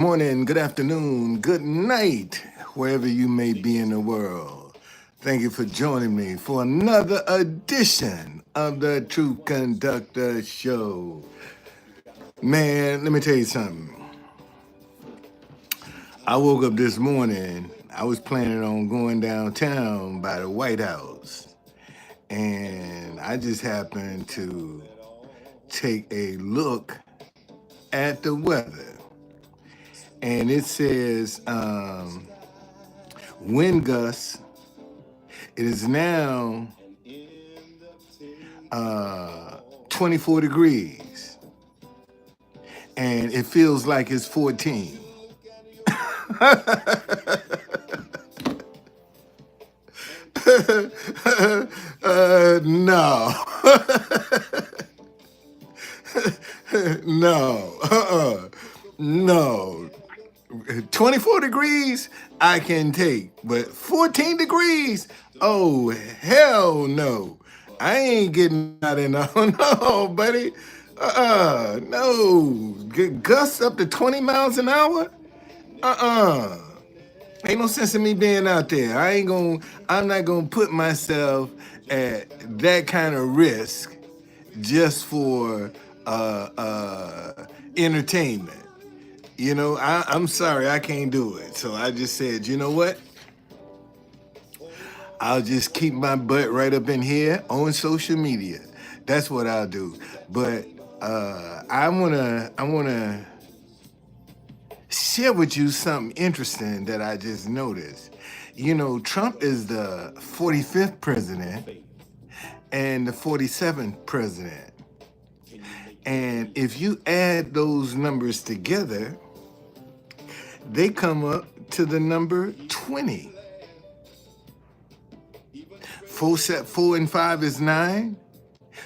Morning, good afternoon, good night, wherever you may be in the world. Thank you for joining me for another edition of the Truth Conductor Show. Man, let me tell you something. I woke up this morning, I was planning on going downtown by the White House, and I just happened to take a look at the weather. And it says wind gusts. It is now 24 degrees, and it feels like it's 14. No. No. No. 24 degrees I can take, but 14 degrees? Oh, hell no. I ain't getting out in no, no, buddy. No. Gusts up to 20 miles an hour? Ain't no sense in me being out there. I'm not gonna put myself at that kind of risk just for entertainment. I'm sorry, I can't do it. So I just said, you know what? I'll just keep my butt right up in here on social media. That's what I'll do. But I wanna share with you something interesting that I just noticed. Trump is the 45th president and the 47th president. And if you add those numbers together, they come up to the number 20. 4 and 5 is 9.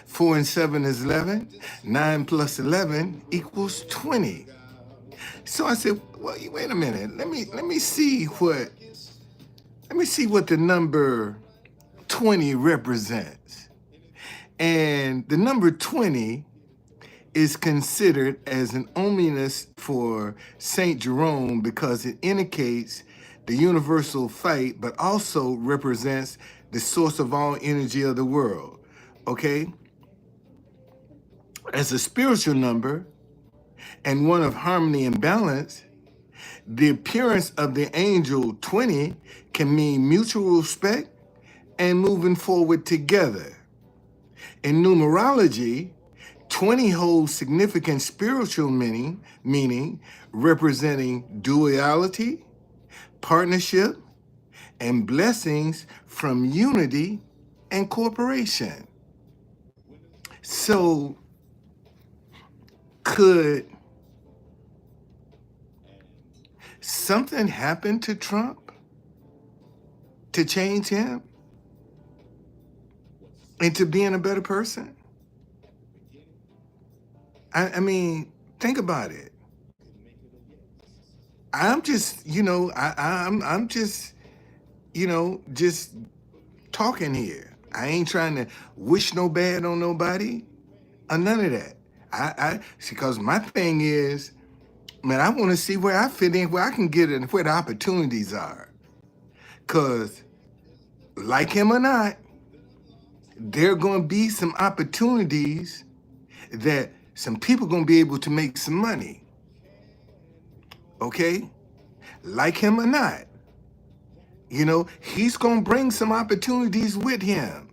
4 and 7 is 11. 9 plus 11 equals 20. So I said, well, wait a minute. Let me see what the number 20 represents. And the number 20 is considered as an ominous for Saint Jerome because it indicates the universal fight, but also represents the source of all energy of the world. Okay? As a spiritual number and one of harmony and balance, the appearance of the angel 20 can mean mutual respect and moving forward together. In numerology, 20 holds significant spiritual meaning representing duality, partnership, and blessings from unity and corporation. So, could something happen to Trump to change him into being a better person? I mean, think about it. I'm just, I'm just, just talking here. I ain't trying to wish no bad on nobody or none of that. Because my thing is, man, I want to see where I fit in, where I can get in, where the opportunities are. Because, like him or not, there are going to be some opportunities that some people going to be able to make some money. Okay? Like him or not. He's going to bring some opportunities with him.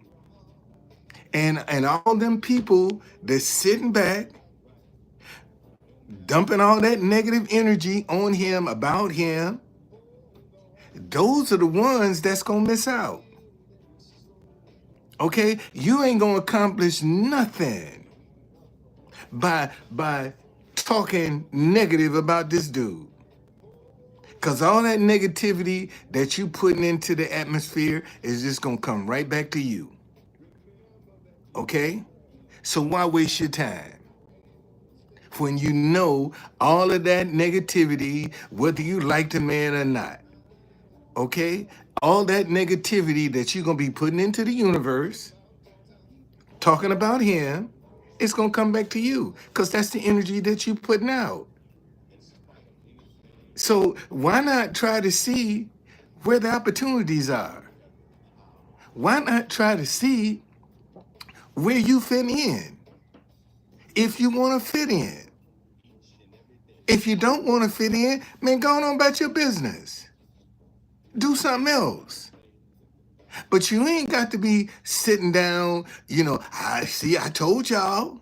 And all them people that's sitting back, dumping all that negative energy on him, about him, those are the ones that's going to miss out. Okay? You ain't going to accomplish nothing by talking negative about this dude. Because all that negativity that you putting into the atmosphere is just going to come right back to you. Okay? So why waste your time? When you know all of that negativity, whether you like the man or not. Okay? All that negativity that you're going to be putting into the universe, talking about him, it's going to come back to you. Because that's the energy that you're putting out. So why not try to see where the opportunities are? Why not try to see where you fit in? If you want to fit in. If you don't want to fit in, man, go on about your business. Do something else. But you ain't got to be sitting down, I told y'all.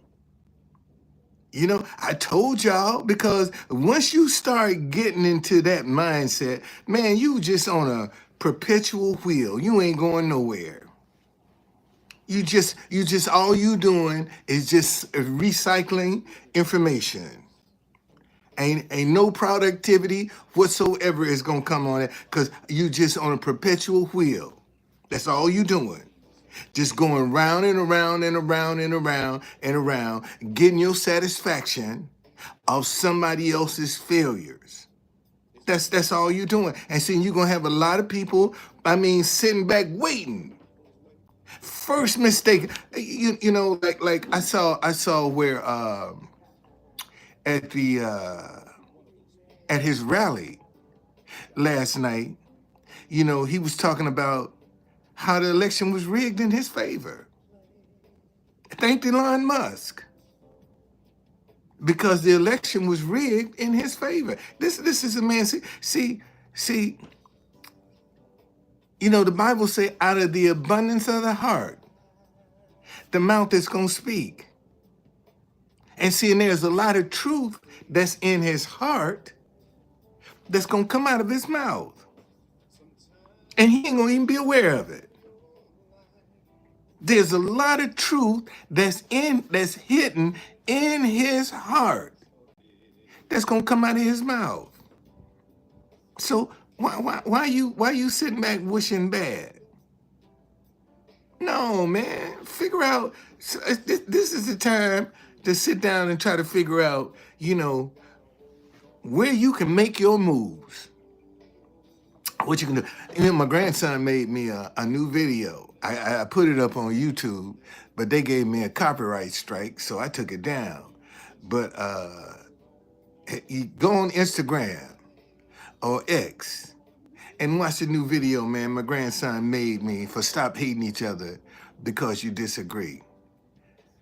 I told y'all, because once you start getting into that mindset, man, you just on a perpetual wheel. You ain't going nowhere. All you doing is just recycling information. Ain't no productivity whatsoever is gonna come on it, because you just on a perpetual wheel. That's all you doing. Just going round and around and around and around and around, getting your satisfaction of somebody else's failures. That's all you're doing. And see, you're gonna have a lot of people, sitting back waiting. First mistake, like I saw where at the at his rally last night, he was talking about how the election was rigged in his favor. Thanked Elon Musk, because the election was rigged in his favor. This is a man. See. The Bible say, out of the abundance of the heart, the mouth is gonna speak. And there's a lot of truth that's in his heart that's gonna come out of his mouth, and he ain't gonna even be aware of it. There's a lot of truth that's hidden in his heart that's gonna come out of his mouth. So why you sitting back wishing bad? No, man. Figure out. This is the time to sit down and try to figure out, where you can make your moves. What you can do. My grandson made me a new video. I put it up on YouTube, but they gave me a copyright strike, so I took it down. But you go on Instagram or X and watch the new video, man. My grandson made me for Stop Hating Each Other Because You Disagree.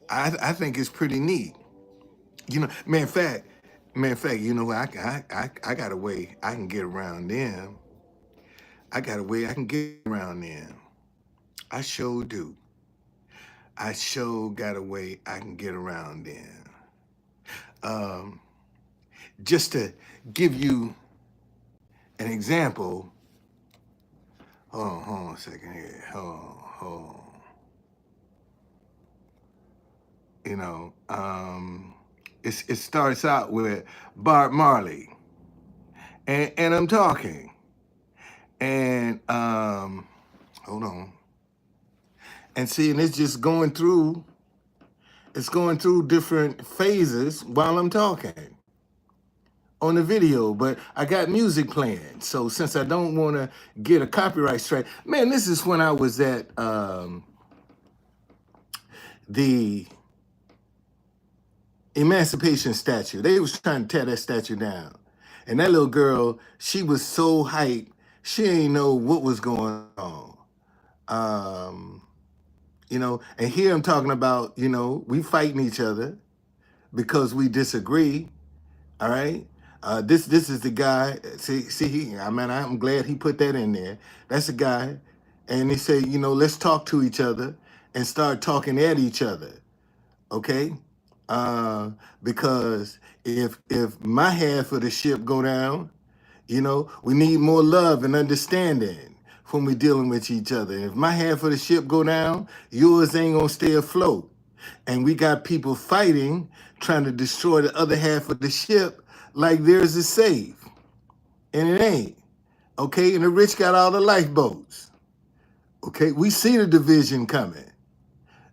I think it's pretty neat. Man, in fact, I got a way I can get around them. I got a way I can get around them. I sure do. I sure got a way I can get around them. Just to give you an example. Hold on a second here. Hold on. It starts out with Bob Marley, and I'm talking, and hold on, and it's just going through. It's going through different phases while I'm talking on the video, but I got music playing. So since I don't want to get a copyright strike, man, this is when I was at the Emancipation statue. They was trying to tear that statue down. And that little girl, she was so hyped, she ain't know what was going on. And here I'm talking about, we fighting each other because we disagree. All right. This is the guy. I'm glad he put that in there. That's the guy. And they say, let's talk to each other and start talking at each other. Okay. Because if my half of the ship go down, we need more love and understanding when we're dealing with each other. And if my half of the ship go down, yours ain't gonna stay afloat. And we got people fighting, trying to destroy the other half of the ship like theirs is safe. And it ain't. Okay, and the rich got all the lifeboats. Okay, we see the division coming.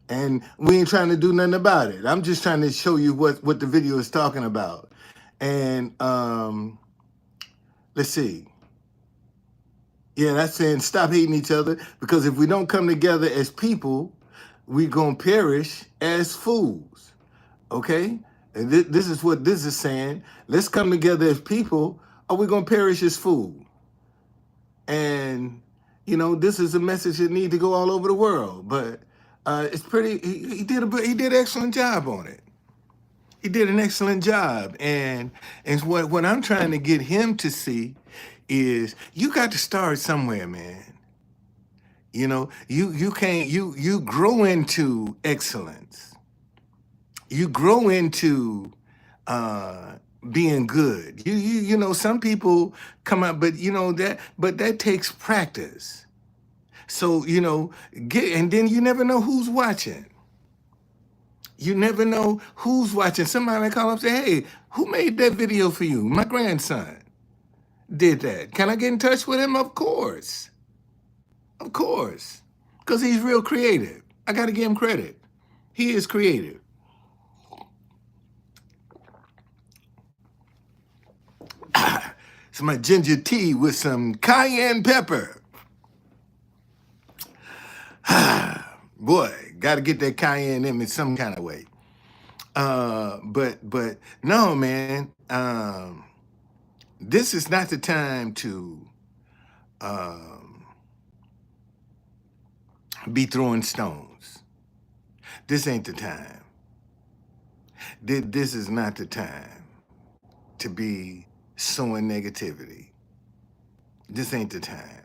And we ain't trying to do nothing about it. I'm just trying to show you what the video is talking about. And let's see. Yeah, that's saying stop hating each other, because if we don't come together as people, we gonna perish as fools. Okay? And this is what this is saying. Let's come together as people, or we're gonna perish as fool. And this is a message that need to go all over the world. But it's pretty. He did an excellent job on it. He did an excellent job, and what I'm trying to get him to see is you got to start somewhere, man. You can't you grow into excellence. You grow into being good. Some people come out, but that takes practice. So and then you never know who's watching. You never know who's watching. Somebody might call up and say, "Hey, who made that video for you?" My grandson did that. Can I get in touch with him? Of course. Of course. Because he's real creative. I got to give him credit. He is creative. It's my ginger tea with some cayenne pepper. Boy, got to get that cayenne in me some kind of way. But no, man. This is not the time to be throwing stones. This ain't the time. This is not the time to be sowing negativity. This ain't the time.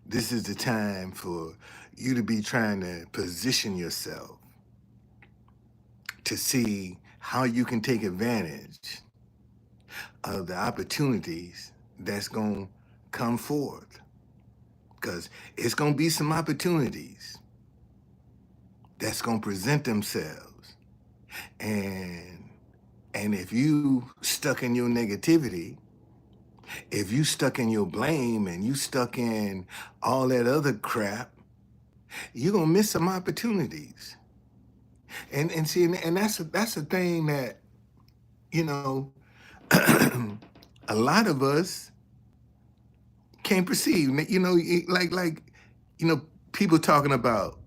This is the time for you to be trying to position yourself to see how you can take advantage of the opportunities that's going to come forth. Because it's going to be some opportunities that's going to present themselves. And if you stuck in your negativity, if you stuck in your blame and you stuck in all that other crap, you're going to miss some opportunities. And see, and that's a thing that, a lot of us can't perceive. People talking about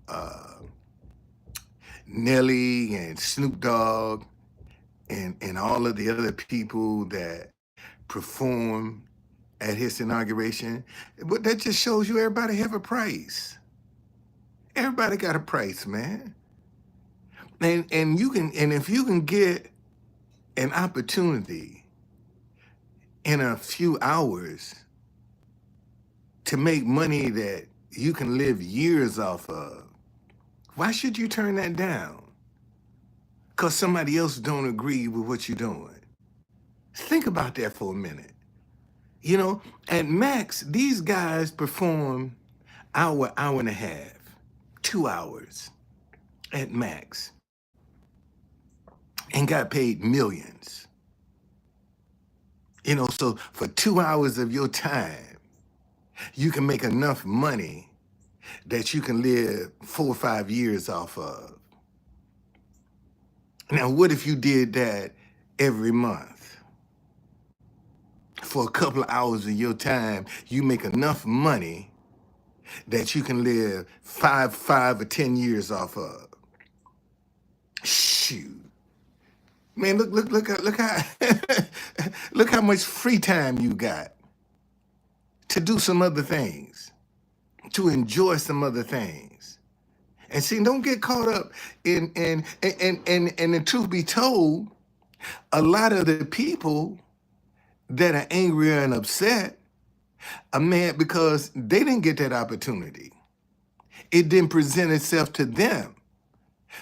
Nelly and Snoop Dogg and all of the other people that performed at his inauguration. But that just shows you everybody have a price. Everybody got a price, man. And if you can get an opportunity in a few hours to make money that you can live years off of, why should you turn that down? Because somebody else don't agree with what you're doing. Think about that for a minute. At max, these guys perform hour and a half, 2 hours at max, and got paid millions. So for 2 hours of your time, you can make enough money that you can live 4 or 5 years off of. Now, what if you did that every month? For a couple of hours of your time, you make enough money that you can live 5 or 10 years off of. Shoot. Man, look how look how much free time you got to do some other things, to enjoy some other things. And see, don't get caught up in and the truth be told, a lot of the people that are angry and upset are mad because they didn't get that opportunity. It didn't present itself to them.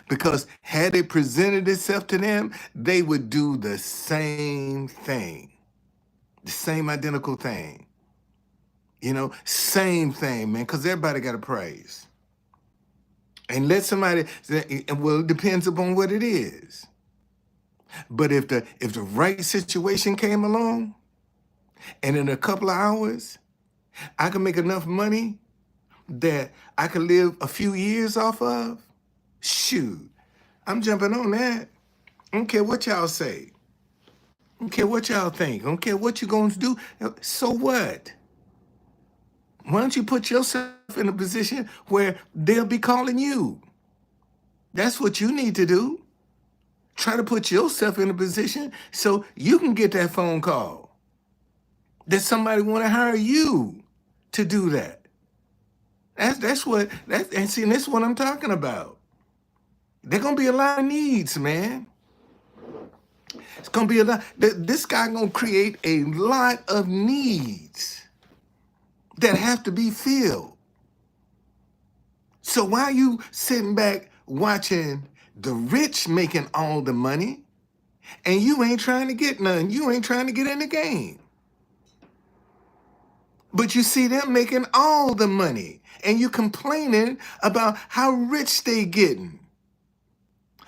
Because had it presented itself to them, they would do the same thing. The same identical thing. Same thing, man, because everybody got a praise. And let somebody say, well, it depends upon what it is. But if the right situation came along, and in a couple of hours, I can make enough money that I could live a few years off of, shoot, I'm jumping on that. I don't care what y'all say. I don't care what y'all think. I don't care what you're going to do. So what? Why don't you put yourself in a position where they'll be calling you? That's what you need to do. Try to put yourself in a position so you can get that phone call. that somebody want to hire you to do that. That's what that and see, that's what I'm talking about. There's gonna be a lot of needs, man. It's gonna be a lot. This guy gonna create a lot of needs that have to be filled. So why you sitting back watching the rich making all the money and you ain't trying to get none? You ain't trying to get in the game. But you see them making all the money and you complaining about how rich they getting.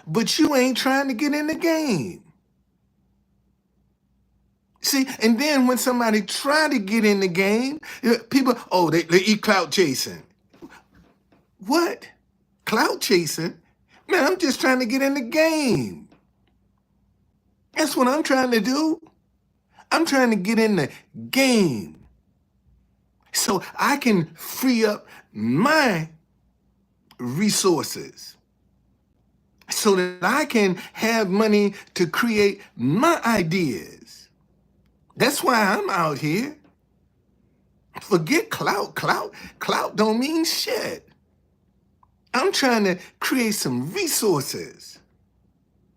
But you ain't trying to get in the game. See, and then when somebody try to get in the game, people, oh, they eat clout chasing. What? Clout chasing? Man, I'm just trying to get in the game. That's what I'm trying to do. I'm trying to get in the game so I can free up my resources so that I can have money to create my ideas. That's why I'm out here. Forget clout. Clout don't mean shit. I'm trying to create some resources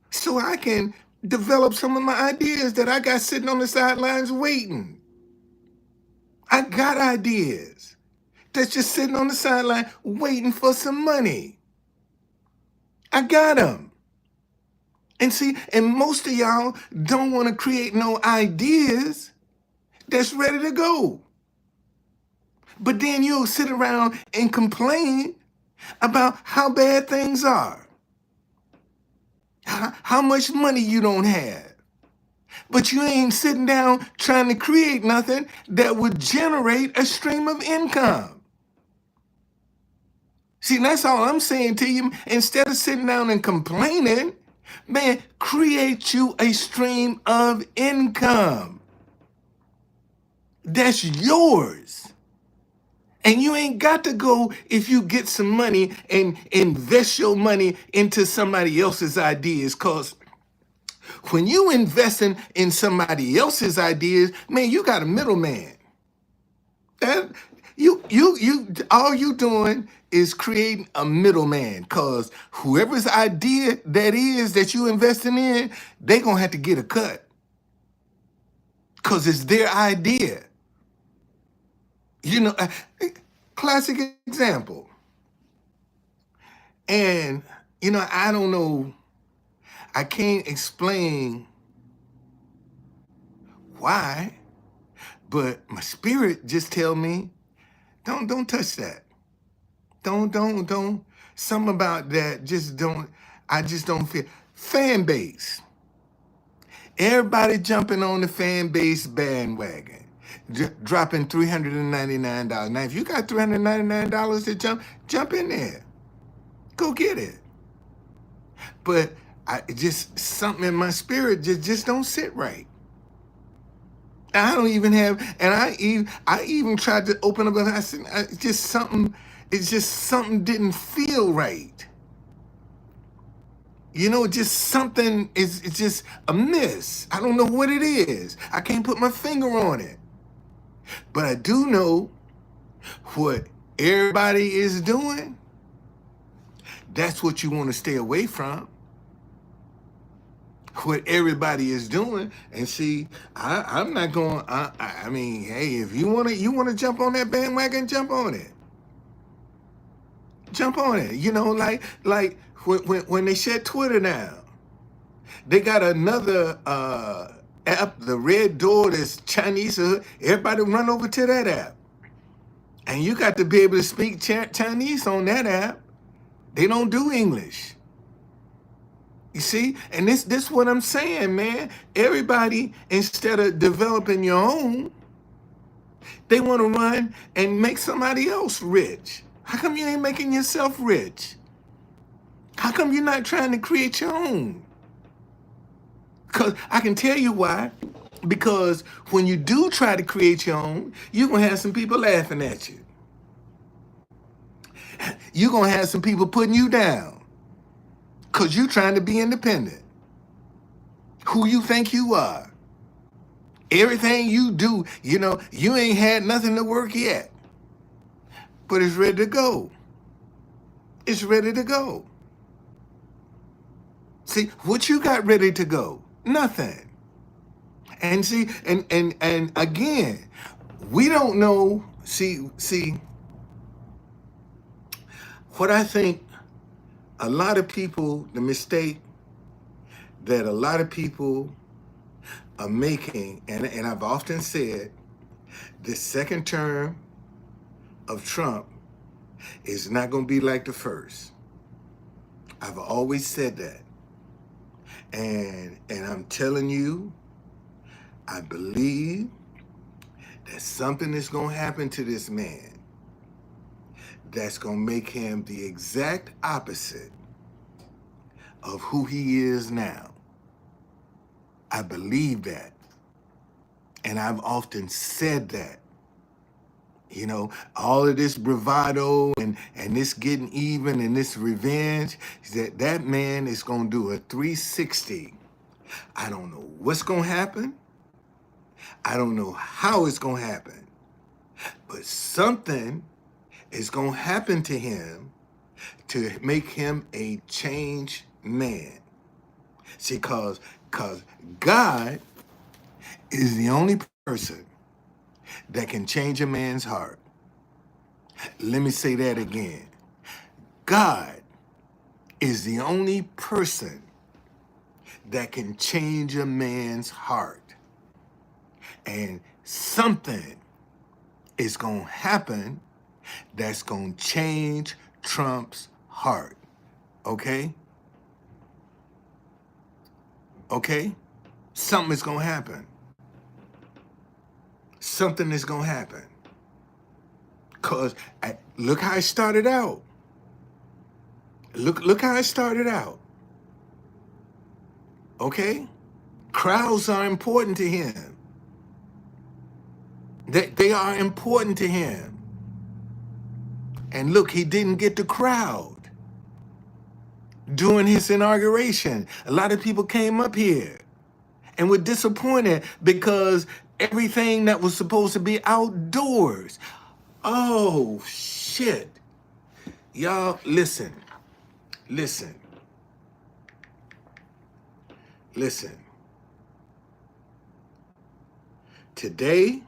so I can develop some of my ideas that I got sitting on the sidelines waiting. I got ideas that's just sitting on the sideline waiting for some money. I got them. And see, and most of y'all don't want to create no ideas that's ready to go. But then you'll sit around and complain about how bad things are, how much money you don't have. But you ain't sitting down trying to create nothing that would generate a stream of income. See, that's all I'm saying to you. Instead of sitting down and complaining, man, create you a stream of income that's yours. And you ain't got to go, if you get some money, and invest your money into somebody else's ideas. Because when you investing in somebody else's ideas, man, you got a middleman. That you all you doing is creating a middleman, because whoever's idea that is that you investing in, they gonna have to get a cut. Because it's their idea. You know, classic example. And, you know, I don't know, I can't explain why, but my spirit just tell me, don't touch that. Don't, something about that, I just don't feel. Fan base. Everybody jumping on the fan base bandwagon. Dropping $399. Now, if you got $399 to jump in there. Go get it. But just something in my spirit just don't sit right. I don't even have, and I even tried to open up, and I said, it's just something didn't feel right. You know, just something is just amiss. I don't know what it is. I can't put my finger on it. But I do know what everybody is doing. That's what you want to stay away from. What everybody is doing. And see, I'm not going, I mean, hey, if you want to jump on that bandwagon, jump on it. Jump on it. You know, like when they shut Twitter down, they got another app, the Red Door, that's Chinese. Everybody run over to that app. And you got to be able to speak Chinese on that app. They don't do English. You see? And this what I'm saying, man. Everybody, instead of developing your own, they want to run and make somebody else rich. How come you ain't making yourself rich? How come you're not trying to create your own? Because I can tell you why. Because when you do try to create your own, you're going to have some people laughing at you. You're going to have some people putting you down because you're trying to be independent. Who you think you are. Everything you do, you ain't had nothing to work yet, but it's ready to go. It's ready to go. See, what you got ready to go? Nothing. And see, and again, we don't know. See, what I think a lot of people, the mistake that a lot of people are making, and I've often said, this second term of Trump is not going to be like the first. I've always said that. And I'm telling you, I believe that something is going to happen to this man that's going to make him the exact opposite of who he is now. I believe that. And I've often said that. All of this bravado and this getting even and this revenge, that man is going to do a 360. I don't know what's going to happen. I don't know how it's going to happen. But something is going to happen to him to make him a changed man. See, because God is the only person that can change a man's heart. Let me say that again. God is the only person that can change a man's heart. And something is going to happen that's going to change Trump's heart. Okay? Okay? Something is going to happen. Something is going to happen. Because look how it started out. Look how it started out. Okay? Crowds are important to him. They are important to him. And look, he didn't get the crowd during his inauguration. A lot of people came up here and were disappointed because everything that was supposed to be outdoors. Oh, shit. Y'all, listen. Today,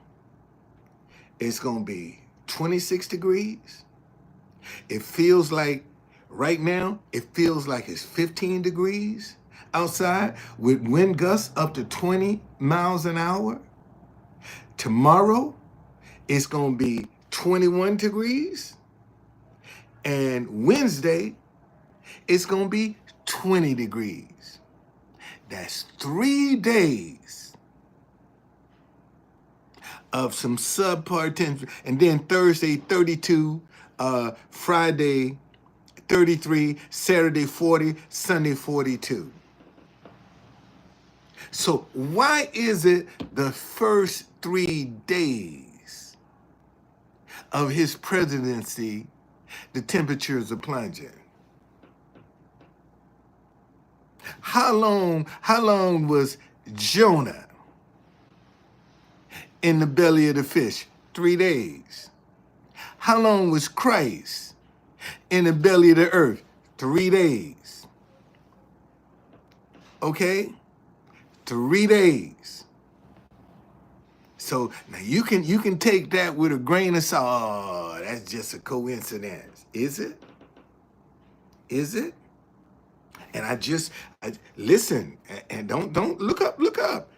it's going to be 26 degrees. It feels like, right now, it feels like it's 15 degrees outside with wind gusts up to 20 miles an hour. Tomorrow, it's going to be 21 degrees. And Wednesday, it's going to be 20 degrees. That's 3 days of some subpar temperature. And then Thursday, 32, Friday, 33, Saturday, 40, Sunday, 42. So why is it the first 3 days of his presidency, the temperatures are plunging? How long was Jonah in the belly of the fish? 3 days. How long was Christ in the belly of the earth? 3 days. Okay? 3 days. So now you can take that with a grain of salt. Oh, that's just a coincidence. Is it? Is it? And I listen and don't look up.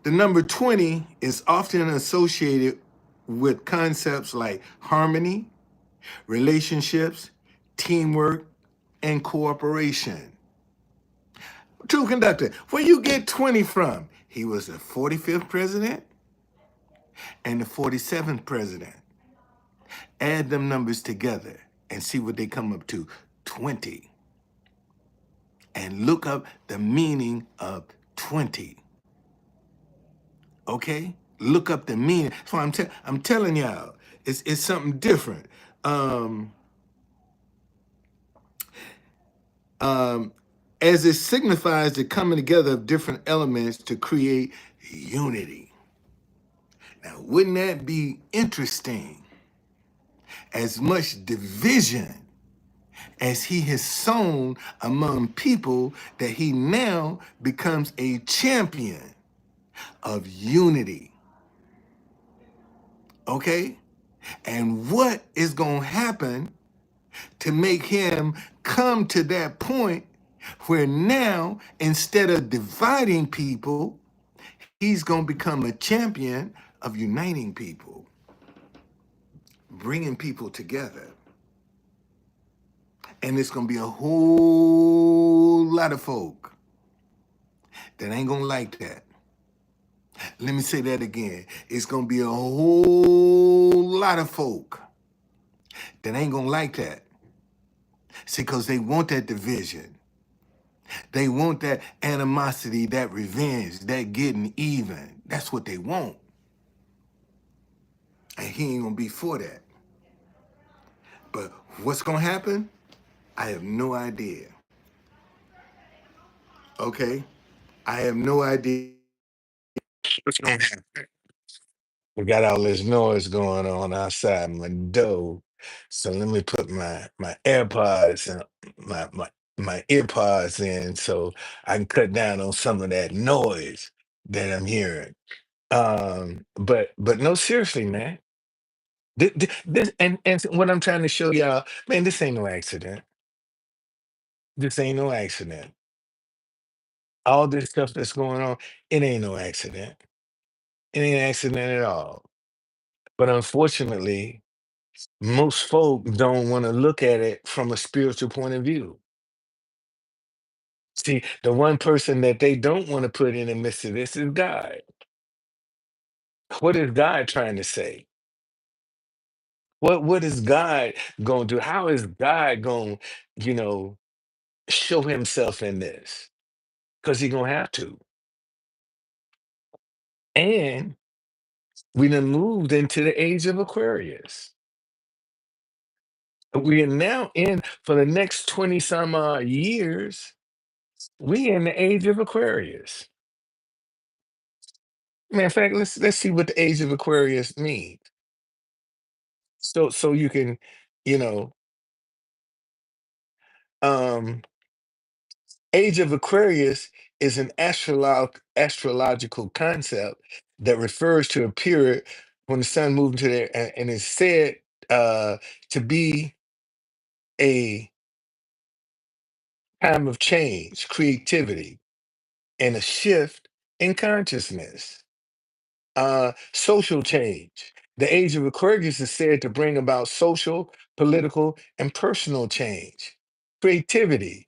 The number 20 is often associated with concepts like harmony, relationships, teamwork, and cooperation. True conductor, where you get 20 from? He was the 45th president and the 47th president. Add them numbers together and see what they come up to. 20. And look up the meaning of 20. Okay? Look up the meaning. So I'm telling y'all, it's something different. as it signifies the coming together of different elements to create unity. Now, wouldn't that be interesting? As much division as he has sown among people, that he now becomes a champion of unity. Okay? And what is going to happen to make him come to that point where now, instead of dividing people, he's going to become a champion of uniting people, bringing people together. And it's going to be a whole lot of folk that ain't going to like that. Let me say that again. It's going to be a whole lot of folk that ain't going to like that. See, because they want that division. They want that animosity, that revenge, that getting even. That's what they want. And he ain't going to be for that. But what's going to happen? I have no idea. Okay? I have no idea what's going to happen. We got all this noise going on outside my door. So let me put my AirPods and my earpods in so I can cut down on some of that noise that I'm hearing. But no, seriously, man. This and what I'm trying to show y'all, man, this ain't no accident. This ain't no accident. All this stuff that's going on, it ain't no accident. It ain't an accident at all. But unfortunately, most folk don't want to look at it from a spiritual point of view. See, the one person that they don't want to put in the midst of this is God. What is God trying to say? What is God going to do? How is God going to, show himself in this? Because he's going to have to. And we done moved into the age of Aquarius. We are now in, for the next 20 some odd years, we in the age of Aquarius. Matter of fact, let's see what the age of Aquarius means. So you can, you know, um, age of Aquarius is an astrological concept that refers to a period when the sun moved into there and is said uh, to be a time of change, creativity, and a shift in consciousness. Social change. The age of Aquarius is said to bring about social, political, and personal change. Creativity.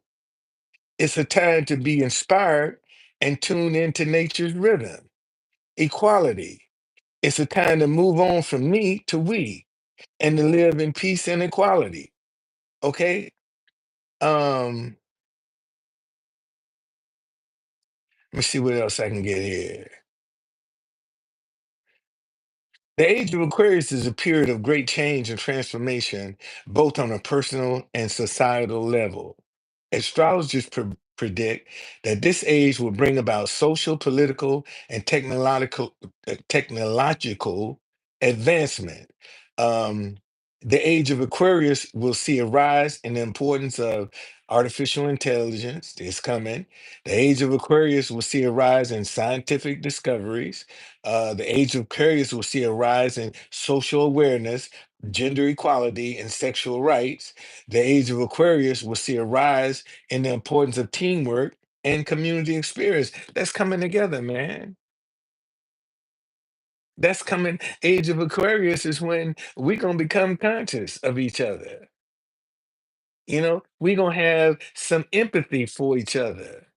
It's a time to be inspired and tune into nature's rhythm. Equality. It's a time to move on from me to we and to live in peace and equality. Okay? Um, let me see what else I can get here. The age of Aquarius is a period of great change and transformation, both on a personal and societal level. Astrologers predict that this age will bring about social, political, and technological advancement. Um, the age of Aquarius will see a rise in the importance of artificial intelligence. It's coming. The age of Aquarius will see a rise in scientific discoveries. The age of Aquarius will see a rise in social awareness, gender equality, and sexual rights. The age of Aquarius will see a rise in the importance of teamwork and community experience. That's coming together, man. That's coming. Age of Aquarius is when we're going to become conscious of each other. We're going to have some empathy for each other,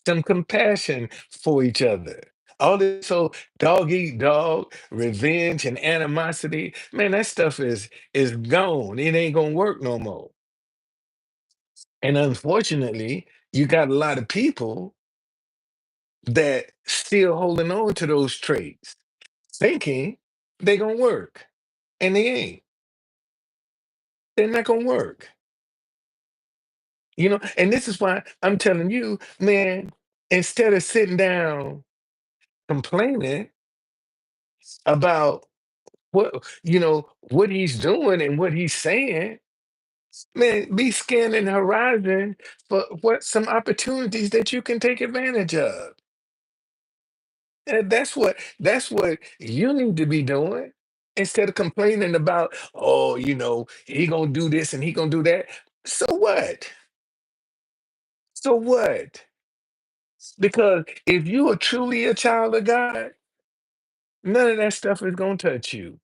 some compassion for each other. All this so dog eat dog, revenge and animosity, man, that stuff is gone. It ain't gonna work no more. And unfortunately, you got a lot of people that still holding on to those traits, thinking they gonna work. And they ain't. They're not gonna work. And this is why I'm telling you, man, instead of sitting down complaining about what he's doing and what he's saying, man, be scanning the horizon for what some opportunities that you can take advantage of. And that's what you need to be doing instead of complaining about, oh, he gonna do this and he gonna do that. So what? So what? Because if you are truly a child of God, none of that stuff is gonna touch you.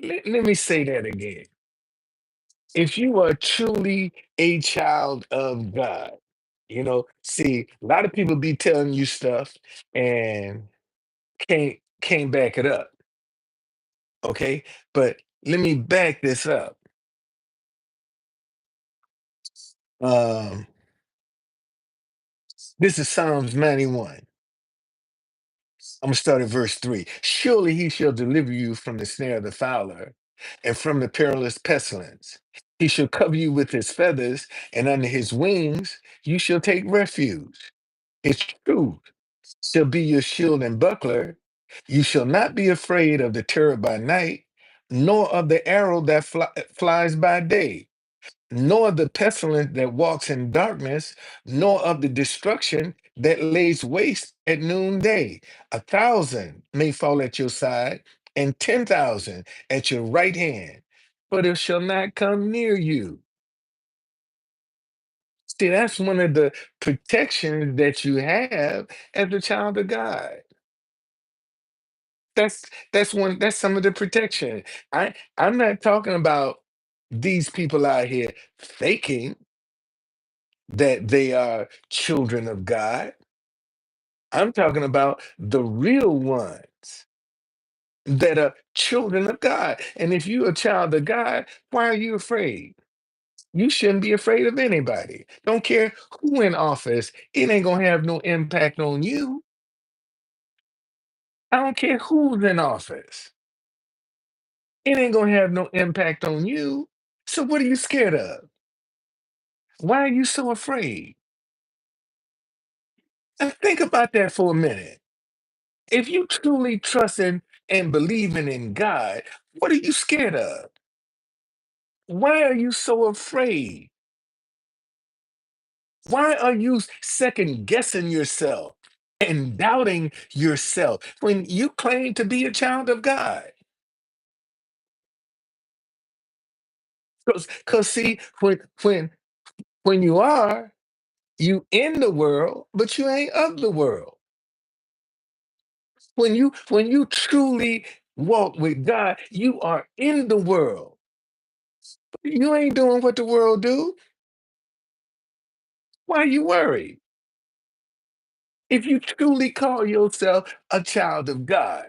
Let me say that again. If you are truly a child of God, see, a lot of people be telling you stuff and can't back it up. Okay, but let me back this up. Um, this is Psalms 91. I'm gonna start at verse 3. Surely he shall deliver you from the snare of the fowler and from the perilous pestilence. He shall cover you with his feathers, and under his wings you shall take refuge. His truth shall be your shield and buckler. You shall not be afraid of the terror by night, nor of the arrow that flies by day, nor the pestilence that walks in darkness, nor of the destruction that lays waste at noonday. 1,000 may fall at your side, and 10,000 at your right hand, but it shall not come near you. See, that's one of the protections that you have as a child of God. That's that's some of the protection. I'm not talking about these people out here faking that they are children of God. I'm talking about the real ones that are children of God. And if you're a child of God, why are you afraid? You shouldn't be afraid of anybody. Don't care who in office, it ain't gonna have no impact on you. I don't care who's in office. It ain't gonna have no impact on you. So what are you scared of? Why are you so afraid? And think about that for a minute. If you truly trusting and believing in God, what are you scared of? Why are you so afraid? Why are you second guessing yourself and doubting yourself when you claim to be a child of God? Because see, when you are, you in the world, but you ain't of the world. When you truly walk with God, you are in the world. You ain't doing what the world do. Why you worried? If you truly call yourself a child of God.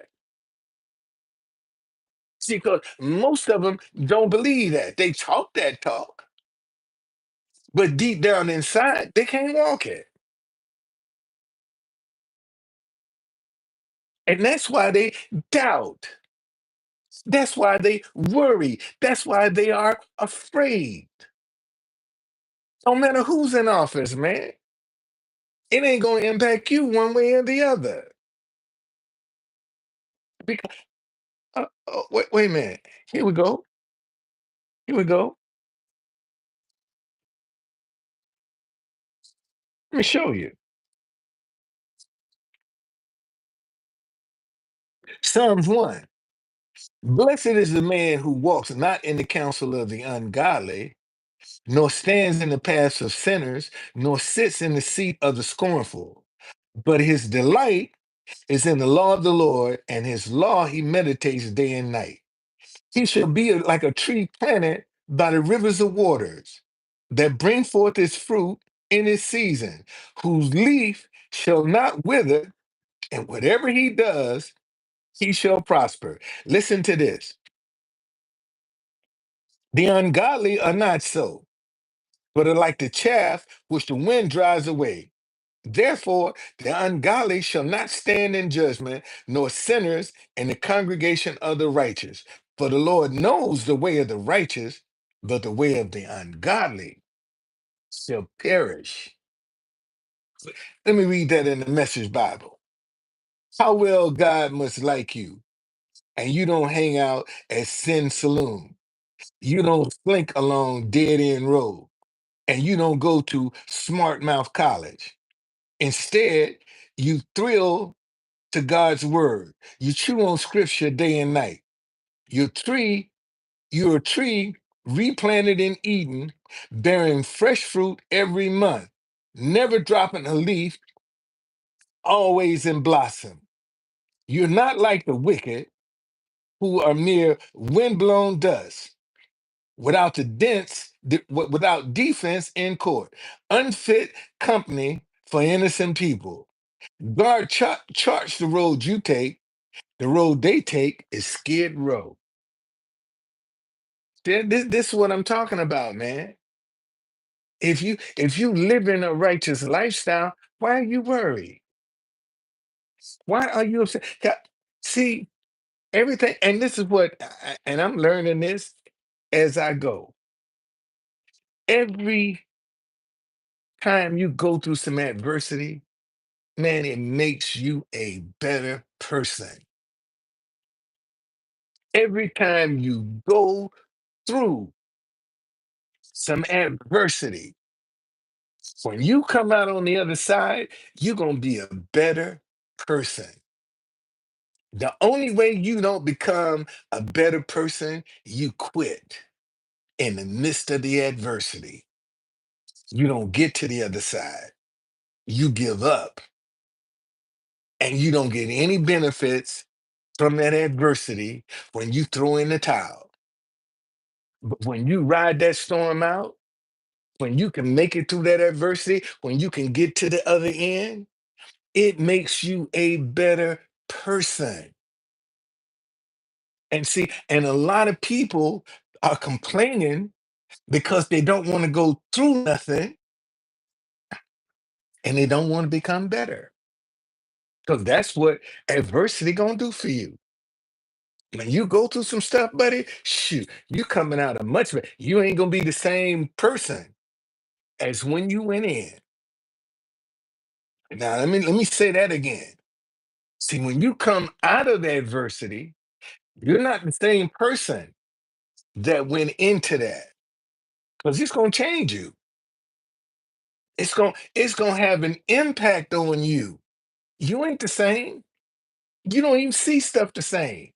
See, because most of them don't believe that. They talk that talk, but deep down inside, they can't walk it. And that's why they doubt. That's why they worry. That's why they are afraid. No matter who's in office, man, it ain't going to impact you one way or the other. Because, wait a minute. Here we go. Here we go. Let me show you. Psalms 1. Blessed is the man who walks not in the counsel of the ungodly, nor stands in the paths of sinners, nor sits in the seat of the scornful. But his delight is in the law of the Lord, and his law he meditates day and night. He shall be like a tree planted by the rivers of waters, that bring forth its fruit in its season, whose leaf shall not wither, and whatever he does, he shall prosper. Listen to this. The ungodly are not so, but are like the chaff which the wind drives away. Therefore, the ungodly shall not stand in judgment, nor sinners in the congregation of the righteous. For the Lord knows the way of the righteous, but the way of the ungodly shall perish. Let me read that in the Message Bible. How well God must like you, and you don't hang out at Sin Saloon. You don't slink along dead end road, and you don't go to Smart Mouth College. Instead, you thrill to God's word. You chew on scripture day and night. Your tree, you're a tree replanted in Eden, bearing fresh fruit every month, never dropping a leaf, always in blossom. You're not like the wicked who are mere windblown dust, without without defense in court, unfit company for innocent people. God charts the road you take. The road they take is Skid Row. This is what I'm talking about, man. If you live in a righteous lifestyle, why are you worried? Why are you upset? See, everything, and this is and I'm learning this as I go. Every time you go through some adversity, man, it makes you a better person. Every time you go through some adversity, when you come out on the other side, you're going to be a better person. The only way you don't become a better person, you quit in the midst of the adversity. You don't get to the other side. You give up and you don't get any benefits from that adversity when you throw in the towel. But when you ride that storm out, when you can make it through that adversity, when you can get to the other end, it makes you a better person. And see, and a lot of people are complaining because they don't want to go through nothing and they don't want to become better. Because that's what adversity gonna do for you. When you go through some stuff, buddy, shoot, you coming out a much better. You ain't gonna be the same person as when you went in. Now let me say that again. See, when you come out of adversity, you're not the same person that went into that. Because it's gonna change you. It's gonna have an impact on you. You ain't the same. You don't even see stuff the same.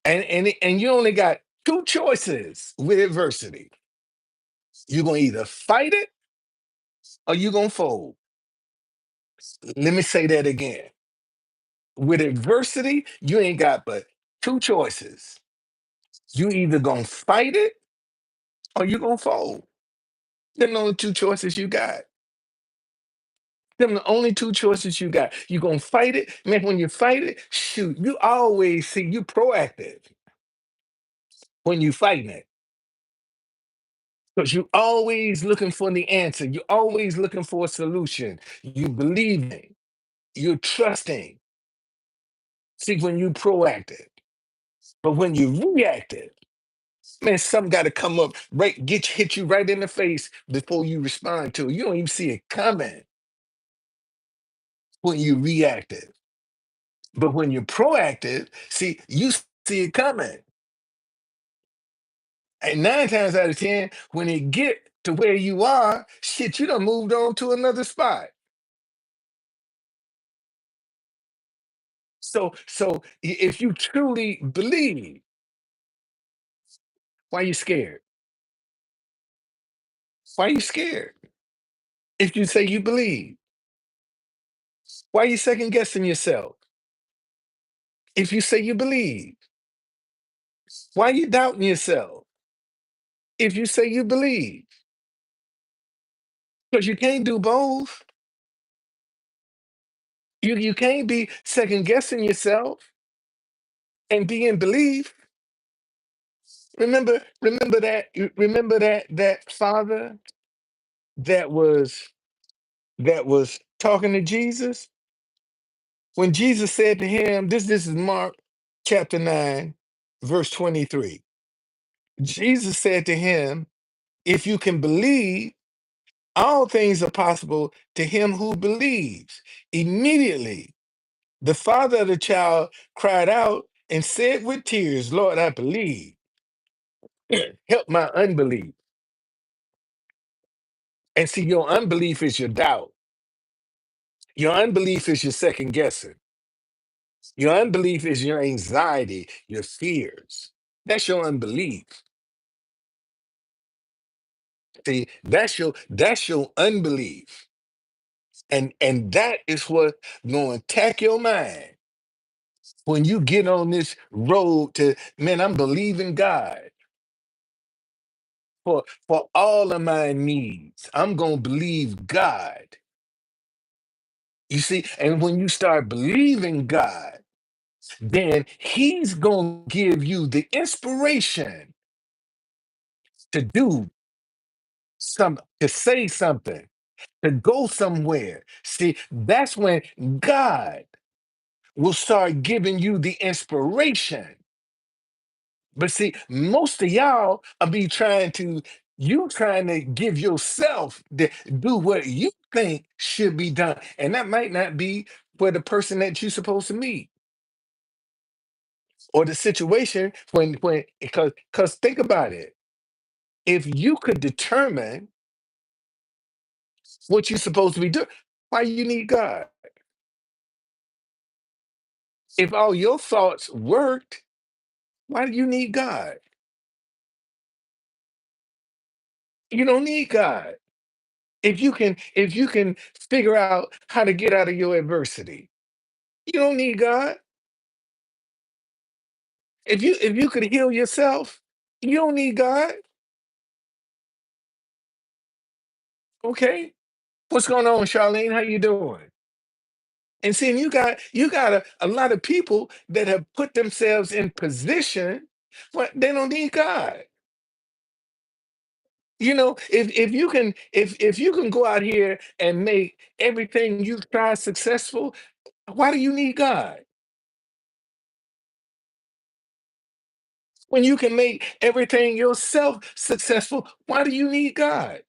And you only got two choices with adversity. You're gonna either fight it or you're gonna fold. Let me say that again. With adversity, you ain't got but two choices. You either gonna fight it or you gonna fold. Them the only two choices you got. Them the only two choices you got. You gonna fight it, man. When you fight it, shoot, you always see you proactive when you fighting it. Because you're always looking for the answer. You're always looking for a solution. You believing, you're trusting. See, when you proactive. But when you reactive, man, something got to come up, right, hit you right in the face before you respond to it. You don't even see it coming when you reactive. But when you're proactive, see, you see it coming. And 9 times out of 10, when it get to where you are, shit, you done moved on to another spot. So if you truly believe, why you scared? Why you scared? If you say you believe, why you second guessing yourself? If you say you believe, why you doubting yourself? If you say you believe, because you can't do both. You can't be second guessing yourself and be in belief. Remember that father that was talking to Jesus when Jesus said to him, this is Mark chapter 9, verse 23. Jesus said to him, if you can believe, all things are possible to him who believes. Immediately, the father of the child cried out and said with tears, Lord, I believe. Help my unbelief. And see, your unbelief is your doubt. Your unbelief is your second guessing. Your unbelief is your anxiety, your fears. That's your unbelief. See, that's your unbelief. And that is what gonna attack your mind when you get on this road to, man, I'm believing God for all of my needs. I'm gonna believe God. You see, and when you start believing God, then He's gonna give you the inspiration to do something, to say something, to go somewhere. See, that's when God will start giving you the inspiration. But see, most of y'all are be trying to, you trying to give yourself the do what you think should be done. And that might not be for the person that you're supposed to meet or the situation when because think about it. If you could determine what you're supposed to be doing, why you need God? If all your thoughts worked, why do you need God? You don't need God. If you can figure out how to get out of your adversity, you don't need God. If you could heal yourself, you don't need God. Okay. What's going on, Charlene? How you doing? And see, you got a lot of people that have put themselves in position, but they don't need God. If you can go out here and make everything you've tried successful, why do you need God? When you can make everything yourself successful, why do you need God?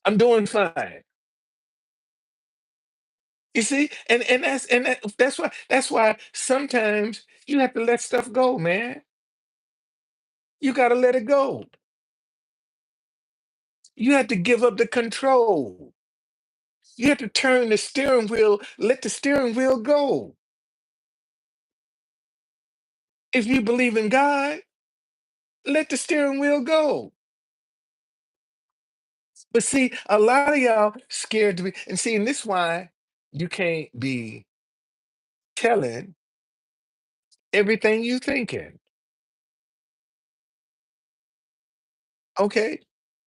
I'm doing fine. You see, and that's why sometimes you have to let stuff go, man. You got to let it go. You have to give up the control. You have to turn the steering wheel, let the steering wheel go. If you believe in God, let the steering wheel go. But see, a lot of y'all scared to be, and see, and this why you can't be telling everything you thinking. Okay?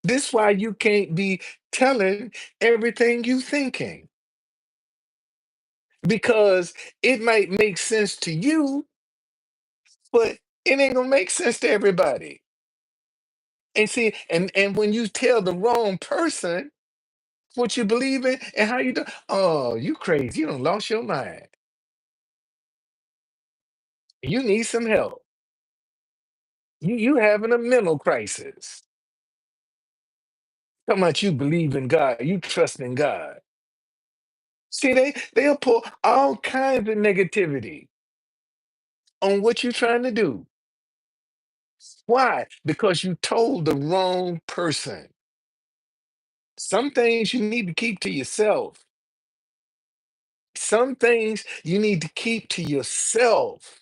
This why you can't be telling everything you thinking. Because it might make sense to you, but it ain't gonna make sense to everybody. And see, and when you tell the wrong person what you believe in and how you do, oh, you crazy. You don't lost your mind. You need some help. You having a mental crisis. How much you believe in God, you trust in God. See, they'll pull all kinds of negativity on what you're trying to do. Why? Because you told the wrong person. Some things you need to keep to yourself. Some things you need to keep to yourself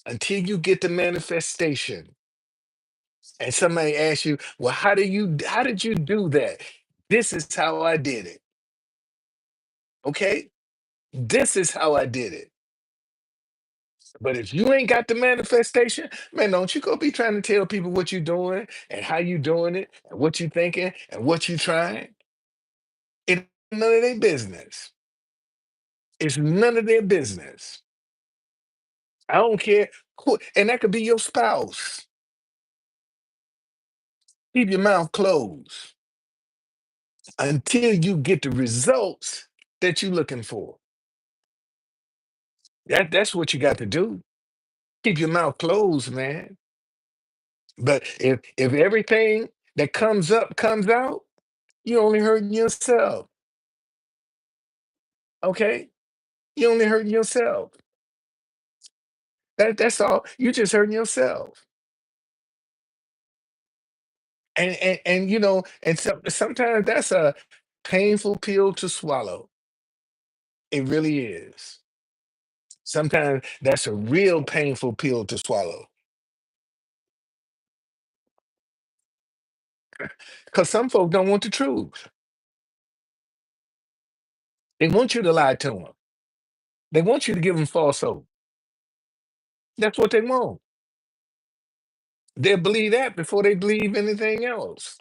until you get the manifestation. And somebody asks you, well, how did you do that? This is how I did it. Okay? This is how I did it. But if you ain't got the manifestation, man, don't you go be trying to tell people what you're doing and how you doing it and what you thinking and what you trying. It's none of their business. It's none of their business. I don't care who, and that could be your spouse. Keep your mouth closed until you get the results that you're looking for. That's what you got to do. Keep your mouth closed, man. But if everything that comes up comes out, you only hurting yourself. Okay? You only hurting yourself. That's all. You just hurting yourself. And and sometimes that's a painful pill to swallow. It really is. Sometimes that's a real painful pill to swallow. Because some folk don't want the truth. They want you to lie to them. They want you to give them false hope. That's what they want. They'll believe that before they believe anything else.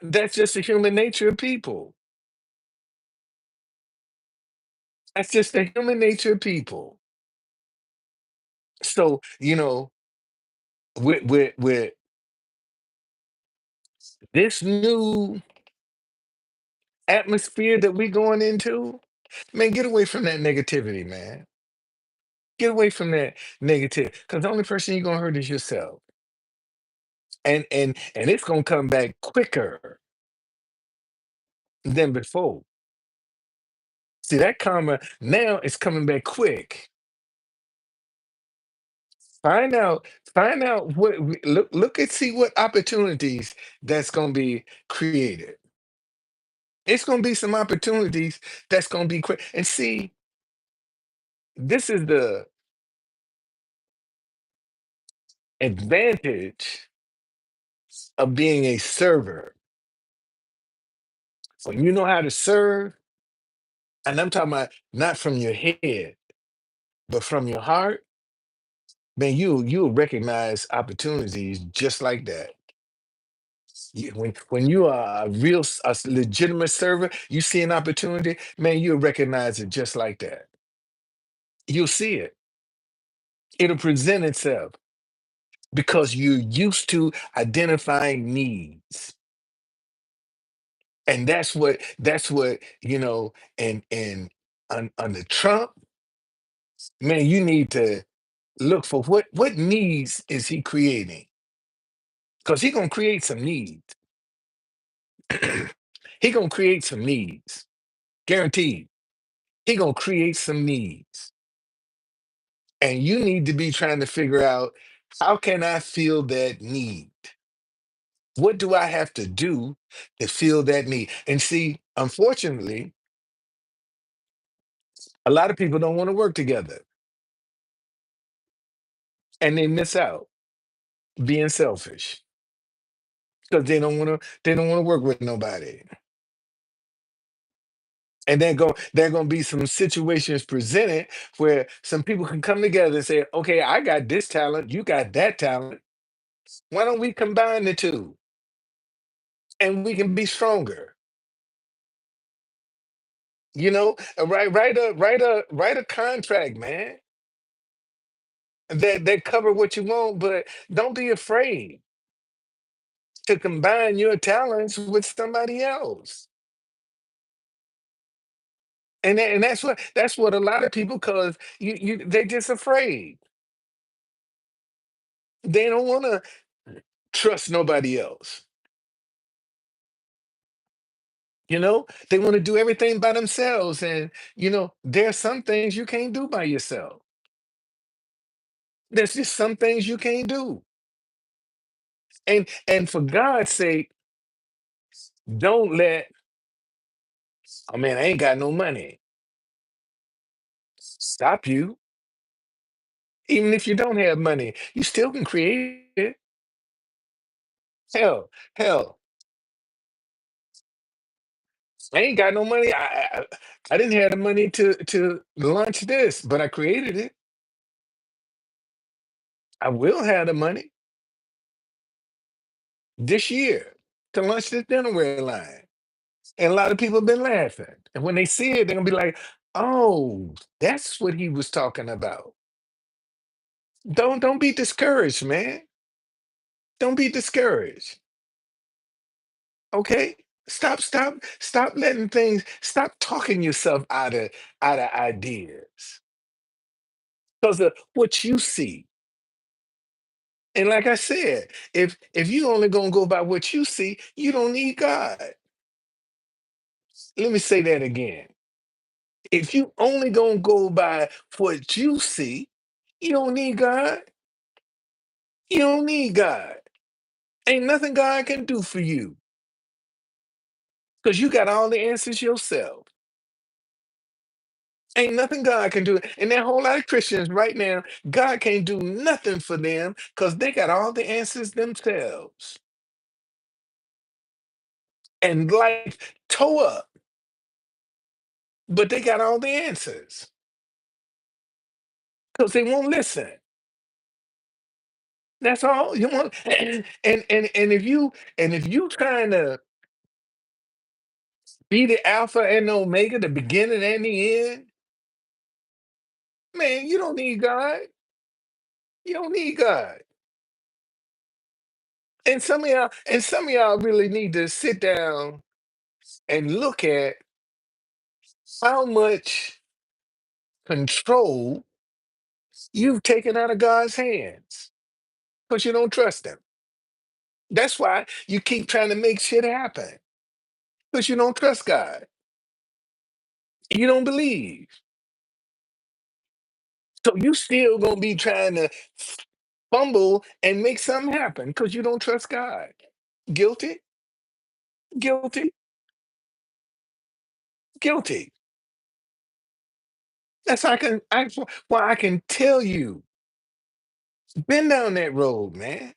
That's just the human nature of people. That's just the human nature of people. So, with this new atmosphere that we're going into, man, get away from that negativity, man. Get away from that negative. Because the only person you're gonna hurt is yourself. And it's gonna come back quicker than before. See that karma now is coming back quick. Find out, find out look and see what opportunities that's gonna be created. It's gonna be some opportunities that's gonna be quick. And see, this is the advantage of being a server. When you know how to serve, and I'm talking about not from your head, but from your heart, man, you'll recognize opportunities just like that. When you are a legitimate server, you see an opportunity, man, you'll recognize it just like that. You'll see it. It'll present itself because you're used to identifying needs. And that's what and under Trump, man, you need to look for what needs is he creating? Because he gonna create some needs. He gonna create some needs. Guaranteed. He gonna create some needs. And you need to be trying to figure out, how can I feel that need? What do I have to do to feel that need? And see, unfortunately, a lot of people don't want to work together and they miss out being selfish because they don't want to work with nobody. And then there gonna be some situations presented where some people can come together and say, okay, I got this talent, you got that talent. Why don't we combine the two and we can be stronger? Write a contract, man, that cover what you want, but don't be afraid to combine your talents with somebody else. And that's what a lot of people, cause they're just afraid. They don't want to trust nobody else. They want to do everything by themselves. And there's some things you can't do by yourself. There's just some things you can't do. And for God's sake, don't let, oh man, I ain't got no money, stop you. Even if you don't have money, you still can create it. Hell, I ain't got no money. I didn't have the money to launch this, but I created it. I will have the money this year to launch this dinnerware line. And a lot of people have been laughing. And when they see it, they're gonna be like, oh, that's what he was talking about. Don't be discouraged, man. Don't be discouraged. Okay? Stop letting things, stop talking yourself out of ideas. because of what you see. And like I said, if you only gonna go by what you see, you don't need God. Let me say that again. If you only gonna go by what you see, you don't need God. You don't need God. Ain't nothing God can do for you because you got all the answers yourself. Ain't nothing God can do. And that whole lot of Christians right now, God can't do nothing for them because they got all the answers themselves. And life toe up, but they got all the answers because they won't listen. That's all you want. And if you trying to be the Alpha and the Omega, the beginning and the end, man, you don't need God. You don't need God. And some of y'all really need to sit down and look at how much control you've taken out of God's hands because you don't trust him. That's why you keep trying to make shit happen because you don't trust God. You don't believe. So you still gonna be trying to fumble and make something happen because you don't trust God. Guilty, guilty, guilty. That's why I can tell you, been down that road, man.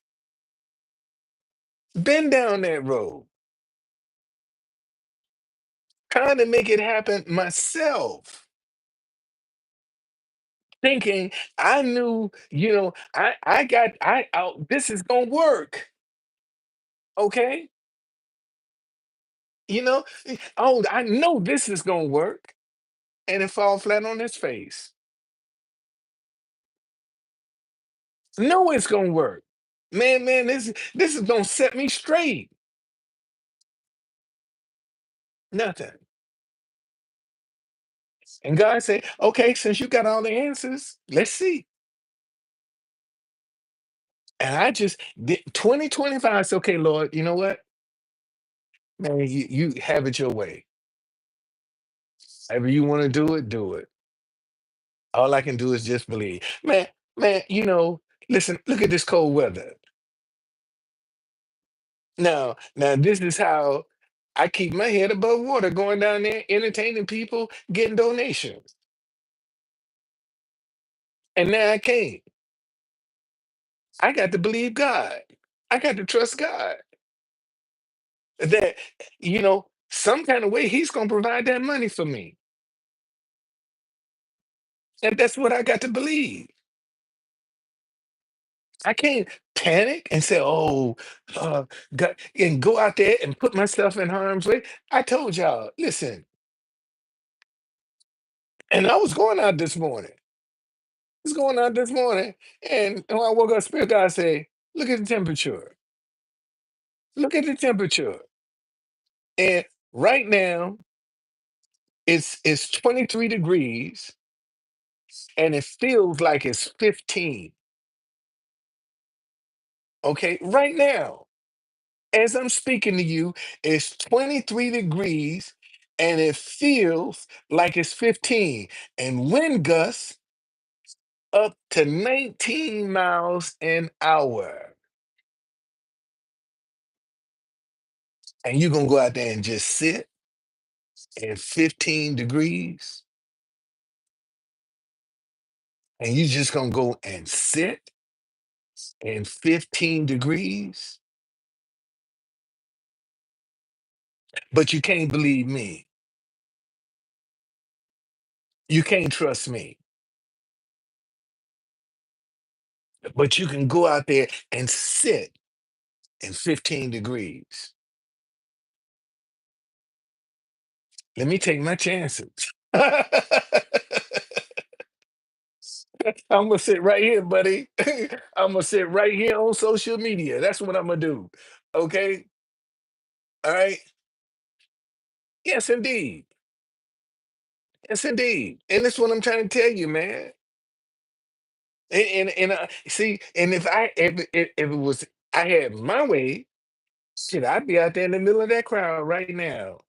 Been down that road, trying to make it happen myself, thinking I knew, this is gonna work. Okay. Oh, I know this is gonna work. And it fall flat on its face. No, it's gonna work. Man, this is gonna set me straight. Nothing. And God said, okay, since you got all the answers, let's see. And I just did 2025 said, okay, Lord, you know what? Man, you have it your way. However you want to do it, do it. All I can do is just believe. Man, listen, look at this cold weather. Now this is how I keep my head above water, going down there, entertaining people, getting donations. And now I can't. I got to believe God. I got to trust God that, some kind of way He's going to provide that money for me. And that's what I got to believe. I can't panic and say, oh, God, and go out there and put myself in harm's way. I told y'all, listen, and I was going out this morning. I was going out this morning, and when I woke up, Spirit God say, look at the temperature. Look at the temperature. And right now, it's 23 degrees, and it feels like it's 15. Okay, right now, as I'm speaking to you, it's 23 degrees, and it feels like it's 15. And wind gusts up to 19 miles an hour. And you're gonna go out there and just sit in 15 degrees, and you just gonna go and sit in 15 degrees, but you can't believe me. You can't trust me, but you can go out there and sit in 15 degrees. Let me take my chances. I'm gonna sit right here, buddy. I'm gonna sit right here on social media. That's what I'm gonna do. Okay. All right. Yes, indeed. Yes, indeed. And that's what I'm trying to tell you, man. And see, and if it was I had my way, shit, I'd be out there in the middle of that crowd right now,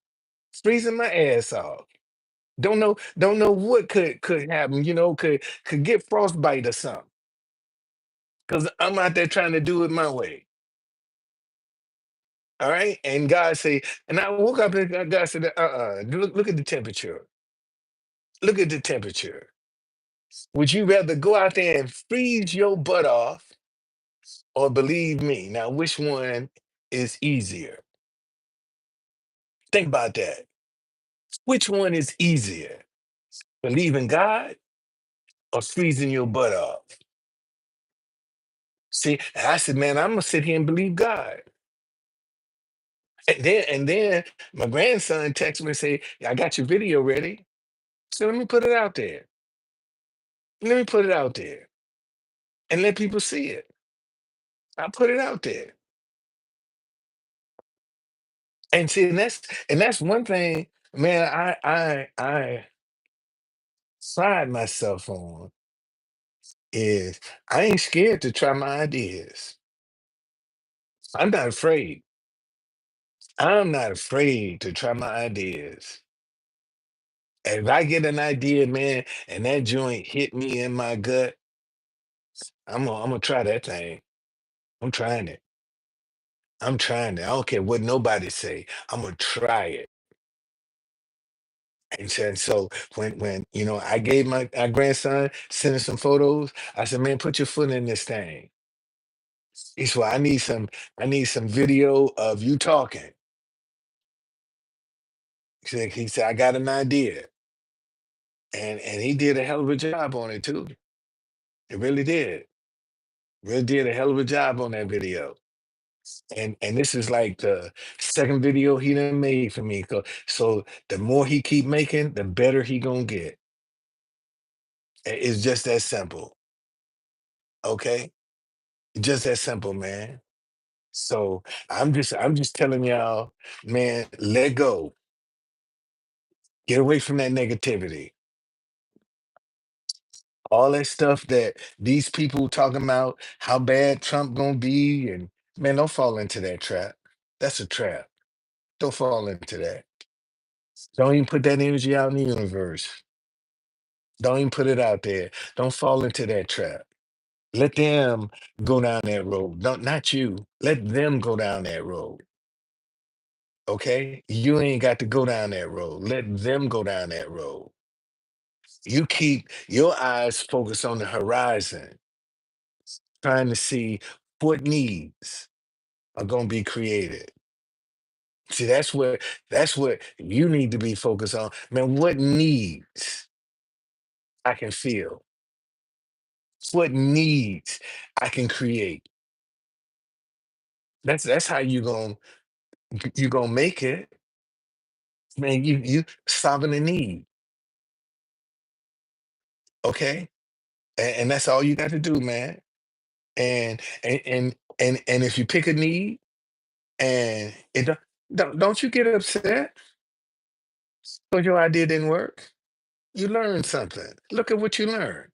freezing my ass off. Don't know what could happen, could get frostbite or something. Because I'm out there trying to do it my way. All right. And God say, and I woke up and God said, look at the temperature. Look at the temperature. Would you rather go out there and freeze your butt off or believe me? Now, which one is easier? Think about that. Which one is easier? Believing God or freezing your butt off? See, and I said, man, I'm gonna sit here and believe God. And then my grandson texted me and say, I got your video ready. So let me put it out there. Let me put it out there and let people see it. I put it out there. And see, and that's one thing, man, I pride myself on is I ain't scared to try my ideas. I'm not afraid. I'm not afraid to try my ideas. If I get an idea, man, and that joint hit me in my gut, I'm gonna try that thing. I'm trying it. I'm trying it. I don't care what nobody say. I'm gonna try it. And so when I gave my grandson sending some photos, I said, man, put your foot in this thing. He said, well, I need some video of you talking. He said, I got an idea. And he did a hell of a job on it too. It really did. Really did a hell of a job on that video. And this is like the second video he done made for me. So the more he keep making, the better he gonna get. It's just that simple. Okay? Just that simple, man. So I'm just telling y'all, man, let go. Get away from that negativity. All that stuff that these people talking about, how bad Trump gonna be, and man, don't fall into that trap. That's a trap. Don't fall into that. Don't even put that energy out in the universe. Don't even put it out there. Don't fall into that trap. Let them go down that road. Don't Not you. Let them go down that road. Okay? You ain't got to go down that road. Let them go down that road. You keep your eyes focused on the horizon, trying to see what needs are gonna be created. See, that's what you need to be focused on. Man, what needs I can feel? What needs I can create? That's how you gonna make it. Man, you solving a need, okay? And that's all you got to do, man. And if you pick a need and don't you get upset because your idea didn't work. You learned something. Look at what you learned.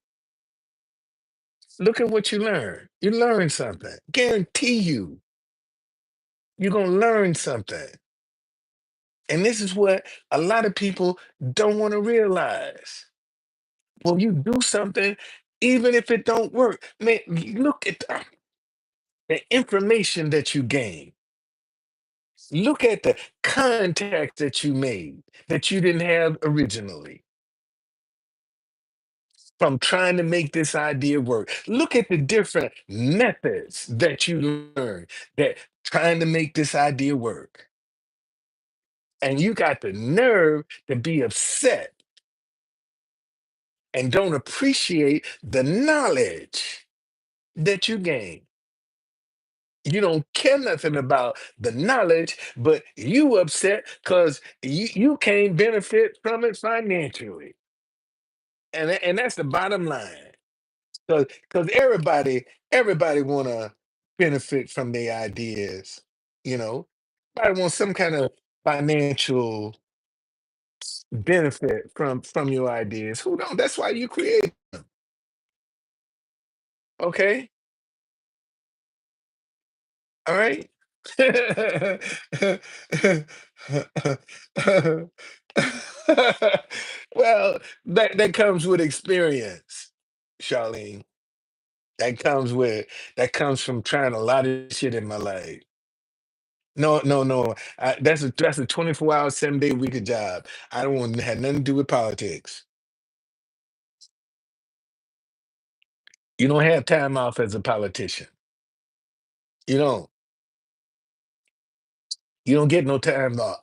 Look at what you learned. You learned something. Guarantee you're gonna learn something. And this is what a lot of people don't want to realize. When you do something, even if it don't work, man, look at the information that you gain. Look at the contact that you made that you didn't have originally from trying to make this idea work. Look at the different methods that you learned that trying to make this idea work. And you got the nerve to be upset and don't appreciate the knowledge that you gain. You don't care nothing about the knowledge, but you upset because you can't benefit from it financially. And that's the bottom line. Because everybody wanna benefit from their ideas, you know. Everybody wants some kind of financial benefit from your ideas. Who don't? That's why you create. Okay, all right. Well, that comes with experience, Charlene. That comes with that comes from trying a lot of shit in my life. No, no, no. That's a 24-hour, 7-day week of job. I don't want to have nothing to do with politics. You don't have time off as a politician. You don't. You don't get no time off.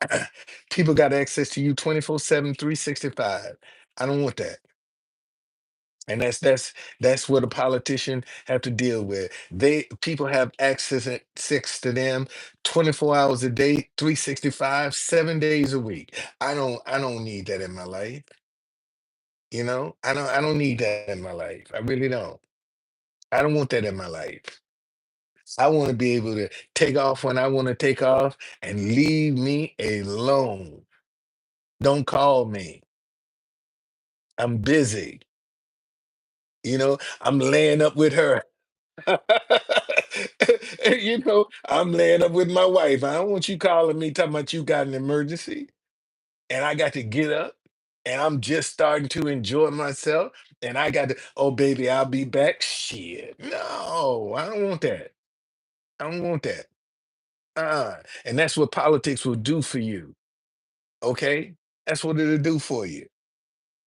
People got access to you 24/7, 365. I don't want that. And that's what a politician have to deal with. People have access to them 24 hours a day, 365, 7 days a week. I don't need that in my life. I don't need that in my life. I really don't. I don't want that in my life. I want to be able to take off when I want to take off and leave me alone. Don't call me. I'm busy. I'm laying up with her. I'm laying up with my wife. I don't want you calling me talking about you got an emergency and I got to get up and I'm just starting to enjoy myself and I got to, oh, baby, I'll be back. Shit. No, I don't want that. I don't want that. And that's what politics will do for you. Okay. That's what it'll do for you.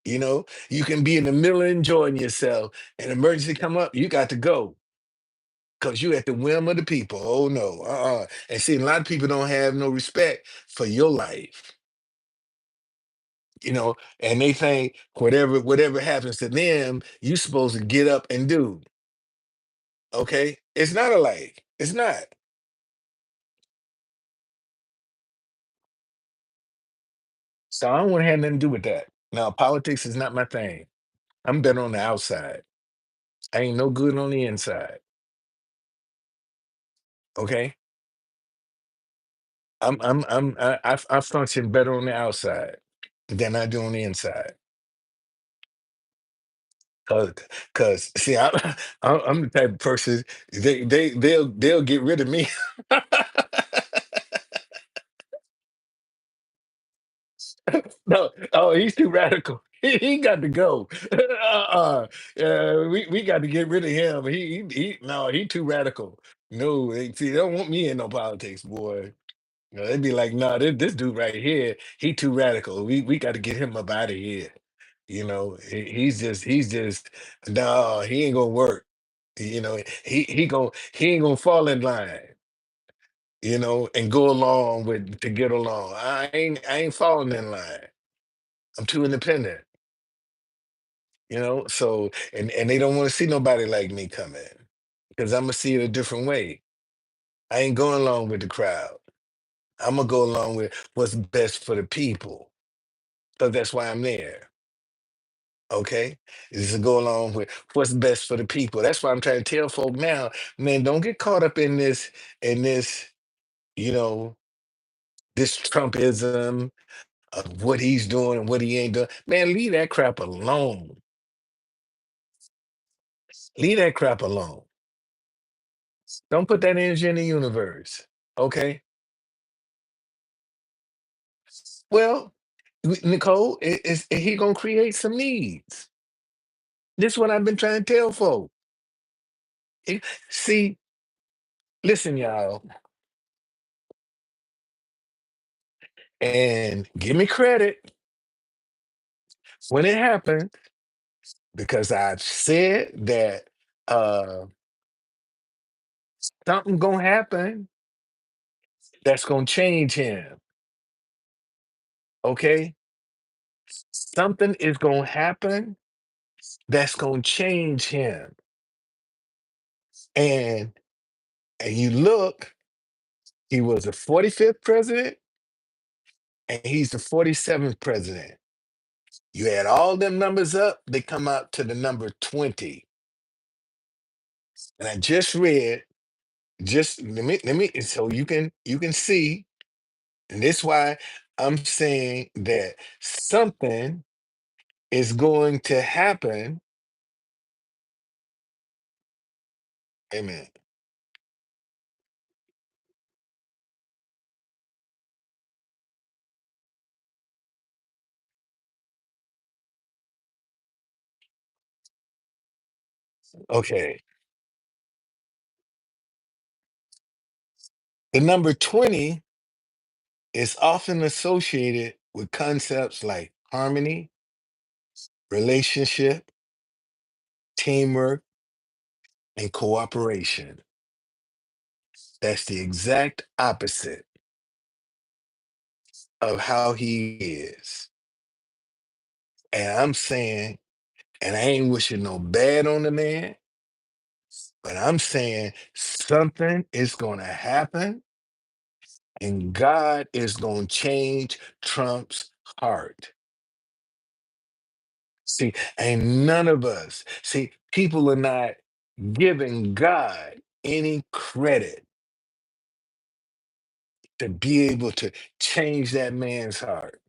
You can be in the middle of enjoying yourself and emergency come up, you got to go because you at the whim of the people. Oh no, And see, a lot of people don't have no respect for your life, and they think whatever happens to them, you supposed to get up and do. Okay, it's not alike. It's not. So I don't want to have nothing to do with that. Now, politics is not my thing. I'm better on the outside. I ain't no good on the inside. Okay, I function better on the outside than I do on the inside. Cause, cause, see, I'm the type of person they'll get rid of me. No, oh, he's too radical. He got to go. We got to get rid of him. No, he too radical. No, see, they don't want me in no politics, boy. They'd be like, no, this dude right here, he too radical. We got to get him up out of here. He's just no, he ain't gonna work. He ain't gonna fall in line, and go along with to get along. I ain't falling in line. I'm too independent, so and they don't want to see nobody like me come in because I'm gonna see it a different way. I ain't going along with the crowd. I'm gonna go along with what's best for the people. So that's why I'm there. Okay, is to go along with what's best for the people. That's why I'm trying to tell folk now, man, don't get caught up in this, you know, this Trumpism of what he's doing and what he ain't doing. Man, leave that crap alone. Leave that crap alone. Don't put that energy in the universe. Okay. Well, Nicole, is he gonna create some needs? This is what I've been trying to tell folk. Eh, See, listen, y'all, and give me credit when it happened because I said that something gonna happen that's gonna change him. Okay, something is gonna happen that's gonna change him. And you look, he was the 45th president, and he's the 47th president. You add all them numbers up, they come out to the number 20. And I just read, just let me, so you can see, and this why I'm saying that something is going to happen Amen. Okay. The number 20 is often associated with concepts like harmony, relationship, teamwork, and cooperation. That's the exact opposite of how he is. And I'm saying, and I ain't wishing no bad on the man, but I'm saying something is going to happen and God is going to change Trump's heart. See, ain't none of us, see, people are not giving God any credit to be able to change that man's heart.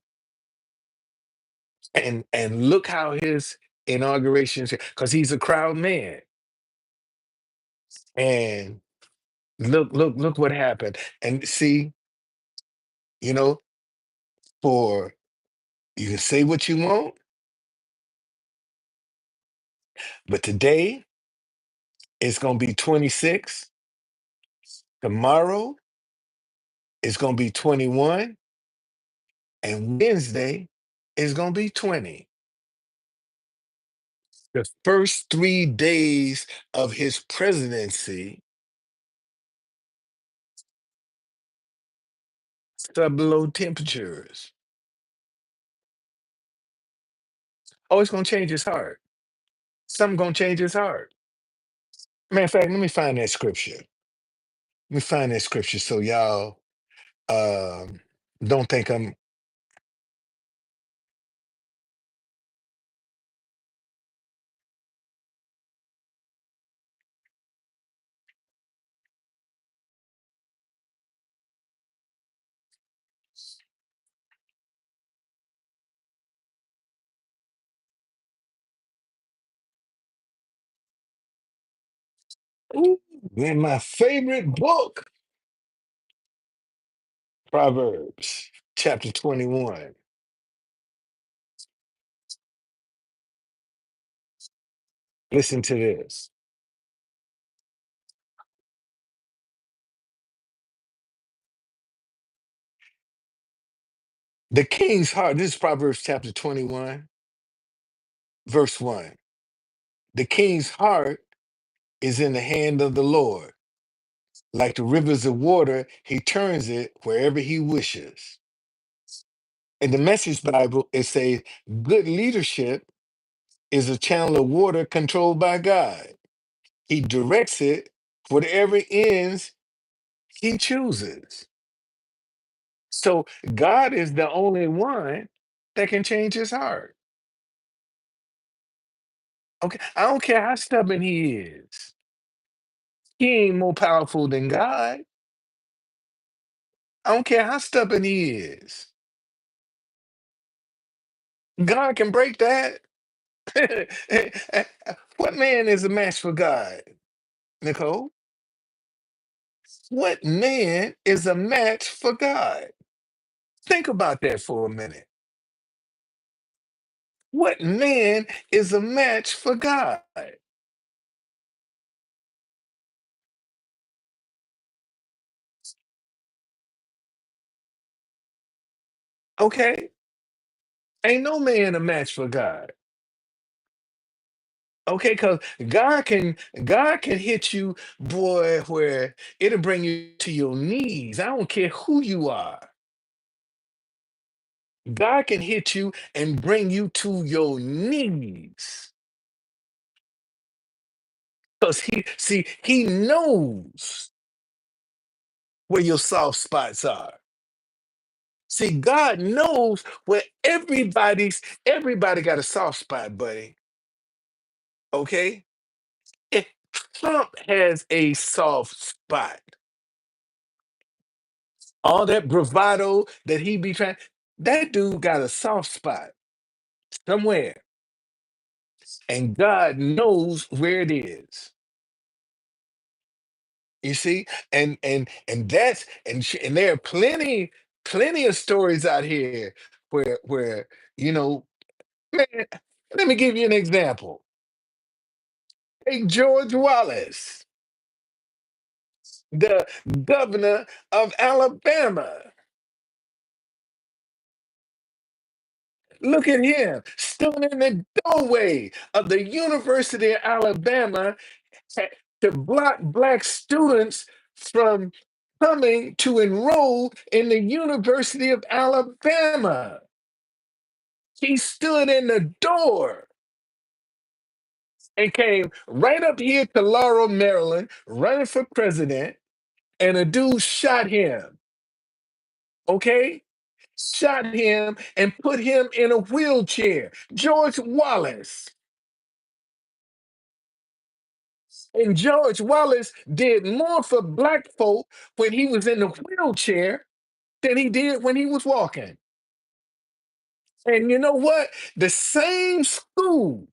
And look how his inaugurations, because he's a crowd man. And look what happened. And see, you know, for you can say what you want, but today it's gonna be 26. Tomorrow it's gonna be 21, and Wednesday is gonna be 20. The first 3 days of his presidency, sub-below temperatures. Oh, it's gonna change his heart. Something gonna change his heart. Matter of fact, let me find that scripture. Let me find that scripture so y'all don't think I'm. Ooh, in my favorite book, Proverbs chapter 21. Listen to this. The king's heart, this is Proverbs chapter 21, verse 1. The king's heart is in the hand of the Lord. Like the rivers of water, he turns it wherever he wishes. In the Message Bible, it says, good leadership is a channel of water controlled by God. He directs it for whatever ends he chooses. So God is the only one that can change his heart. Okay. I don't care how stubborn he is. He ain't more powerful than God. I don't care how stubborn he is. God can break that. What man is a match for God, Nicole? What man is a match for God? Think about that for a minute. What man is a match for God? Okay? Ain't no man a match for God. Okay, because God can hit you, boy, where it'll bring you to your knees. I don't care who you are. God can hit you and bring you to your knees. Because he knows where your soft spots are. See, God knows where everybody got a soft spot, buddy. Okay? If Trump has a soft spot, all that bravado that he be trying, that dude got a soft spot somewhere, and God knows where it is. You see, and there are plenty of stories out here where you know, man. Let me give you an example. Take George Wallace, the governor of Alabama. Look at him, stood in the doorway of the University of Alabama ha- to block black students from coming to enroll in the University of Alabama. He stood in the door and came right up here to Laurel, Maryland, running for president, and a dude shot him, okay? Shot him and put him in a wheelchair. George Wallace. And George Wallace did more for black folk when he was in the wheelchair than he did when he was walking. And you know what? The same school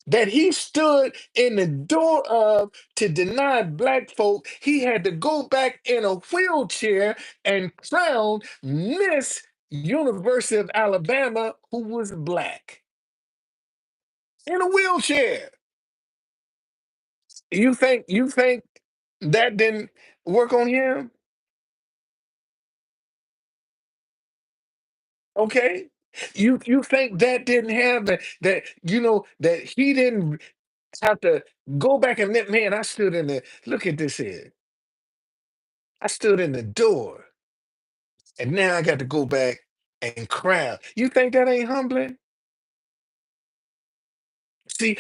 that he stood in the door of to deny black folk, he had to go back in a wheelchair and crown Miss University of Alabama, who was black, in a wheelchair. You think that didn't work on him? Okay. You think that didn't happen? That that he didn't have to go back and man, I stood in the look at this here. I stood in the door and now I got to go back and crown. You think that ain't humbling? See,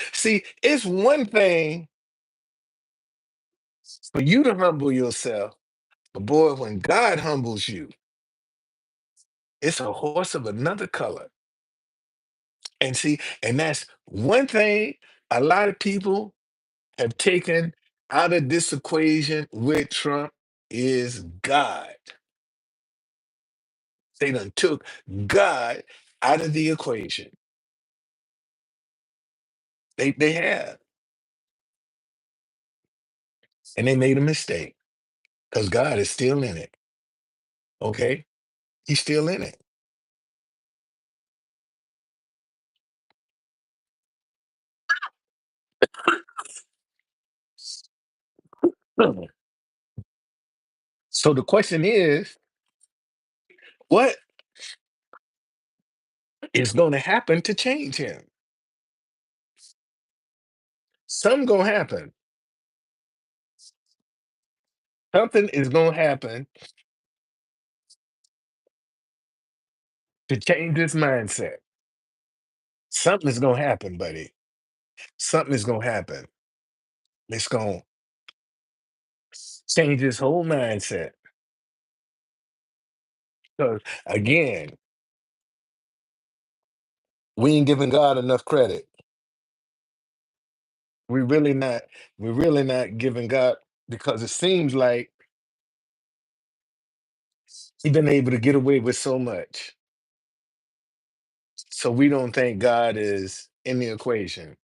it's one thing for you to humble yourself, but boy, when God humbles you, it's a horse of another color. And see, and that's one thing a lot of people have taken out of this equation with Trump is God. They done took God out of the equation. They have, and they made a mistake because God is still in it. Okay, He's still in it. So the question is, what is going to happen to change him? Something gonna happen. Something is gonna happen to change his mindset. Something is gonna happen, buddy. Something is gonna happen. It's gonna change his whole mindset. Because again, we ain't giving God enough credit. We really not. We're really not giving God because it seems like he's been able to get away with so much. So we don't think God is in the equation,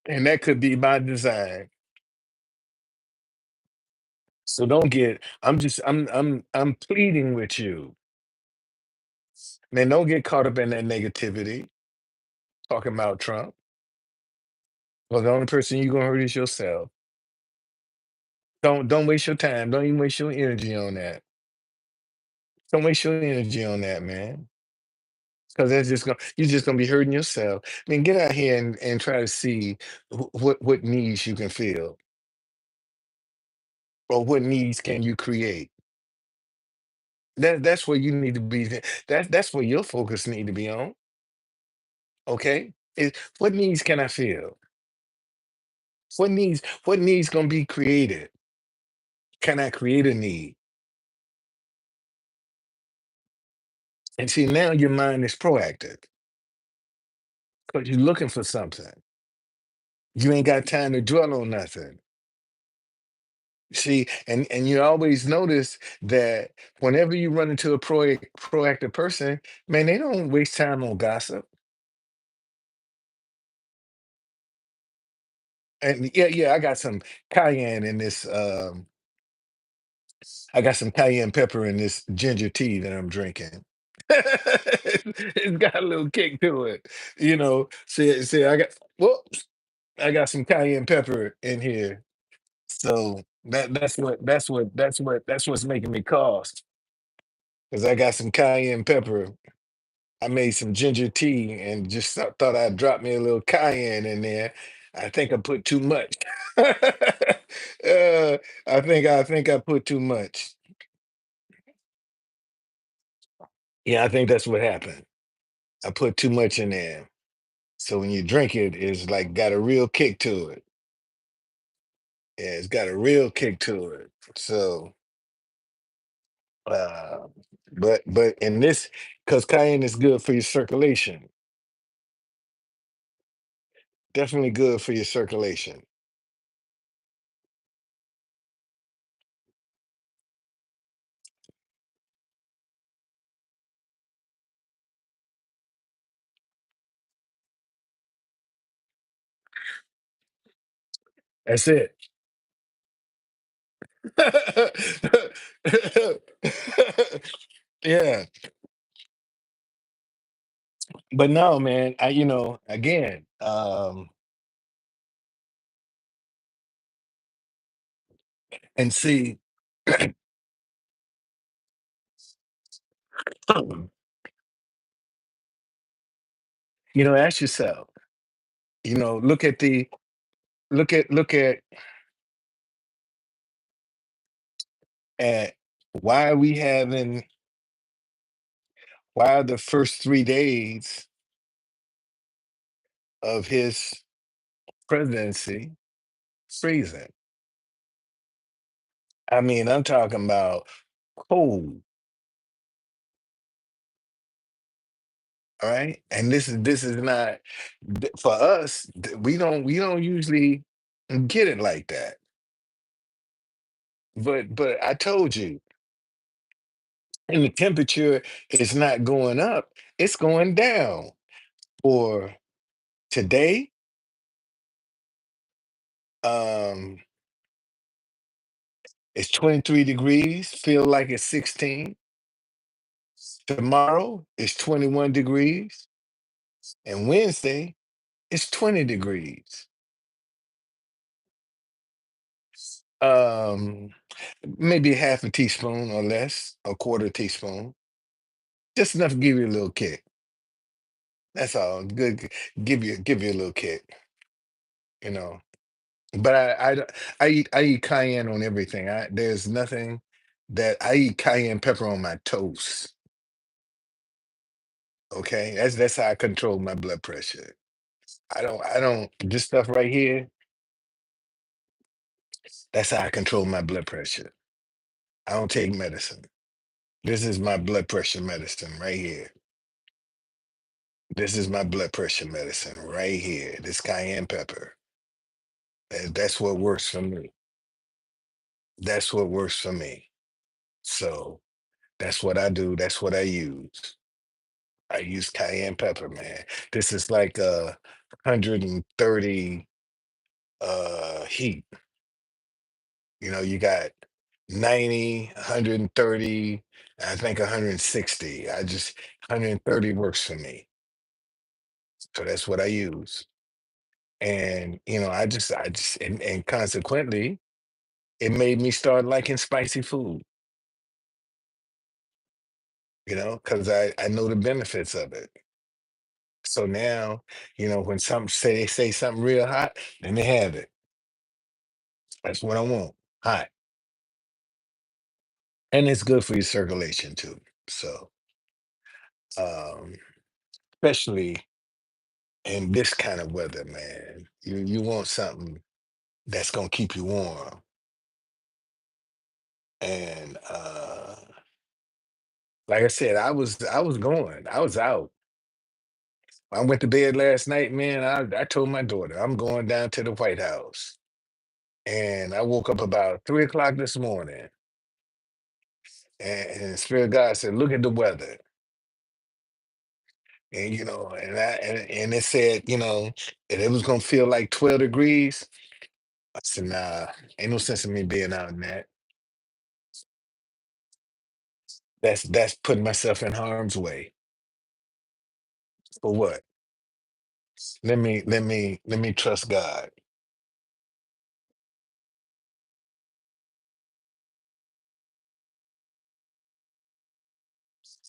and that could be by design. So don't get. I'm pleading with you, man. Don't get caught up in that negativity talking about Trump. Well, the only person you're gonna hurt is yourself. Don't waste your time. Don't even waste your energy on that. Don't waste your energy on that, man. Because that's just gonna you're just gonna be hurting yourself. I mean, get out here and try to see what needs you can fill or what needs can you create. That's where you need to be. That's where your focus need to be on. Okay, is what needs can I fill? What needs gonna be created? Can I create a need? And see now your mind is proactive because you're looking for something. You ain't got time to dwell on nothing. See, and you always notice that whenever you run into a proactive person, man, they don't waste time on gossip. And yeah, yeah, I got some cayenne in this. I got some cayenne pepper in this ginger tea that I'm drinking. It's got a little kick to it, you know. See, I got whoops, I got some cayenne pepper in here, so that's what's making me cough because I got some cayenne pepper. I made some ginger tea and just thought I'd drop me a little cayenne in there. I think I put too much. I think I put too much. Yeah, I think that's what happened. I put too much in there. So when you drink it, it's like got a real kick to it. Yeah, it's got a real kick to it. So, uh, but in this, because cayenne is good for your circulation, definitely good for your circulation. That's it. Yeah, but no, man. Again, and see, ask yourself. Look at the look at why are we having why are the first 3 days of his presidency freezing? I mean, I'm talking about cold, all right? And this is not for us. We don't usually get it like that. But I told you, and the temperature is not going up; it's going down. For today, um, it's 23 degrees. Feel like it's 16. Tomorrow it's 21 degrees, and Wednesday it's 20 degrees. Um, Maybe half a teaspoon or less, a quarter teaspoon, just enough to give you a little kick. That's all. Good, give you a little kick, you know. But I eat cayenne on everything. There's nothing that I eat cayenne pepper on my toast. Okay, that's how I control my blood pressure. I don't this stuff right here. That's how I control my blood pressure. I don't take medicine. This is my blood pressure medicine right here. This is my blood pressure medicine right here. This cayenne pepper. That's what works for me. That's what works for me. So that's what I do. That's what I use. I use cayenne pepper, man. This is like 130 heat. You got 90, 130, I think 160. 130 works for me. So that's what I use. And and consequently, it made me start liking spicy food, because I know the benefits of it. So now, when some say they say something real hot, then they have it. That's what I want. Hot. And it's good for your circulation too. So um, especially in this kind of weather, man. You want something that's gonna keep you warm. And like I said, I was out. I went to bed last night, man. I told my daughter I'm going down to the White House. And I woke up about 3 o'clock this morning, and Spirit God said, "Look at the weather." And it said, that it was gonna feel like 12 degrees. I said, nah, ain't no sense in me being out in that. That's putting myself in harm's way. For what? Let me trust God.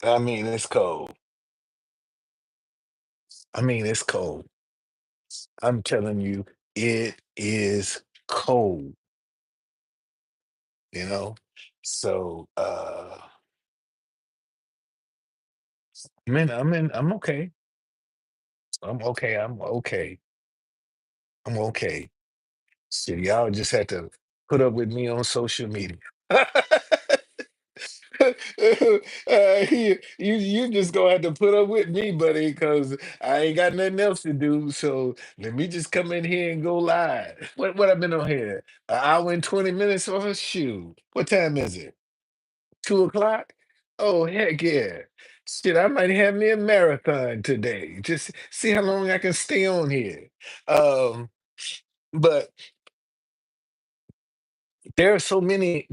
I mean, it's cold. I mean, it's cold. I'm telling you, it is cold, you know? So I'm okay. I'm okay. I'm okay. I'm okay. Shit, y'all just had to put up with me on social media. You just gonna have to put up with me, buddy, because I ain't got nothing else to do. So let me just come in here and go live. What I've been on here? An hour and 20 minutes? Oh shoot. What time is it? 2 o'clock? Oh heck yeah. Shit, I might have me a marathon today. Just see how long I can stay on here. Um, but there are so many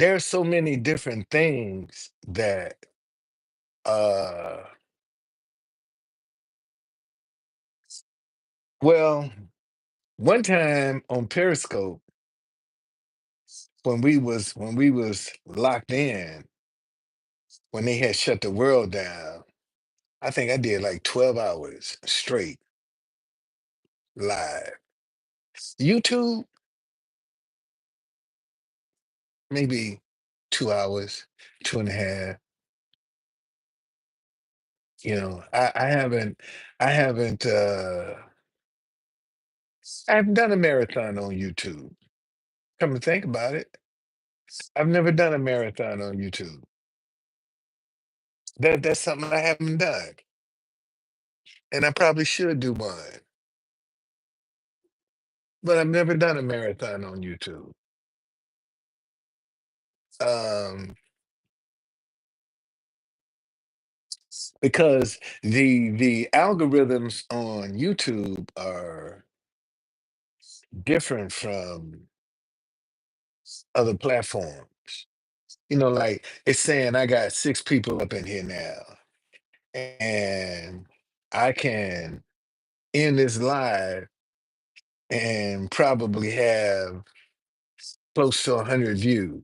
different things that uh well, one time on Periscope, when we was locked in, when they had shut the world down, I think I did like 12 hours straight live. YouTube, maybe 2 hours, two and a half. I haven't done a marathon on YouTube. Come to think about it, I've never done a marathon on YouTube. That's something I haven't done, and I probably should do one, but I've never done a marathon on YouTube. Um, because the algorithms on YouTube are different from other platforms. Like it's saying I got 6 people up in here now, and I can end this live and probably have close to 100 views.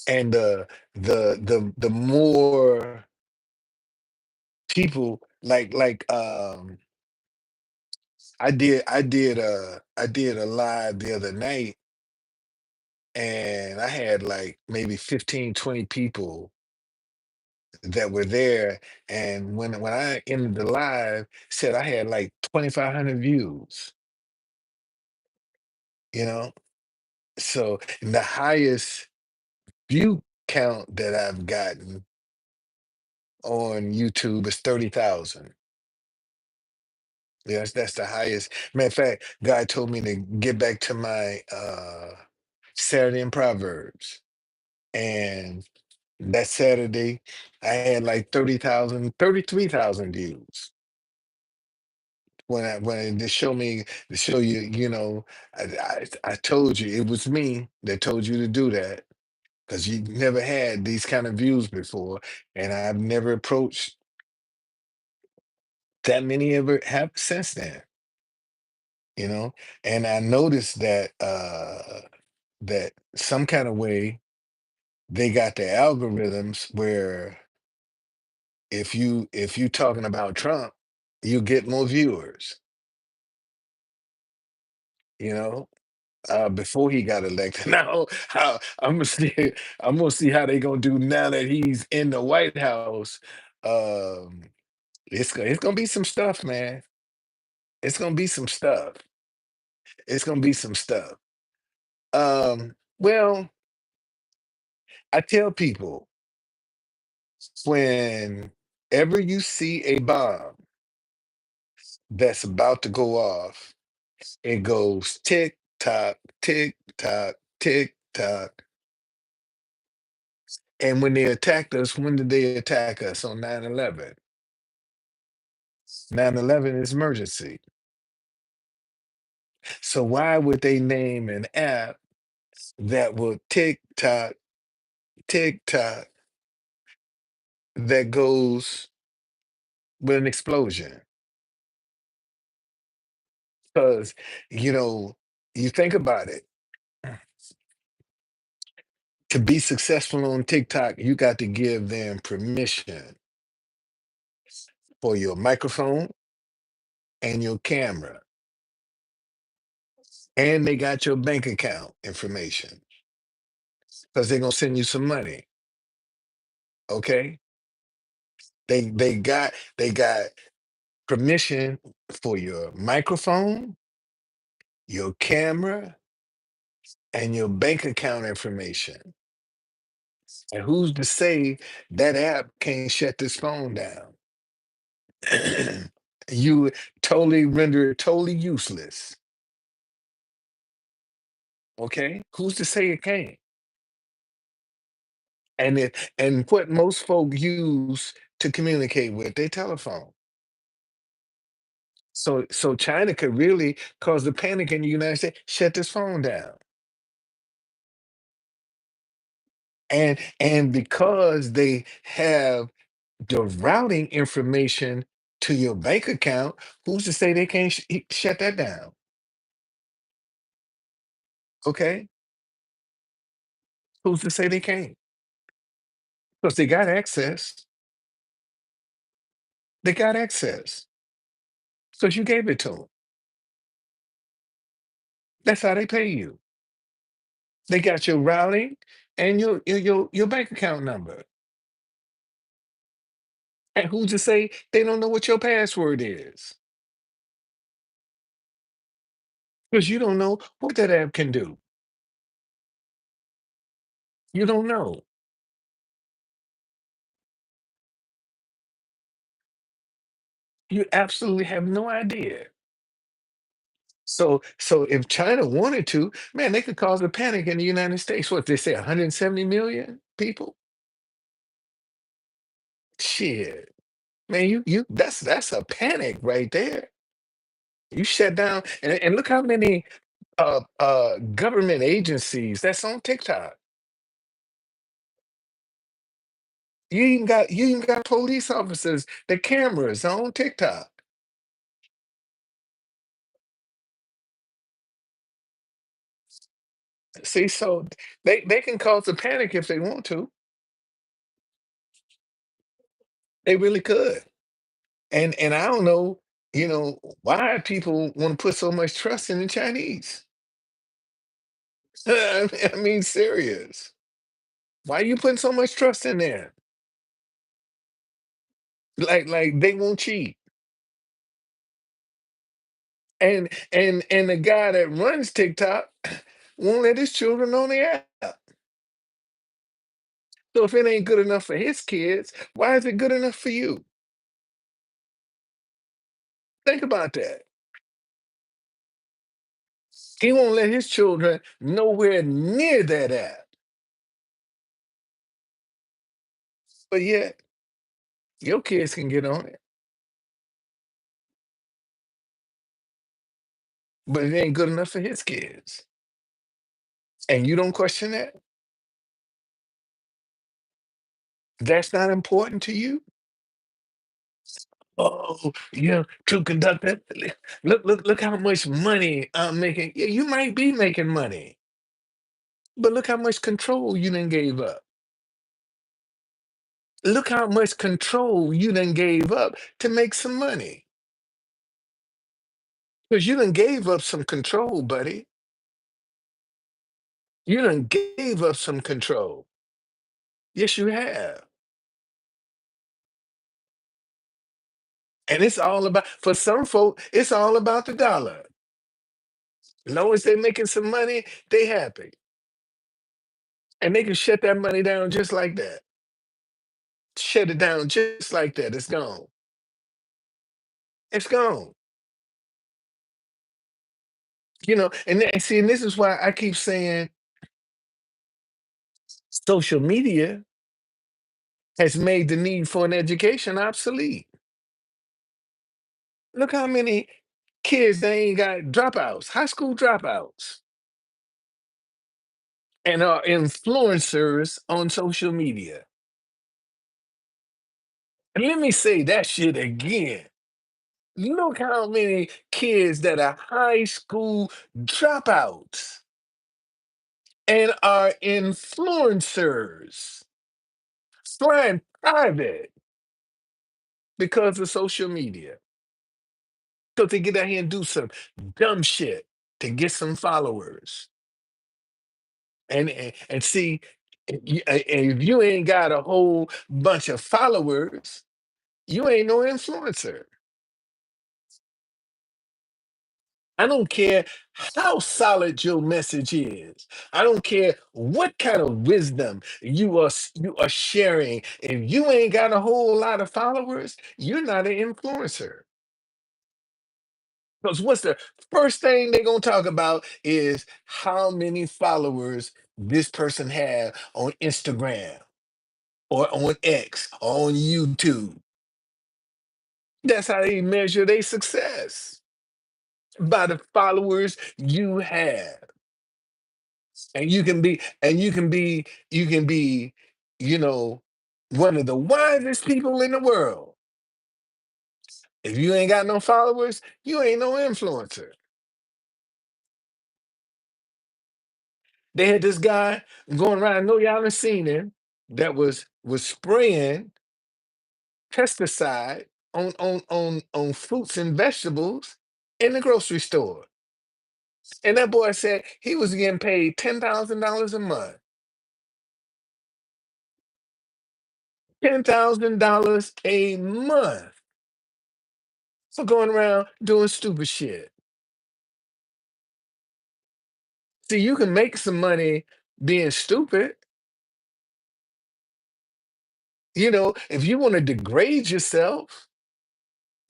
And the more people I did a live the other night, and I had like maybe 15, 20 people that were there. And when I ended the live, said I had like 2,500 views, you know? So the highest view count that I've gotten on YouTube is 30,000. Yes, that's the highest. Matter of fact, God told me to get back to my Saturday in Proverbs. And that Saturday, I had like 30,000, 33,000 views. When they show me to show you, I told you it was me that told you to do that, because you never had these kind of views before, and I've never approached that many ever have since then. You know, and I noticed that some kind of way they got the algorithms where if you talking about Trump, you get more viewers, you know, before he got elected. Now, I'm gonna see how they gonna do now that he's in the White House. Um, it's gonna be some stuff, man. It's gonna be some stuff. It's gonna be some stuff. Well, I tell people, whenever you see a bomb that's about to go off, it goes tick tock, tick tock. And when they attacked us, when did they attack us? On 9/11. 9/11 is emergency. So why would they name an app that will TikTok that goes with an explosion? Because, you know, you think about it, to be successful on TikTok, you got to give them permission for your microphone and your camera. And they got your bank account information because they're gonna send you some money. Okay. They got permission for your microphone, your camera, and your bank account information. And who's to say that app can't shut this phone down? You would totally render it totally useless. Okay? Who's to say it can't? And what most folk use to communicate with their telephone. So China could really cause the panic in the United States, shut this phone down. And because they have the routing information to your bank account, who's to say they can't shut that down? Okay? Who's to say they can't? Because they got access. They got access. Because you gave it to them. That's how they pay you. They got your routing and your bank account number. And who's to say they don't know what your password is? Because you don't know what that app can do. You don't know. You absolutely have no idea. So if China wanted to, man, they could cause a panic in the United States. What they say, 170 million people? Shit. Man, you that's a panic right there. You shut down and look how many government agencies that's on TikTok. You even got police officers, the cameras on TikTok. See, so they can cause a panic if they want to. They really could. And I don't know, why people want to put so much trust in the Chinese. I mean, serious. Why are you putting so much trust in there? Like they won't cheat. And the guy that runs TikTok won't let his children on the app. So if it ain't good enough for his kids, why is it good enough for you? Think about that. He won't let his children nowhere near that app. But yet, your kids can get on it, but it ain't good enough for his kids. And you don't question that? That's not important to you? Oh, yeah, true conductor. Look how much money I'm making. Yeah, you might be making money, but look how much control you done gave up. Look how much control you done gave up to make some money. Because you done gave up some control, buddy. You done gave up some control. Yes, you have. And it's all about, for some folk, it's all about the dollar. As long as they're making some money, they happy. And they can shut that money down just like that. Shut it down just like that. It's gone. It's gone. And see, and this is why I keep saying social media has made the need for an education obsolete. Look how many kids that ain't got dropouts, high school dropouts, and are influencers on social media. And let me say that shit again. Look how many kids that are high school dropouts and are influencers flying private because of social media. Because they get out here and do some dumb shit to get some followers. And see, if you ain't got a whole bunch of followers, you ain't no influencer. I don't care how solid your message is. I don't care what kind of wisdom you are sharing. If you ain't got a whole lot of followers, you're not an influencer. Because what's the first thing they're gonna talk about is how many followers this person have on Instagram or on X or on YouTube. That's how they measure their success, by the followers you have. And you can be, you know, one of the wisest people in the world. If you ain't got no followers, you ain't no influencer. They had this guy going around, I know y'all have seen him, that was spraying pesticide on fruits and vegetables in the grocery store. And that boy said he was getting paid $10,000 a month. $10,000 a month for going around doing stupid shit. See, you can make some money being stupid. If you want to degrade yourself,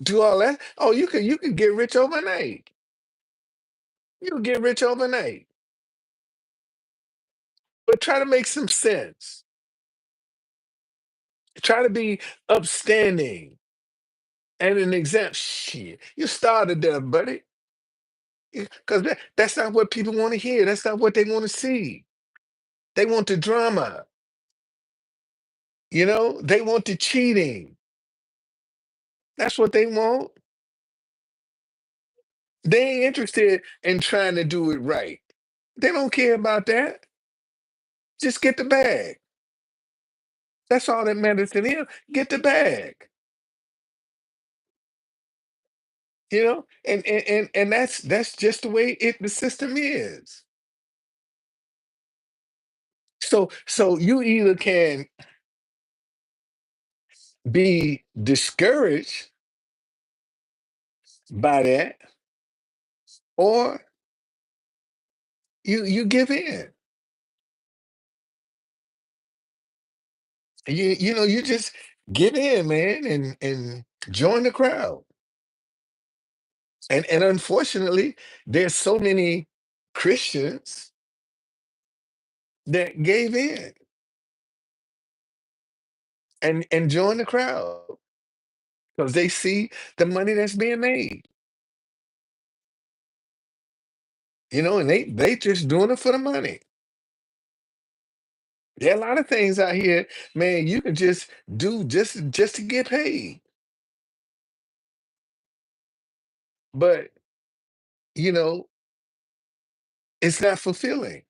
do all that. Oh, you could get rich overnight. You can get rich overnight. But try to make some sense. Try to be upstanding and an example. Shit, you started there, buddy. Because that's not what people want to hear. That's not what they want to see. They want the drama. They want the cheating. That's what they want. They ain't interested in trying to do it right. They don't care about that. Just get the bag. That's all that matters to them. Get the bag. And that's just the way the system is. So you either can be discouraged by that, or you give in. You just give in, man, and join the crowd. And unfortunately, there's so many Christians that gave in and join the crowd because they see the money that's being made. And they just doing it for the money. There are a lot of things out here, man, you can just do just to get paid. But, you know, it's not fulfilling.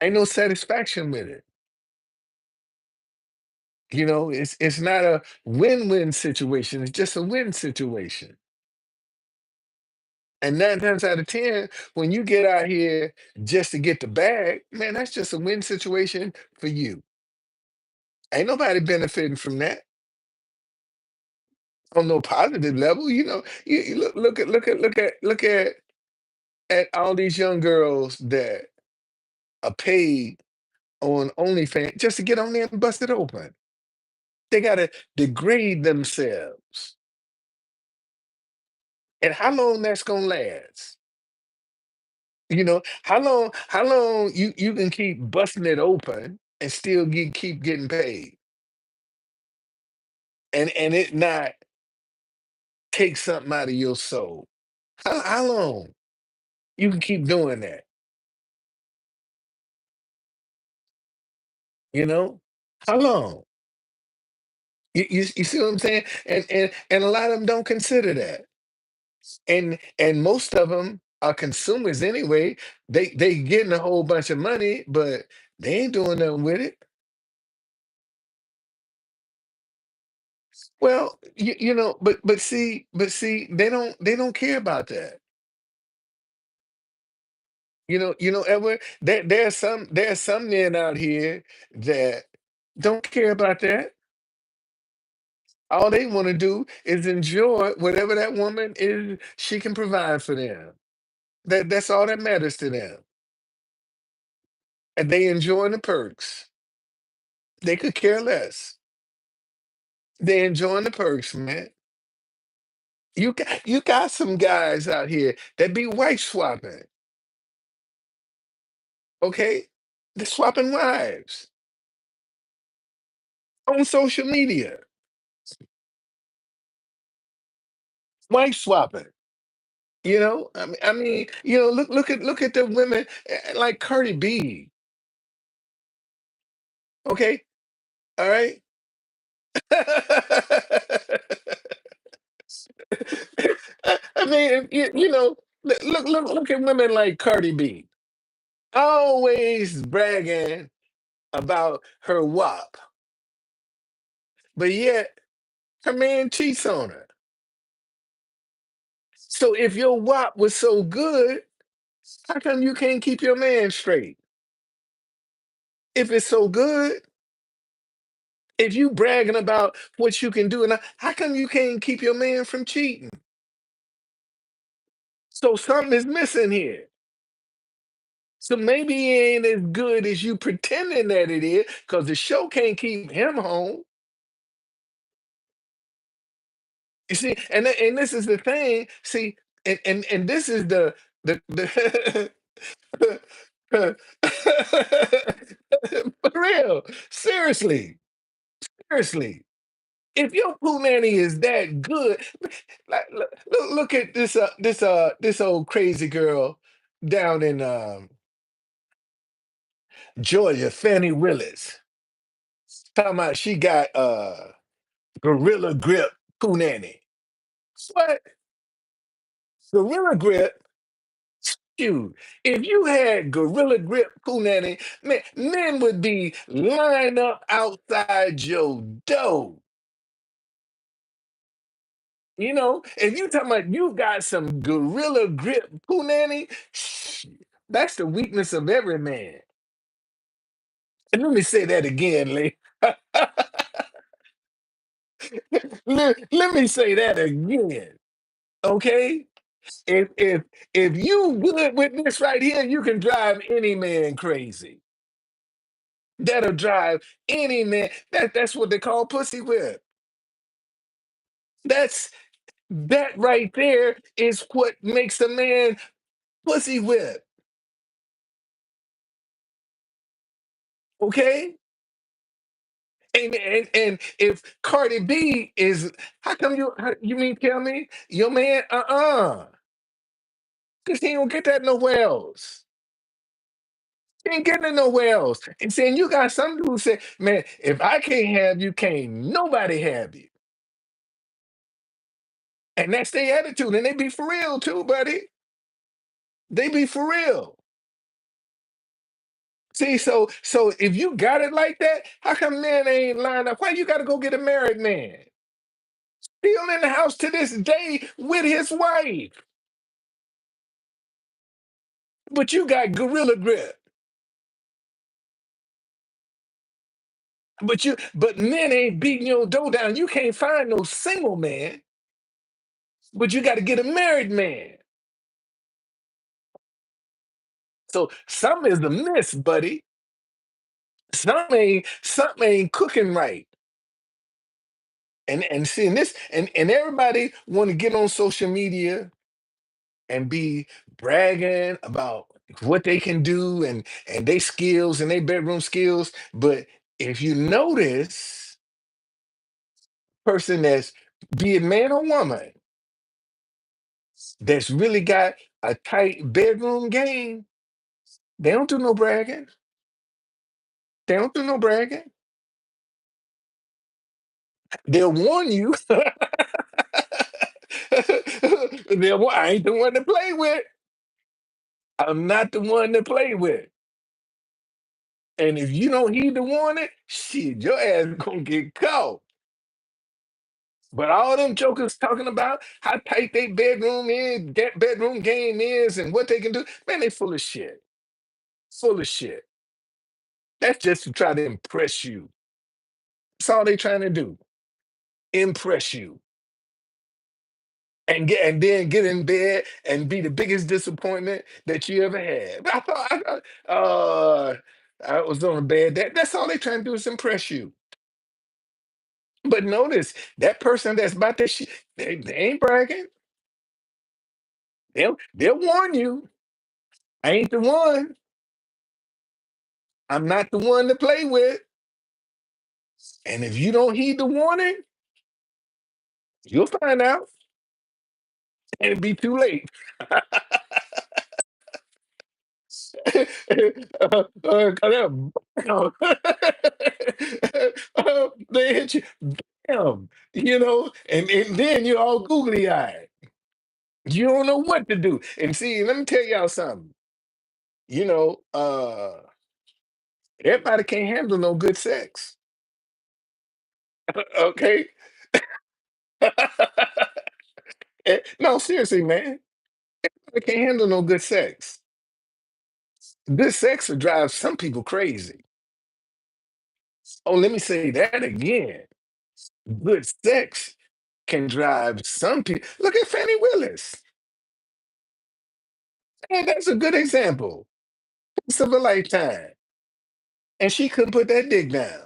Ain't no satisfaction with it. It's not a win-win situation. It's just a win situation. And 9 times out of 10, when you get out here just to get the bag, man, that's just a win situation for you. Ain't nobody benefiting from that on no positive level. You look at all these young girls that are paid on OnlyFans just to get on there and bust it open. They gotta degrade themselves. And how long that's gonna last? How long you can keep busting it open and still keep getting paid, and it not take something out of your soul. How long you can keep doing that? You know, how long? You see what I'm saying? And a lot of them don't consider that. And most of them are consumers anyway. They getting a whole bunch of money, but they ain't doing nothing with it. Well, but see, they don't care about that. Edward, there's some men out here that don't care about that. All they want to do is enjoy whatever that woman is she can provide for them. That's all that matters to them. And they enjoying the perks. They could care less. They enjoying the perks, man. You got some guys out here that be wife swapping, okay? They're swapping wives on social media. Wife swapping. Look at the women like Cardi B. Okay, all right. I mean, look at women like Cardi B, always bragging about her WAP, but yet her man cheats on her. So if your WAP was so good, how come you can't keep your man straight? If it's so good, if you bragging about what you can do, and how come you can't keep your man from cheating? So something is missing here. So maybe he ain't as good as you pretending that it is, because the show can't keep him home. You see, and this is the thing. See, and this is the for real. Seriously, seriously. If your poo nanny is that good, like look at this old crazy girl down in Georgia, Fannie Willis. Talking about she got gorilla grip poo nanny. What? Gorilla grip? You. If you had gorilla grip poo nanny, man, men would be lined up outside your door. If you talking about you got some gorilla grip poo nanny, that's the weakness of every man. And let me say that again, Lee. let me say that again. Okay? If you good with this right here, you can drive any man crazy. That'll drive any man. That's what they call pussy whip. That right there is what makes a man pussy whip. Okay? And if Cardi B is, how you mean tell me your man, because he don't get that nowhere else. He ain't getting it nowhere else. And saying you got some dudes say, man, if I can't have you, can't nobody have you. And that's their attitude. And they be for real too, buddy. They be for real. See, so if you got it like that, how come men ain't lined up? Why you gotta go get a married man? Still in the house to this day with his wife. But you got gorilla grip. But men ain't beating your door down. You can't find no single man, but you got to get a married man. So something is amiss, buddy. Something ain't cooking right. And seeing this, and everybody want to get on social media and be bragging about what they can do and they skills and they bedroom skills. But if you notice, person that's, be it man or woman, that's really got a tight bedroom game, they don't do no bragging. They don't do no bragging. They'll warn you. I ain't the one to play with. I'm not the one to play with. And if you don't heed the warning, shit, your ass gonna get caught. But all them jokers talking about how tight they bedroom is, that bedroom game is, and what they can do, man, they full of shit. Full of shit. That's just to try to impress you. That's all they trying to do. Impress you. And then get in bed and be the biggest disappointment that you ever had. But I was on a bed. That's all they trying to do is impress you. But notice that person that's about that shit, they ain't bragging. They'll warn you. I ain't the one. I'm not the one to play with. And if you don't heed the warning, you'll find out, and it'll be too late. Bam. They hit you, bam, and then you're all googly eyed. You don't know what to do. And see, let me tell y'all something. You know, everybody can't handle no good sex. Okay. No, seriously, man. They can't handle no good sex. Good sex will drive some people crazy. Oh, let me say that again. Good sex can drive some people. Look at Fannie Willis. And that's a good example. Once of a lifetime. And she couldn't put that dick down,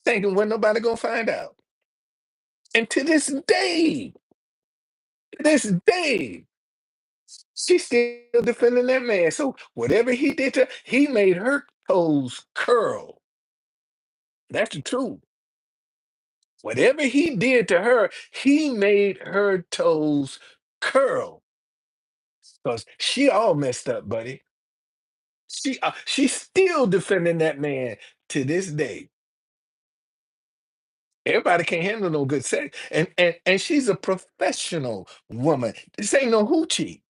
thinking when nobody gonna find out. And to this day, she's still defending that man. So whatever he did to, he made her toes curl. That's the truth. Whatever he did to her, he made her toes curl. Because she all messed up, buddy. She's still defending that man to this day. Everybody can't handle no good sex, and she's a professional woman. This ain't no hoochie.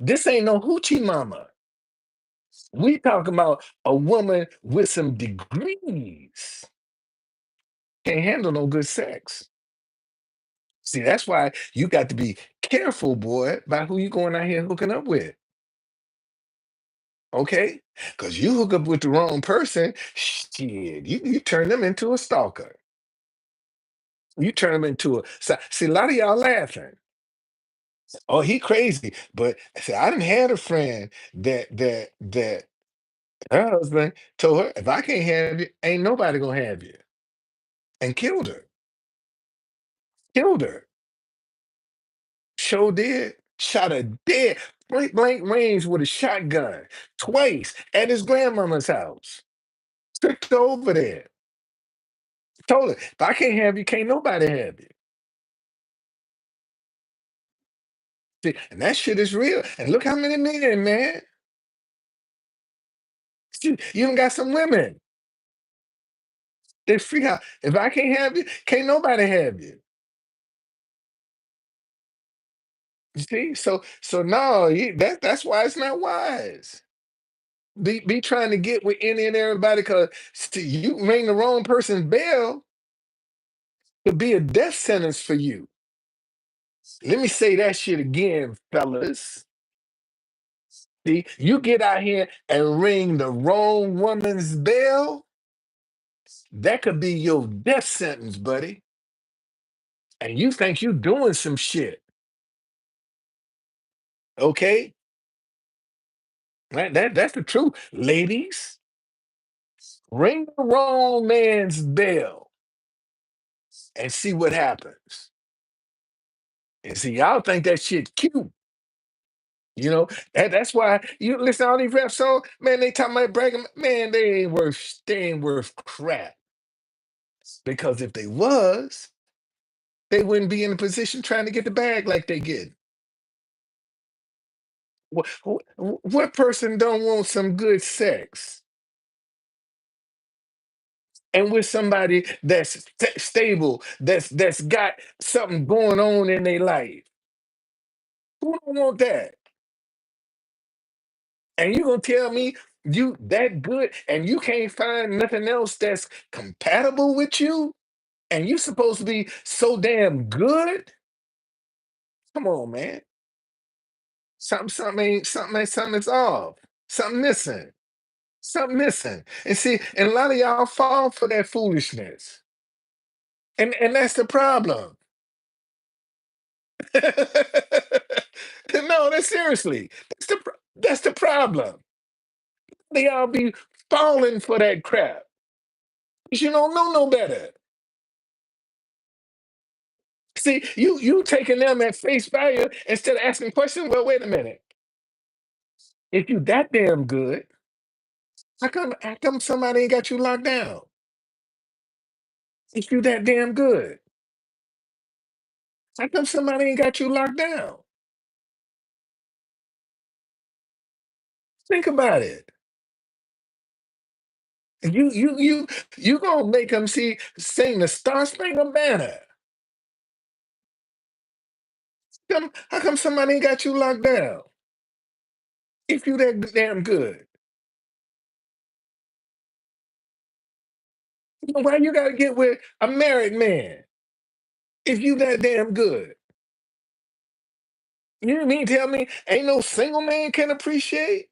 This ain't no hoochie mama. We talking about a woman with some degrees. Can't handle no good sex. See, that's why you got to be careful, boy, about who you going out here hooking up with. Okay? Because you hook up with the wrong person, shit, you turn them into a stalker. You turn them into a see a lot of y'all laughing. Oh, he crazy. But see, I didn't had a friend that her husband told her, if I can't have you, ain't nobody gonna have you. And killed her. Killed her. Sure did. Shot her dead. Point blank range with a shotgun. Twice at his grandmama's house. Took her over there. Told her, if I can't have you, can't nobody have you. See, and that shit is real. And look how many men, man. See, you even got some women. They freak out. If I can't have you, can't nobody have you. You see? So no, that's why it's not wise. Be trying to get with any and everybody because you ring the wrong person's bell could be a death sentence for you. Let me say that shit again, fellas. See, you get out here and ring the wrong woman's bell, that could be your death sentence, buddy. And you think you doing some shit, okay? That's the truth. Ladies, ring the wrong man's bell and see what happens. And see, y'all think that shit cute. That's why you listen to all these rap songs, man, they talking about bragging, man, they ain't worth crap. Because if they was, They wouldn't be in a position trying to get the bag like they get. What person don't want some good sex and with somebody that's stable, that's got something going on in their life? Who don't want that? And you gonna tell me you that good and you can't find nothing else that's compatible with you? And you supposed to be so damn good? Come on, man. Something is off. Something missing. Something missing. And see, and a lot of y'all fall for that foolishness. And that's the problem. No, that's seriously. That's the problem. They all be falling for that crap. 'Cause you don't know no better. See, you taking them at face value instead of asking questions. Well, wait a minute. If you that damn good, how come somebody ain't got you locked down? If you that damn good, how come somebody ain't got you locked down? Think about it. You gonna make them sing the Star Spangled Banner. How come somebody ain't got you locked down? If you that damn good, why you gotta get with a married man? If you that damn good, you mean tell me ain't no single man can appreciate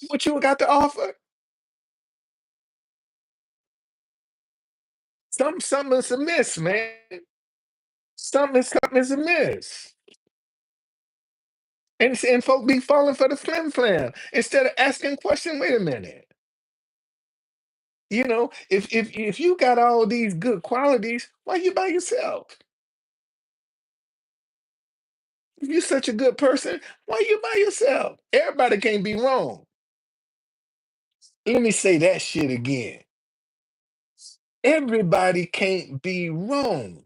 what you got to offer? Something is amiss, man. Something is amiss. And folk be falling for the flim flam instead of asking question. Wait a minute. If you got all these good qualities, why you by yourself? If you're such a good person, why you by yourself? Everybody can't be wrong. Let me say that shit again. Everybody can't be wrong.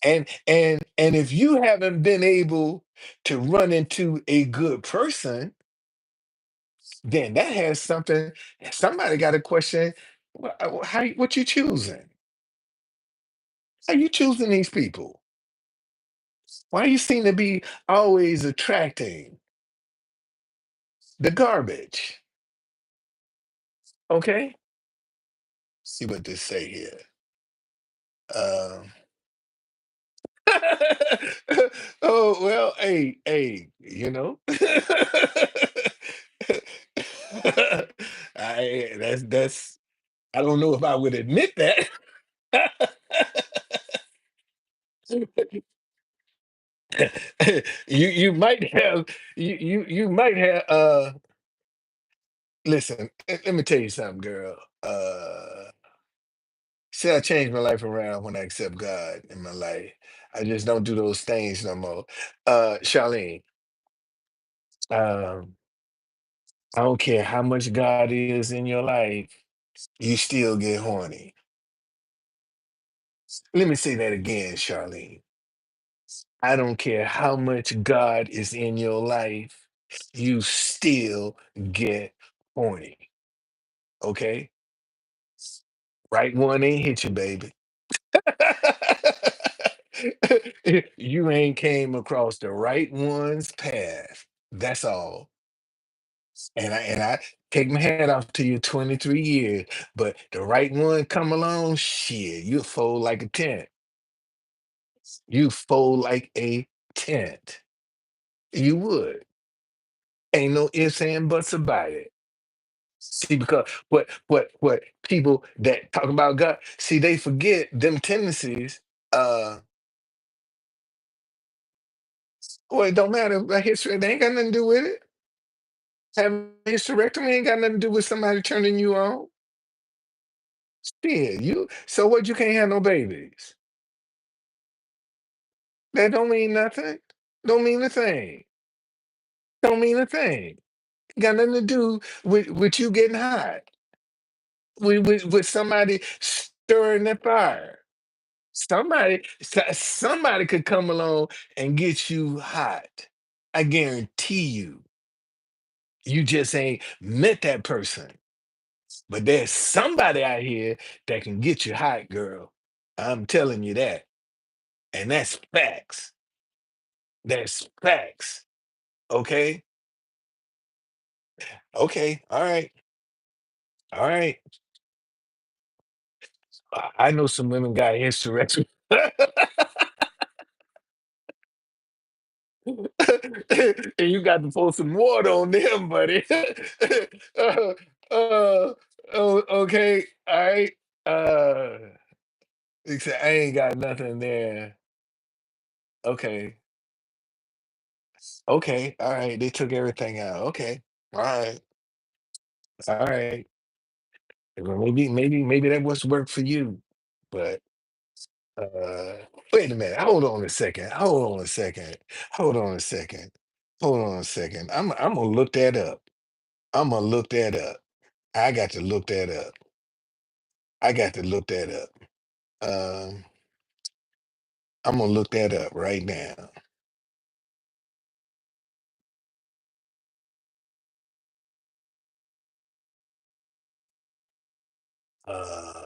And if you haven't been able to run into a good person, then that has something. Somebody got to question what you choosing? How you choosing these people? Why you seem to be always attracting the garbage? Okay, see what they say here. Um, oh well, hey, that's I don't know if I would admit that. You might have you might have listen, let me tell you something, girl. See, I changed my life around when I accept God in my life. I just don't do those things no more. Charlene, um, I don't care how much God is in your life, you still get horny. Let me say that again, Charlene. I don't care how much God is in your life, you still get horny. Okay? Right one ain't hit you, baby. You ain't came across the right one's path. That's all. And I take my hat off to you 23 years, but the right one come along, shit, you fold like a tent. You fold like a tent. You would. Ain't no ifs and buts about it. See, because what people that talk about God, see, they forget them tendencies. Well, it don't matter about history. They ain't got nothing to do with it. Having a hysterectomy ain't got nothing to do with somebody turning you on. Shit, so what? You can't have no babies. That don't mean nothing. Don't mean a thing. Don't mean a thing. Got nothing to do with you getting hot. With somebody stirring the fire. Somebody could come along and get you hot. I guarantee you. You just ain't met that person. But there's somebody out here that can get you hot, girl. I'm telling you that. And that's facts. That's facts. Okay? Okay. All right. All right. I know some women got hysterectomy. And you got to pour some water on them, buddy. uh, okay. All right. Uh, he said, I ain't got nothing there. Okay. Okay. All right. They took everything out. Okay. All right. All right. Well, maybe that was work for you. But uh wait a minute. Hold on a second. Hold on a second. Hold on a second. Hold on a second. I'm gonna look that up. I'm gonna look that up. I got to look that up. I got to look that up. Um, I'm gonna look that up right now. Uh,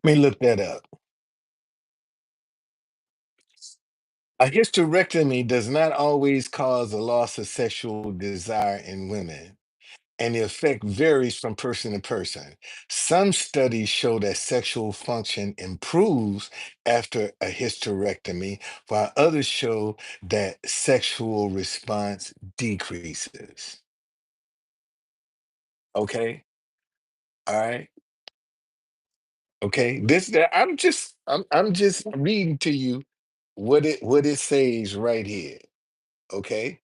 Let me look that up. A hysterectomy does not always cause a loss of sexual desire in women, and the effect varies from person to person. Some studies show that sexual function improves after a hysterectomy, while others show that sexual response decreases. Okay, all right, okay. I'm just reading to you what it says right here. Okay,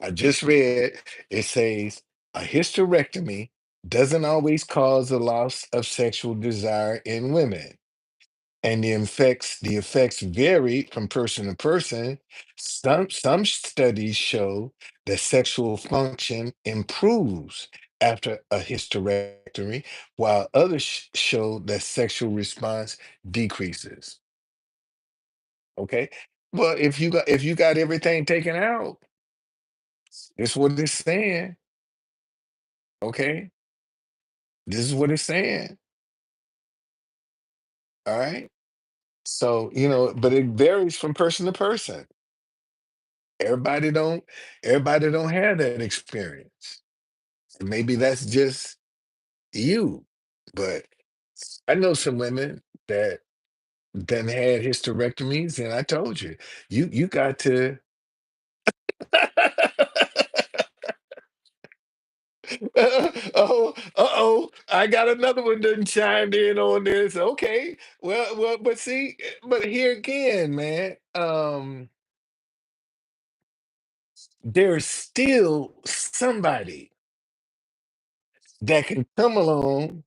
I just read it says a hysterectomy doesn't always cause a loss of sexual desire in women, and the effects vary from person to person. Some studies show that sexual function improves after a hysterectomy, while others show that sexual response decreases. Okay, well, if you got everything taken out, it's what it's saying. Okay, this is what it's saying. All right. So, but it varies from person to person. Everybody don't everybody don't have that experience. And maybe that's just you. But I know some women that then had hysterectomies, and I told you, you got to oh, uh-oh, I got another one done chimed in on this. Okay. Well, but see, but here again, man, there's still somebody that can come along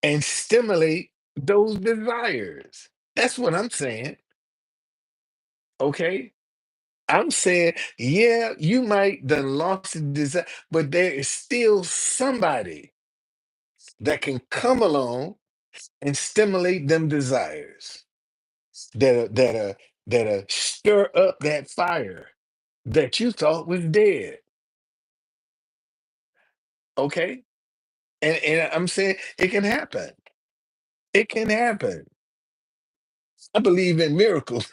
and stimulate those desires. That's what I'm saying. Okay. I'm saying, yeah, you might done lost the desire, but there is still somebody that can come along and stimulate them desires that stir up that fire that you thought was dead. Okay. And I'm saying it can happen. It can happen. I believe in miracles.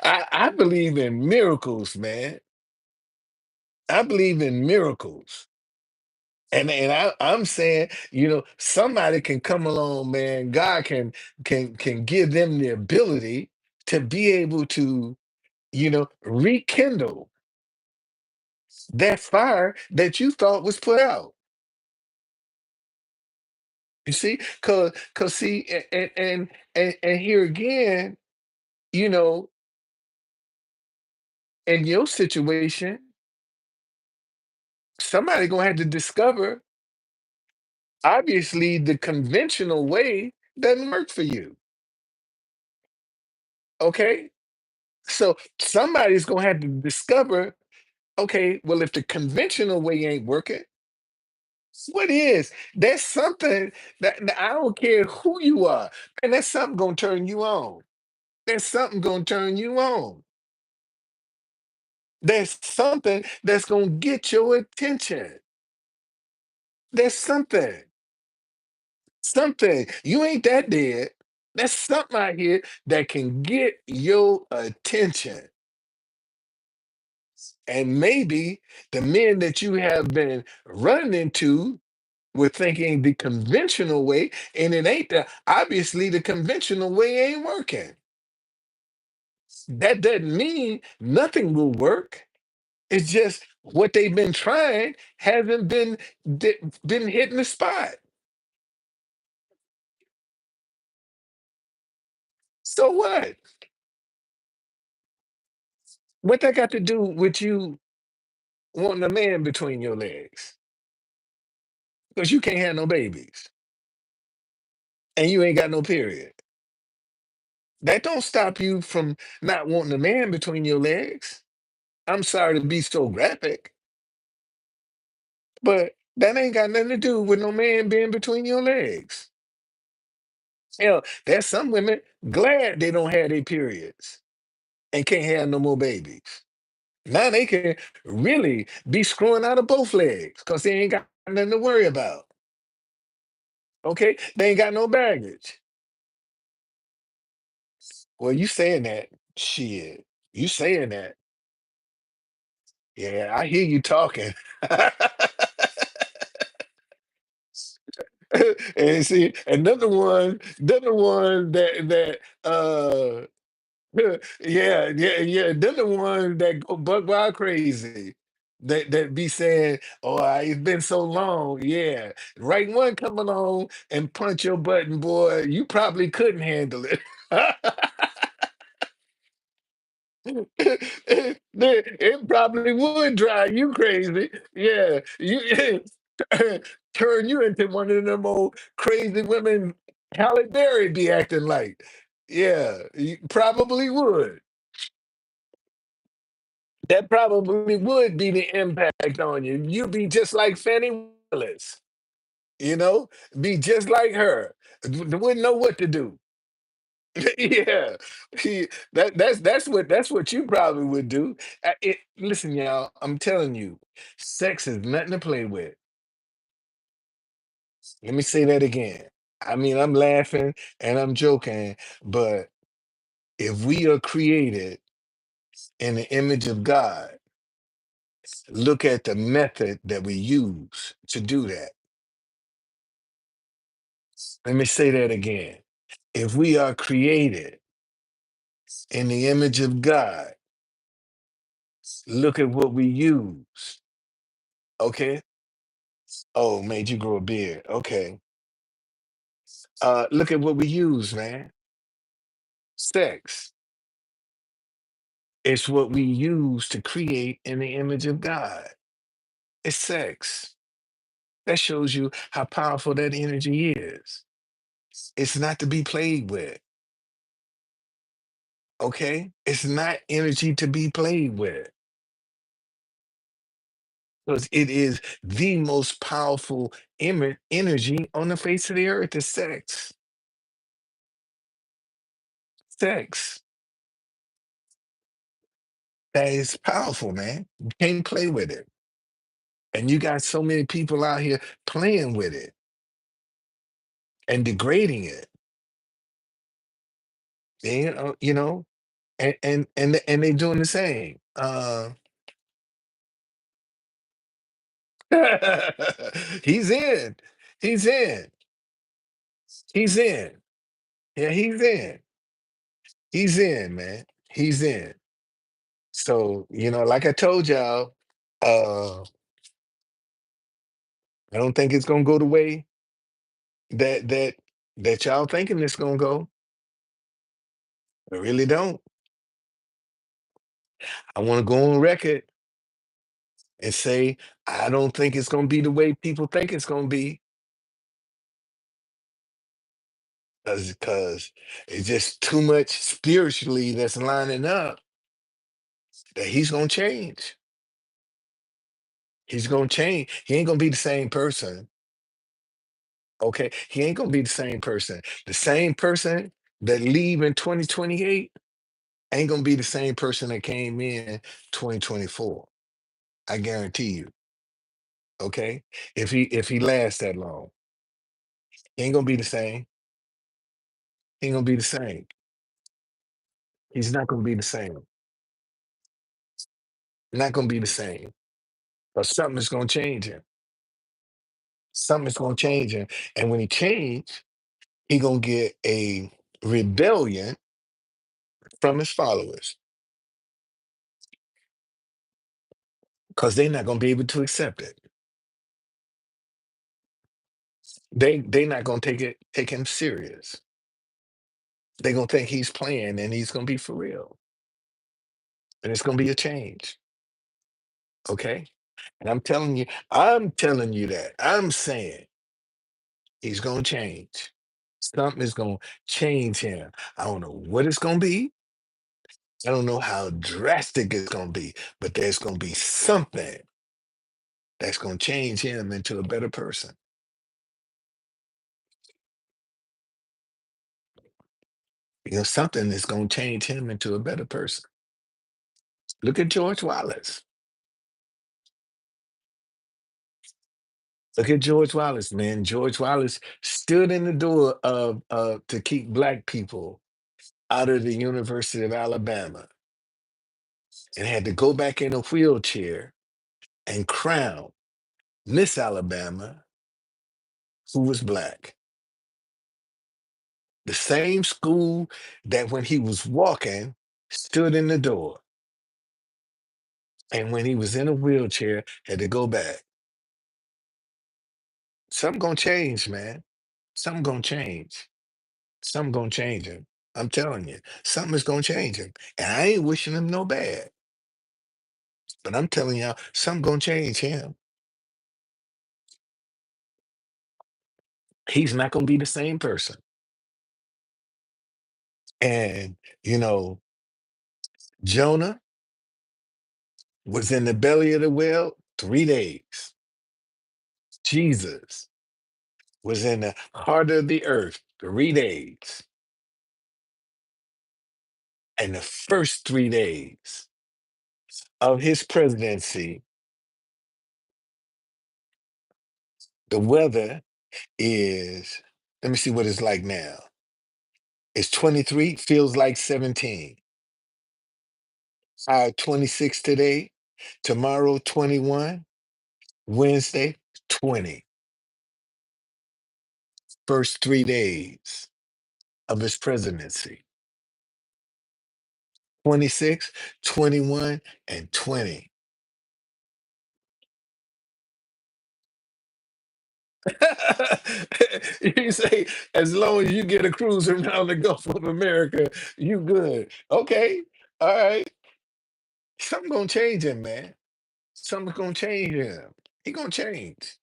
I believe in miracles, man. I believe in miracles. And I'm saying, somebody can come along, man. God can give them the ability to be able to, rekindle that fire that you thought was put out. You see, cause see, and here again, you know, in your situation, somebody gonna have to discover. Obviously, the conventional way doesn't work for you. Okay, so somebody's gonna have to discover. Okay, well, if the conventional way ain't working, what is? There's something that I don't care who you are, and that's something gonna turn you on. There's something gonna turn you on. There's something that's gonna get your attention. There's something. You ain't that dead. There's something out here that can get your attention. And maybe the men that you have been running into were thinking the conventional way, and it ain't obviously the conventional way ain't working. That doesn't mean nothing will work. It's just what they've been trying hasn't been hitting the spot. So what? What that got to do with you wanting a man between your legs? Because you can't have no babies and you ain't got no period. That don't stop you from not wanting a man between your legs. I'm sorry to be so graphic, but that ain't got nothing to do with no man being between your legs. Hell, there's some women glad they don't have their periods and can't have no more babies. Now they can really be screwing out of both legs because they ain't got nothing to worry about. Okay? They ain't got no baggage. Well, you saying that. Shit. You saying that. Yeah, I hear you talking. And see, another one yeah, they're the ones that go buck wild crazy. That be saying, "Oh, it's been so long." Yeah, right one come along and punch your button, boy. You probably couldn't handle it. It probably would drive you crazy. Yeah, you turn you into one of them old crazy women Halle Berry be acting like. Yeah, you probably would. That probably would be the impact on you. You'd be just like Fannie Willis, you know, be just like her. Wouldn't know what to do. Yeah, that's what you probably would do. Listen, y'all, I'm telling you, sex is nothing to play with. Let me say that again. I mean, I'm laughing and I'm joking, but if we are created in the image of God, look at the method that we use to do that. Let me say that again. If we are created in the image of God, look at what we use. Okay. Oh, made you grow a beard. Okay. Look at what we use, man. Sex. It's what we use to create in the image of God. It's sex. That shows you how powerful that energy is. It's not to be played with. Okay. It's not energy to be played with. Because it is the most powerful energy on the face of the earth is sex. Sex. That is powerful, man. You can't play with it. And you got so many people out here playing with it and degrading it. You know, and they doing the same. He's in. He's in. He's in. Yeah, he's in. He's in, man. He's in. So, like I told y'all. Uh, I don't think it's gonna go the way that y'all thinking it's gonna go. I really don't. I want to go on record and say I don't think it's gonna be the way people think it's gonna be, because it's just too much spiritually that's lining up that he's gonna change. He's gonna change. He ain't gonna be the same person. Okay, he ain't gonna be the same person. The same person that leave in 2028 ain't gonna be the same person that came in 2024. I guarantee you. Okay, if he lasts that long, he ain't gonna be the same. He ain't gonna be the same. He's not gonna be the same. Not gonna be the same. But something is gonna change him. Something is gonna change him. And when he change, he gonna get a rebellion from his followers because they're not gonna be able to accept it. They not gonna take him serious. They're gonna think he's playing and he's gonna be for real. And it's gonna be a change. Okay. And I'm telling you that. I'm saying he's gonna change. Something is gonna change him. I don't know what it's gonna be. I don't know how drastic it's gonna be, but there's gonna be something that's gonna change him into a better person. Something is gonna change him into a better person. Look at George Wallace. Look at George Wallace, man. George Wallace stood in the door of to keep black people out of the University of Alabama and had to go back in a wheelchair and crown Miss Alabama, who was black. The same school that when he was walking stood in the door. And when he was in a wheelchair, had to go back. Something gonna change, man. Something gonna change. Something gonna change him. I'm telling you, something is gonna change him. And I ain't wishing him no bad. But I'm telling y'all, something gonna change him. He's not gonna be the same person. And you know, Jonah was in the belly of the whale 3 days. Jesus was in the heart of the earth 3 days. And the first 3 days of his presidency, the weather is, let me see what it's like now. It's 23, feels like 17. 26 today, tomorrow 21, Wednesday 20. First 3 days of his presidency, 26, 21, and 20. You say, as long as you get a cruise around the Gulf of America, you good. Okay, all right. Something gonna change him, man. Something's gonna change him. He gonna change.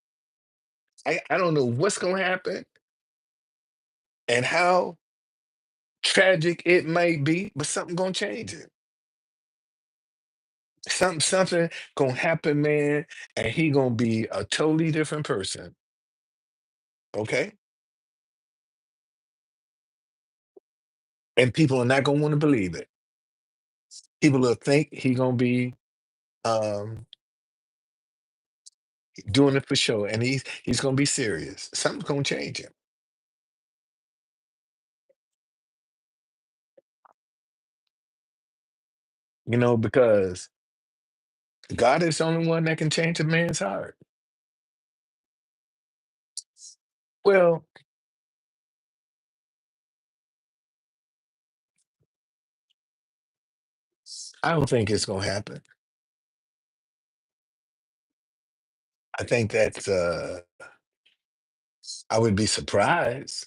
I don't know what's gonna happen and how tragic it might be, but something gonna change it. Something gonna happen, man, and he gonna be a totally different person. Okay, and people are not gonna want to believe it. People will think he gonna be um doing it for show, and he's gonna be serious. Something's gonna change him. Because God is the only one that can change a man's heart. Well, I don't think it's gonna happen. I think that I would be surprised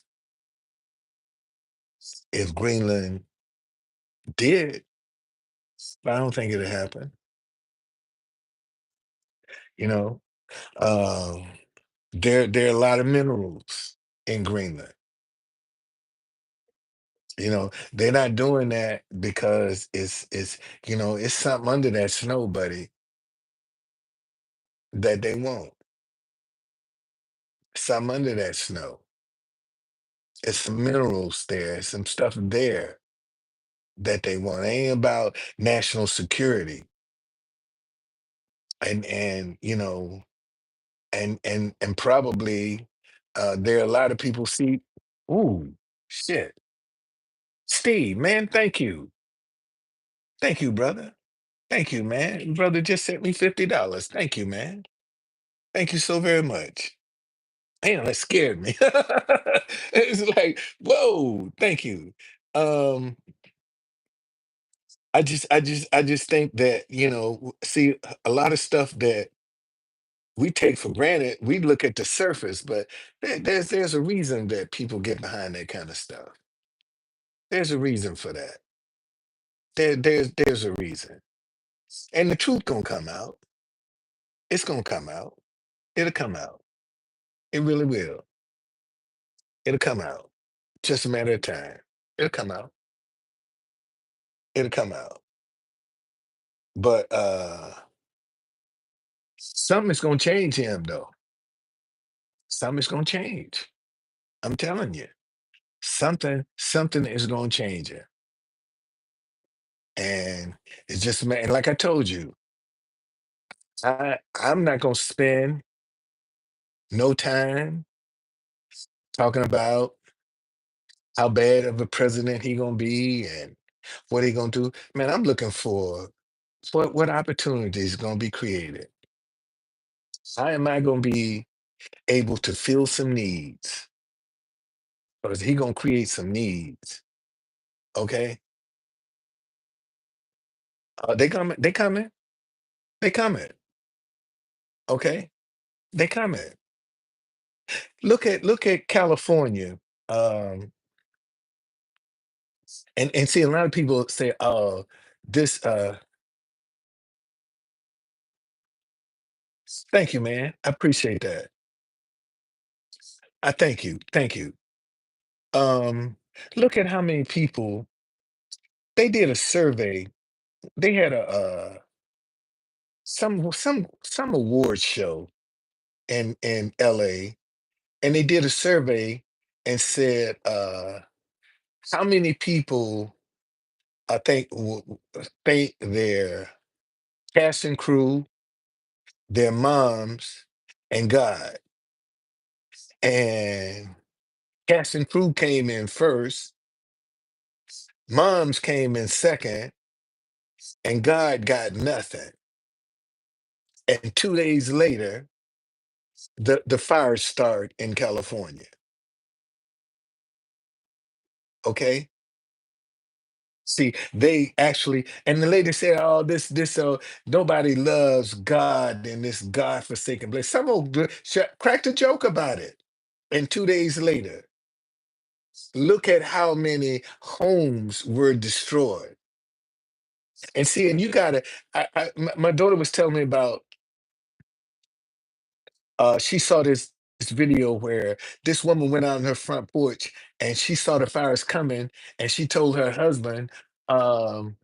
if Greenland did, but I don't think it'll happen. You know, um, there are a lot of minerals in Greenland. They're not doing that because it's something under that snow, buddy, that they want. Something under that snow. It's some minerals there, some stuff there that they want. It ain't about national security. And probably there are a lot of people see, ooh, shit. Steve, man, thank you. Thank you, brother. Thank you, man. Brother just sent me $50. Thank you, man. Thank you so very much. Damn, that scared me. It's like, whoa, thank you. Um, I just think that, see, a lot of stuff that we take for granted, we look at the surface, but there's a reason that people get behind that kind of stuff. There's a reason for that. There's a reason. And the truth gonna come out. It's gonna come out. It'll come out. It really will. It'll come out. Just a matter of time. It'll come out. It'll come out. But something's gonna change him though. Something's gonna change. I'm telling you. Something is gonna change him. And it's just man, like I told you, I'm not gonna spend no time talking about how bad of a president he gonna be and what he gonna do. Man, I'm looking for what opportunities gonna be created. How am I gonna be able to fill some needs? Because he gonna create some needs. Okay, they coming. They coming. They coming. Okay, they coming. Look at California. Um, and see a lot of people say, "Oh, this." Thank you, man. I appreciate that. I thank you. Thank you. Um, Look at how many people they did a survey. They had a some award show in LA, and they did a survey and said how many people I think their cast and crew, their moms, and God. And cast and crew came in first, moms came in second, and God got nothing. And 2 days later, the fires start in California. Okay. See, they actually, and the lady said, "Oh, nobody loves God in this God-forsaken place." Cracked a joke about it. And 2 days later, look at how many homes were destroyed. And see, and you gotta, my daughter was telling me about, she saw this video where this woman went out on her front porch and she saw the fires coming and she told her husband, um,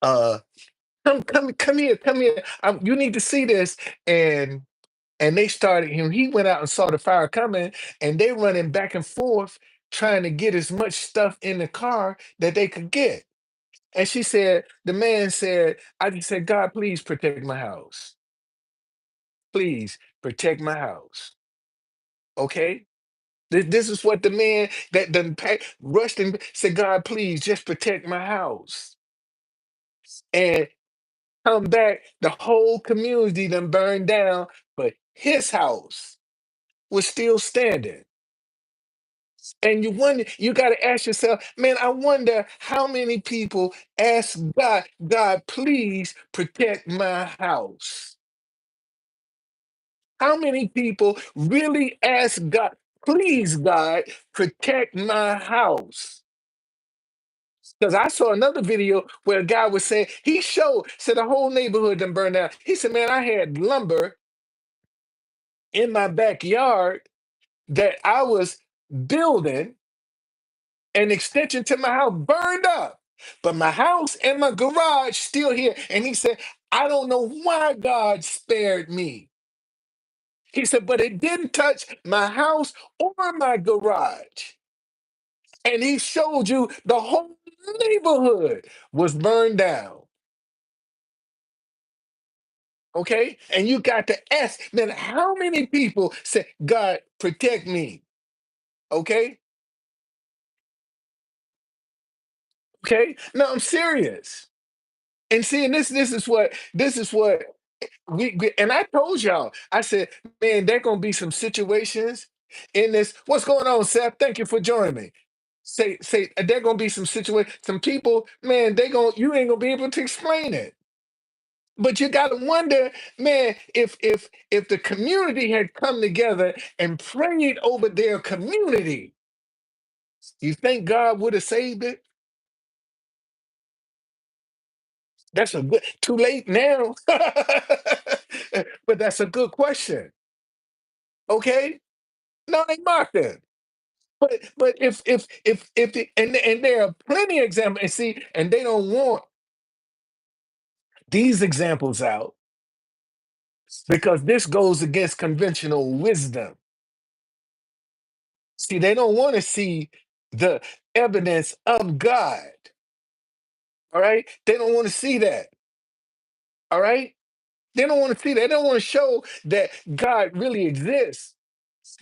uh, come here, come here. You need to see this. And they started him. He went out and saw the fire coming, and they running back and forth trying to get as much stuff in the car that they could get. And she said, the man said, I just said, God, please protect my house. Please protect my house. Okay. This is what the man that done rushed and said, God, please just protect my house. And come back, the whole community done burned down, but his house was still standing. And you got to ask yourself, man, I wonder how many people ask God, God, please protect my house. How many people really ask God, please, God, protect my house? Because I saw another video where a guy was saying, said the whole neighborhood done burned down. He said, man, I had lumber in my backyard that I was building an extension to my house burned up. But my house and my garage still here. And he said, I don't know why God spared me. He said, but it didn't touch my house or my garage. And he showed you the whole neighborhood was burned down. Okay? And you got to ask, man, how many people say, God, protect me? Okay? Okay? No, I'm serious. And see, and this is what and I told y'all, I said, man, there gonna be some situations in this. What's going on, Seth? Thank you for joining me. Say, there gonna be some situation, some people, man, you ain't gonna be able to explain it. But you gotta wonder, man, if the community had come together and prayed over their community, you think God would have saved it? That's a good too late now. But that's a good question. Okay? No, they mocked it. But if and there are plenty of examples, and see, and they don't want these examples out because this goes against conventional wisdom. See, they don't want to see the evidence of God. All right, they don't want to see that. All right, they don't want to see that. They don't want to show that God really exists.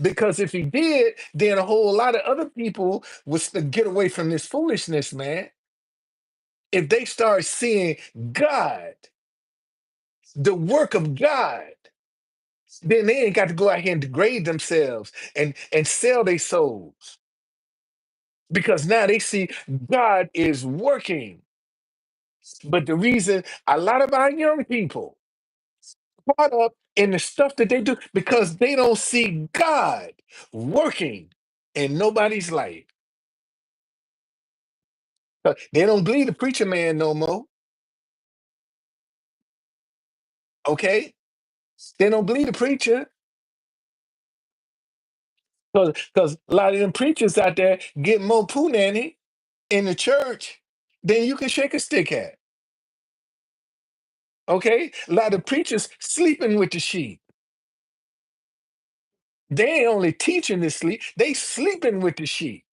Because if he did, then a whole lot of other people would get away from this foolishness, man. If they start seeing God, the work of God, then they ain't got to go out here and degrade themselves and sell their souls. Because now they see God is working. But the reason a lot of our young people caught up in the stuff that they do because they don't see God working in nobody's life. They don't believe the preacher man no more. Okay? They don't believe the preacher because a lot of them preachers out there get more poo nanny in the church than you can shake a stick at. Okay? A lot of preachers sleeping with the sheep. They ain't only teaching to sleep, they sleeping with the sheep.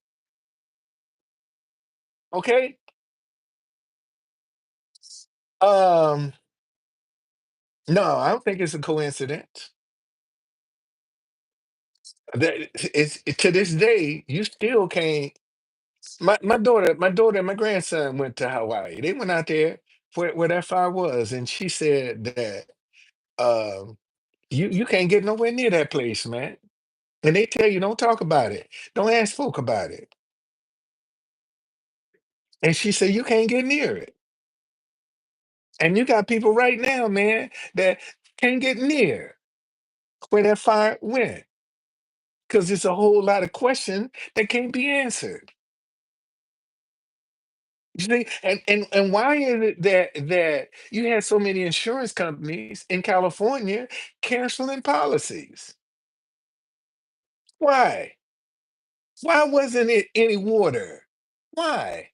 Okay? Um, no, I don't think it's a coincidence. To this day, you still can't. My daughter and my grandson went to Hawaii. They went out there where that fire was, and she said that um, you can't get nowhere near that place, man. And they tell you don't talk about it, don't ask folk about it. And she said you can't get near it. And you got people right now, man, that can't get near where that fire went because there's a whole lot of questions that can't be answered. You see, and why is it that you had so many insurance companies in California canceling policies? Why? Why wasn't it any water? Why?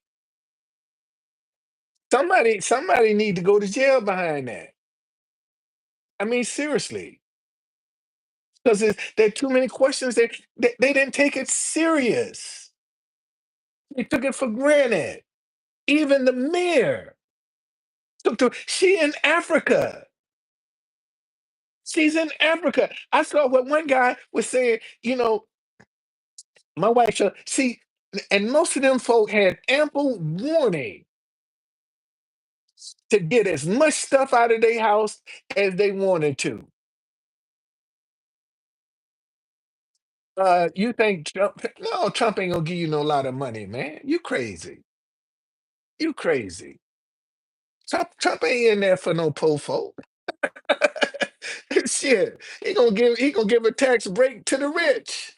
Somebody need to go to jail behind that. I mean, seriously, because there are too many questions. They didn't take it serious. They took it for granted. Even the mayor she in Africa. She's in Africa. I saw what one guy was saying, my wife said, see, and most of them folk had ample warning to get as much stuff out of their house as they wanted to. You think Trump? No, Trump ain't gonna give you no lot of money, man. You crazy. You crazy. Trump ain't in there for no po folk. Shit, he gonna give a tax break to the rich.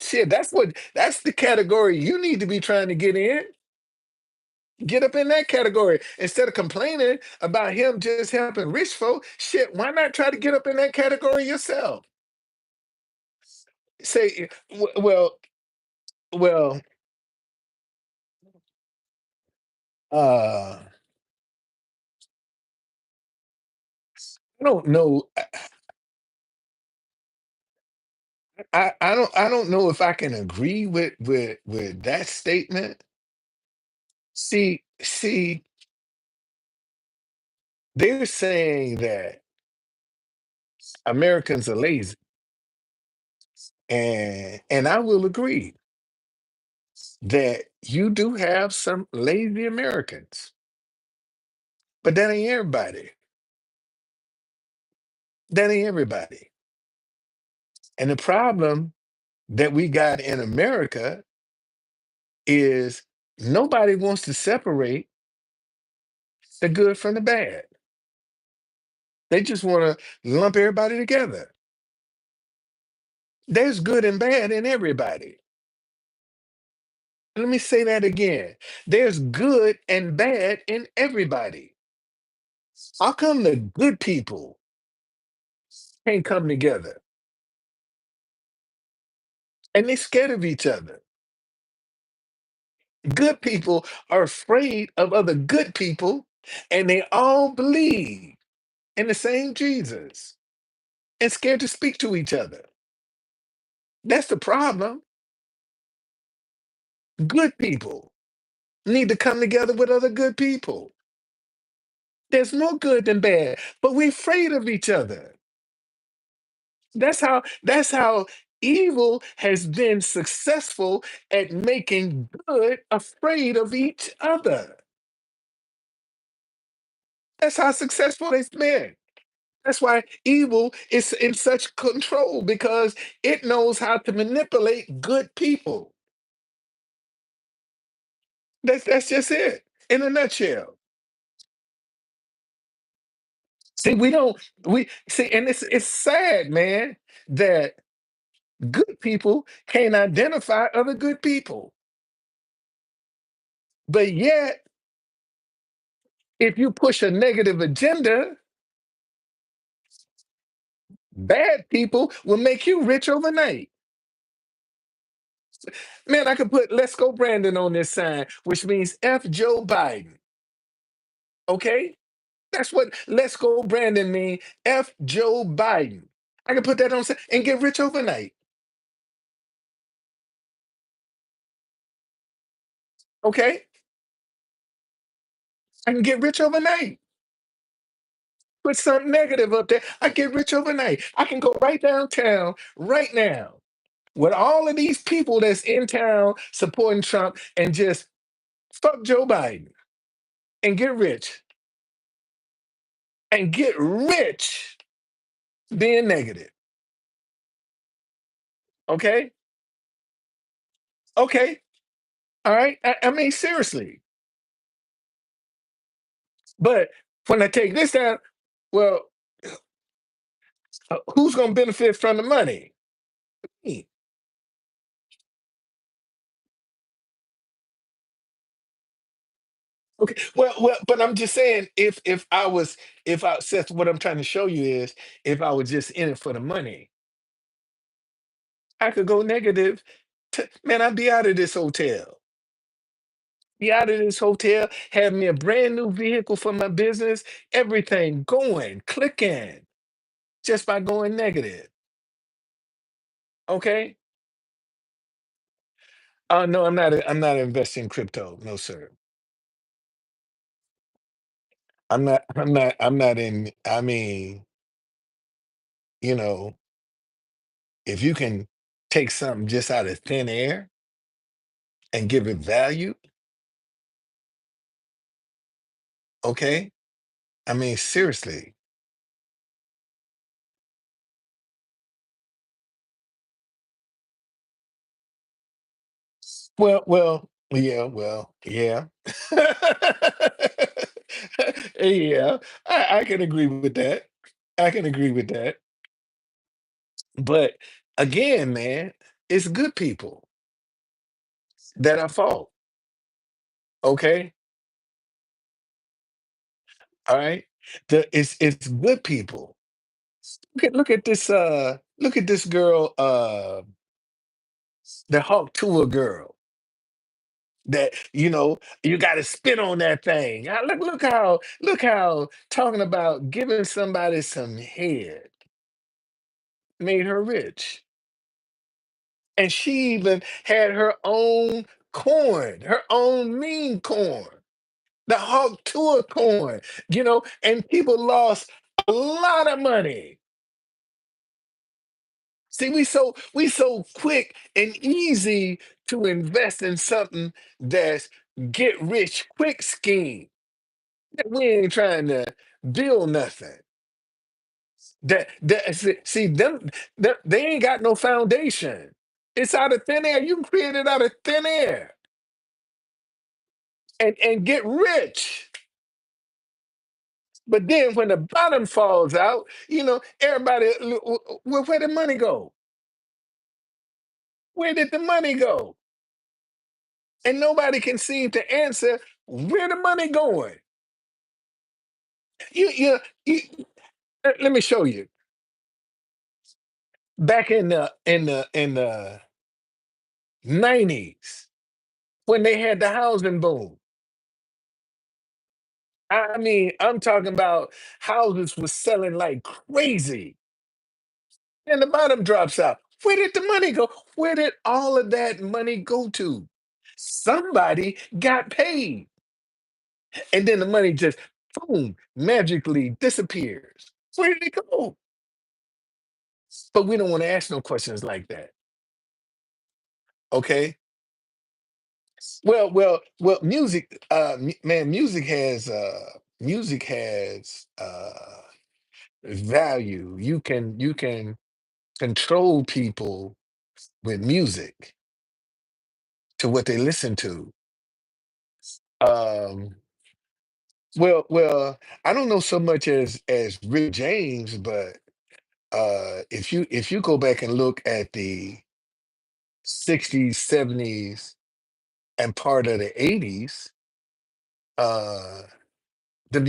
Shit, that's the category you need to be trying to get in. Get up in that category instead of complaining about him just helping rich folk. Shit, why not try to get up in that category yourself? Say, well, uh, I don't know. I don't know if I can agree with that statement. See, they're saying that Americans are lazy, and I will agree that you do have some lazy Americans, but that ain't everybody. That ain't everybody. And the problem that we got in America is nobody wants to separate the good from the bad. They just want to lump everybody together. There's good and bad in everybody. Let me say that again. There's good and bad in everybody. How come the good people can't come together and they're scared of each other? Good people are afraid of other good people and they all believe in the same Jesus and scared to speak to each other. That's the problem. Good people need to come together with other good people. There's more good than bad, but we're afraid of each other. That's how evil has been successful at making good afraid of each other. That's how successful it's been. That's why evil is in such control because it knows how to manipulate good people. That's just it in a nutshell. See, we don't we see, and it's sad, man, that good people can't identify other good people. But yet, if you push a negative agenda, bad people will make you rich overnight. Man, I could put "Let's go Brandon" on this sign, which means F Joe Biden. Okay? That's what "Let's go Brandon" mean. F Joe Biden. I can put that on and get rich overnight. Okay? I can get rich overnight. Put something negative up there. I get rich overnight. I can go right downtown right now with all of these people that's in town supporting Trump and just fuck Joe Biden and get rich and get rich being negative. Okay? Okay. All right. I mean, seriously. But when I take this down, well, who's going to benefit from the money? Me. Okay. Well, but I'm just saying, if I, Seth, what I'm trying to show you is, if I was just in it for the money, I could go negative. Man, I'd be out of this hotel. Be out of this hotel, have me a brand new vehicle for my business, everything going, clicking, just by going negative. Okay. No, I'm not investing in crypto. No, sir. I'm not in. I mean, you know, if you can take something just out of thin air and give it value, okay? I mean, seriously. Yeah. Yeah. I can agree with that. I can agree with that. But again, man, it's good people that are fault. Okay, all right. It's good people. Look at this girl, the Hawk Tour girl. That you got to spit on that thing. Look how talking about giving somebody some head made her rich, and she even had her own coin, her own meme coin, the Hawk Tour coin. And people lost a lot of money. See, we so quick and easy to invest in something that's get rich quick scheme. We ain't trying to build nothing. See them, they ain't got no foundation. It's out of thin air. You can create it out of thin air and get rich. But then when the bottom falls out, everybody, where did the money go? Where did the money go? And nobody can seem to answer where the money going. You let me show you. Back in the 90s, when they had the housing boom. I mean, I'm talking about houses was selling like crazy. And the bottom drops out. Where did the money go? Where did all of that money go to? Somebody got paid. And then the money just boom, magically disappears. Where did it go? But we don't want to ask no questions like that. Okay. Well, music, man, music has value. You can control people with music to what they listen to. Um, well, I don't know so much as Rick James, but if you go back and look at the 60s, 70s, and part of the 80s, uh, the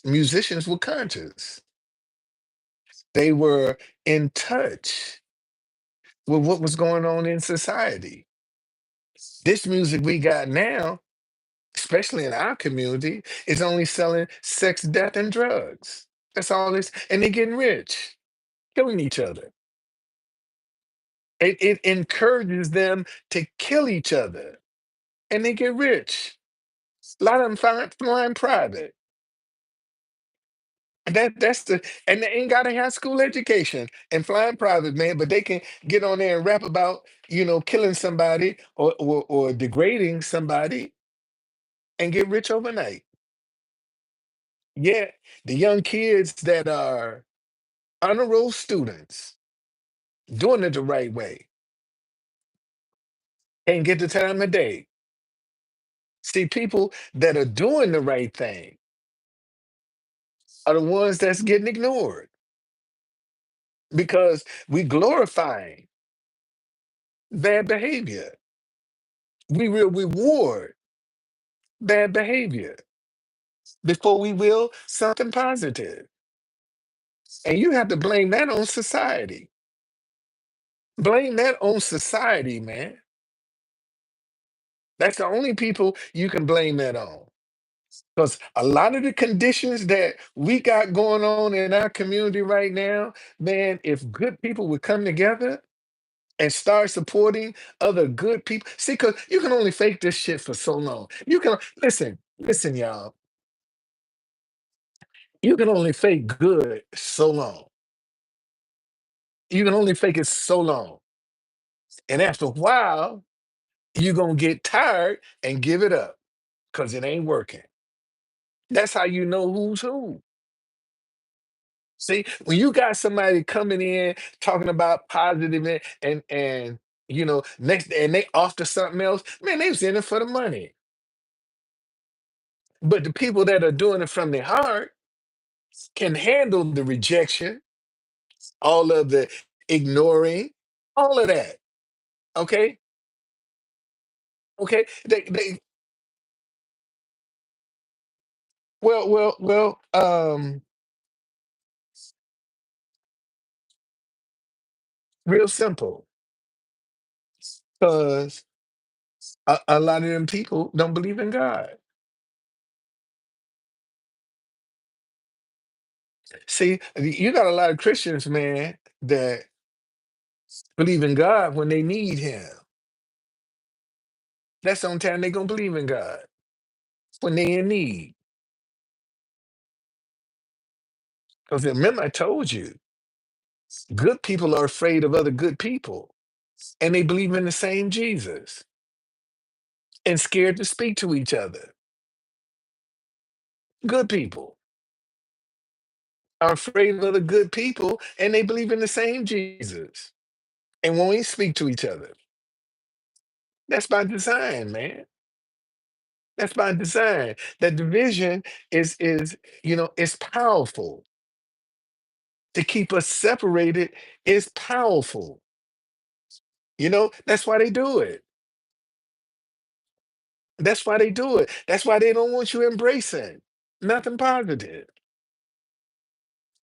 musicians were conscious. They were in touch with what was going on in society. This music we got now, especially in our community, is only selling sex, death, and drugs. That's all this, and they're getting rich, killing each other. It encourages them to kill each other, and they get rich. A lot of them flying private. And they ain't got a high school education and flying private, man, but they can get on there and rap about, killing somebody or degrading somebody and get rich overnight. Yeah, the young kids that are honor roll students doing it the right way and get the time of day. See, people that are doing the right thing are the ones that's getting ignored because we glorifying bad behavior. We will reward bad behavior before we will something positive. And you have to blame that on society. Blame that on society, man. That's the only people you can blame that on. Because a lot of the conditions that we got going on in our community right now, man, if good people would come together and start supporting other good people. See, because you can only fake this shit for so long. You can listen, y'all. You can only fake good so long. You can only fake it so long. And after a while, you're gonna get tired and give it up because it ain't working. That's how you know who's who. See, when you got somebody coming in talking about positive and next and they off to something else, man, they was in it for the money. But the people that are doing it from their heart, can handle the rejection, all of the ignoring, all of that. Okay, okay. Real simple, because a lot of them people don't believe in God. See, you got a lot of Christians, man, that believe in God when they need Him. That's the only time they gonna believe in God, when they in need. Because remember, I told you, good people are afraid of other good people, and they believe in the same Jesus and scared to speak to each other. Good people are afraid of other good people, and they believe in the same Jesus and won't even speak to each other. That's by design, man. That's by design. That division is powerful. To keep us separated is powerful. That's why they do it. That's why they do it. That's why they don't want you embracing nothing positive.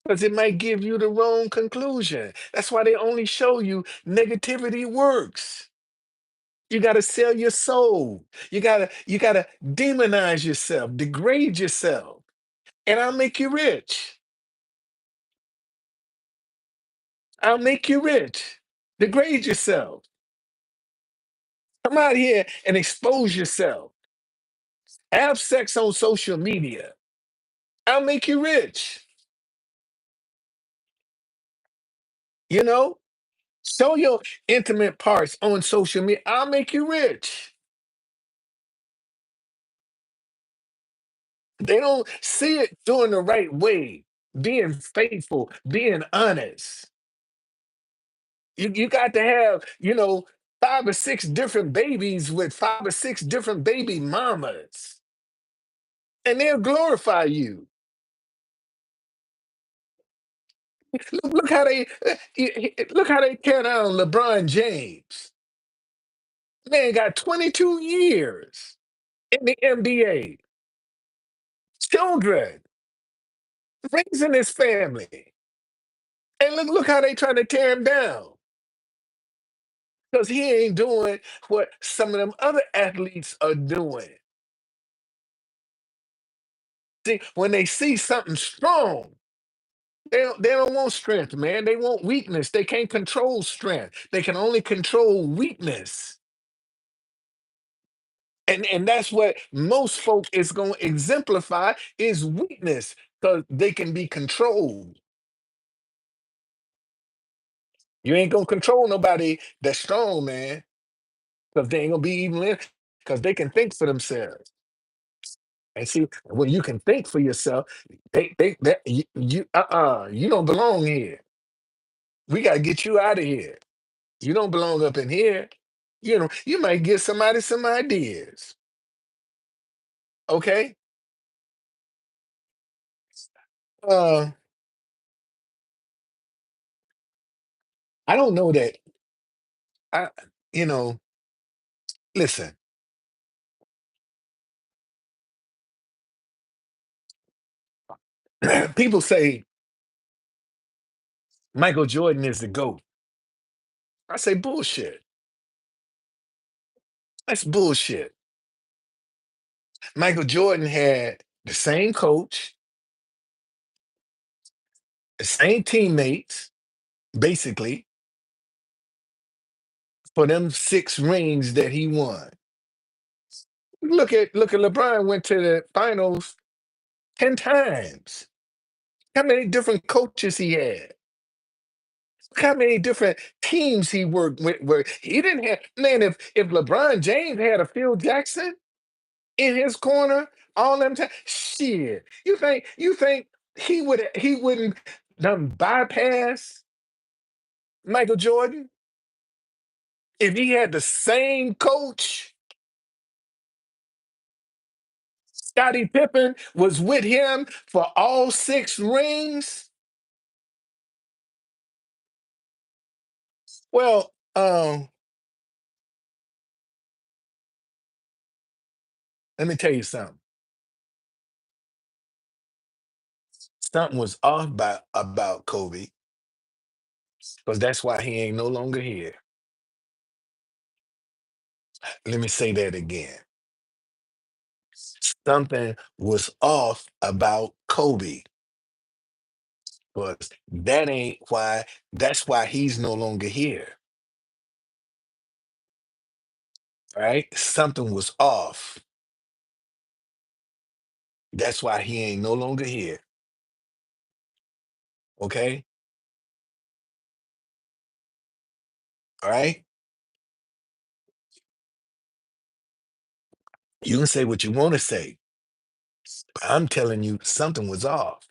Because it might give you the wrong conclusion. That's why they only show you negativity works. You gotta sell your soul. You gotta demonize yourself, degrade yourself, and I'll make you rich. I'll make you rich. Degrade yourself. Come out here and expose yourself. Have sex on social media. I'll make you rich. You know, show your intimate parts on social media. I'll make you rich. They don't see it doing the right way, being faithful, being honest. You got to have, 5 or 6 different babies with 5 or 6 different baby mamas, and they'll glorify you. Look how they tear down LeBron James. Man got 22 years in the NBA. Children, raising his family. And look how they trying to tear him down. Because he ain't doing what some of them other athletes are doing. See, when they see something strong, they don't want strength, man. They want weakness. They can't control strength. They can only control weakness. And that's what most folk is going to exemplify is weakness because they can be controlled. You ain't going to control nobody that's strong, man, because they ain't going to be even because they can think for themselves. And see, when you can think for yourself, you don't belong here. We got to get you out of here. You don't belong up in here. You might give somebody some ideas. Okay. Uh, I don't know that. I, you know, listen. People say Michael Jordan is the GOAT. I say bullshit. That's bullshit. Michael Jordan had the same coach, the same teammates, basically, for them 6 rings that he won. Look at LeBron went to the finals 10 times. How many different coaches he had? Look how many different teams he worked with. Where he didn't have man. If LeBron James had a Phil Jackson in his corner all them time, shit. You think he wouldn't done bypass Michael Jordan if he had the same coach? Scottie Pippen was with him for all 6 rings. Well, let me tell you something. Something was off about Kobe, because that's why he ain't no longer here. Let me say that again. Something was off about Kobe, but that ain't why. That's why he's no longer here. Right? Something was off. That's why he ain't no longer here. Okay? All right? You can say what you want to say, but I'm telling you something was off.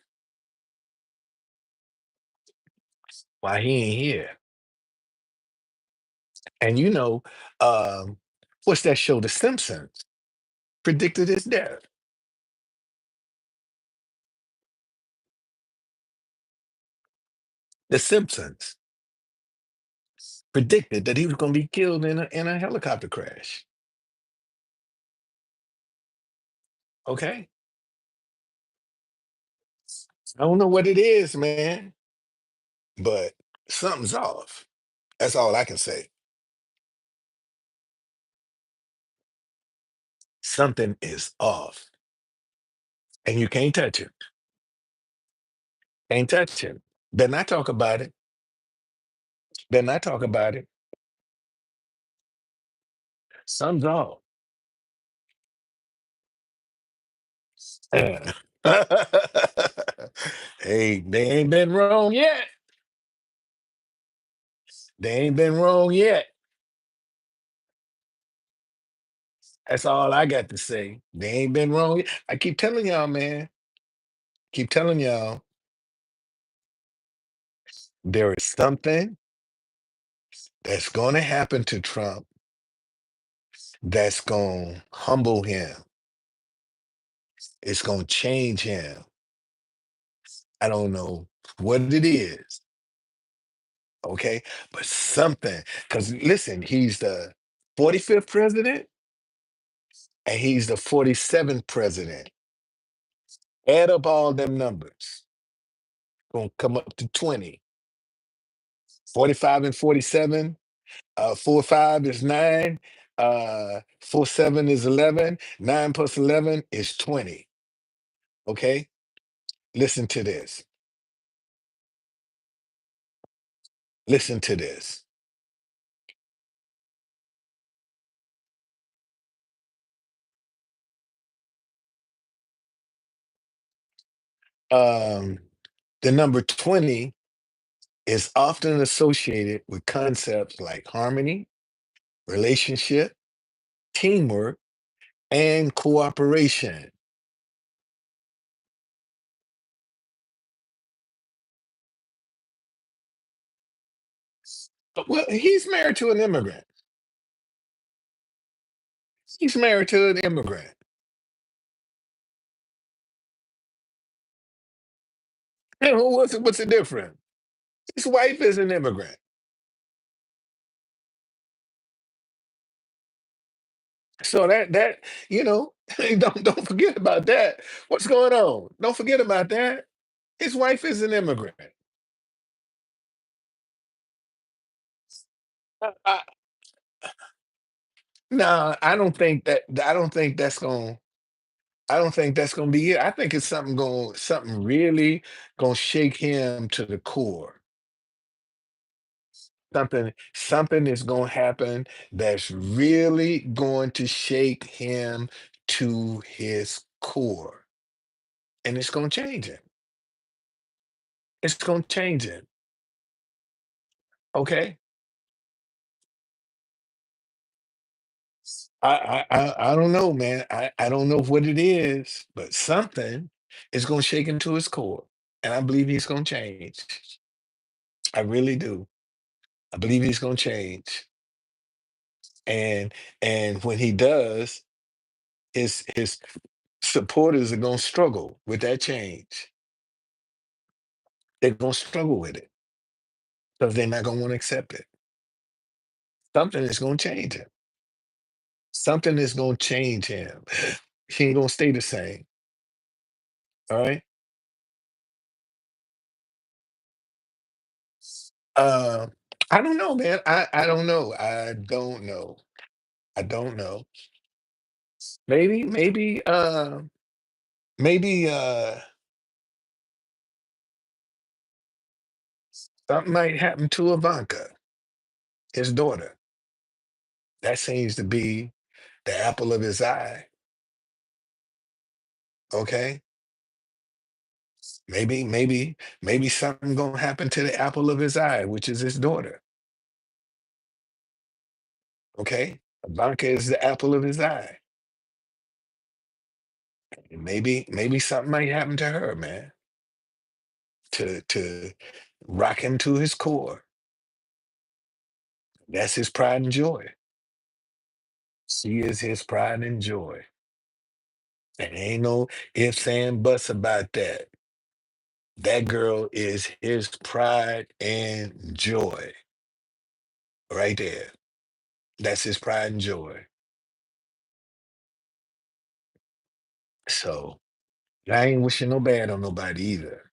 Why he ain't here? And um, what's that show? The Simpsons predicted his death. The Simpsons predicted that he was going to be killed in a helicopter crash. Okay? I don't know what it is, man, but something's off. That's all I can say. Something is off, and you can't touch it. Can't touch it. Better not talk about it. Better not talk about it. Something's off. Yeah. Hey, they ain't been wrong yet. They ain't been wrong yet. That's all I got to say. They ain't been wrong yet. I keep telling y'all, man. Keep telling y'all, there is something that's going to happen to Trump that's going to humble him. It's going to change him. I don't know what it is, okay? But something, because listen, he's the 45th president and he's the 47th president. Add up all them numbers, going to come up to 20. 45 and 47, 4 5 is 9, 4 7 is 11, 9 plus 11 is 20, okay? Listen to this. Listen to this. Um, the number 20 is often associated with concepts like harmony, relationship, teamwork, and cooperation. Well, he's married to an immigrant. He's married to an immigrant. And what's the difference? His wife is an immigrant. So that don't forget about that. What's going on? Don't forget about that. His wife is an immigrant. I, no, I don't think that. I don't think that's going. I don't think that's going to be it. I think it's something really going to shake him to the core. Something is going to happen that's really going to shake him to his core, and it's going to change him. It's going to change him. Okay. I don't know, man. I don't know what it is, but something is gonna shake him to his core. And I believe he's gonna change. I really do. I believe he's gonna change. And when he does, his supporters are going to struggle with that change. They're going to struggle with it because they're not going to want to accept it. Something is going to change him. Something is going to change him. He ain't going to stay the same. All right. Uh, I don't know, man. I don't know. I don't know. I don't know. Maybe something might happen to Ivanka, his daughter. That seems to be the apple of his eye. Okay. Maybe something gonna happen to the apple of his eye, which is his daughter. Okay. Ivanka is the apple of his eye. And maybe something might happen to her, man, to rock him to his core. That's his pride and joy. She is his pride and joy. And ain't no ifs and buts about that. That girl is his pride and joy right there. That's his pride and joy. So I ain't wishing no bad on nobody either.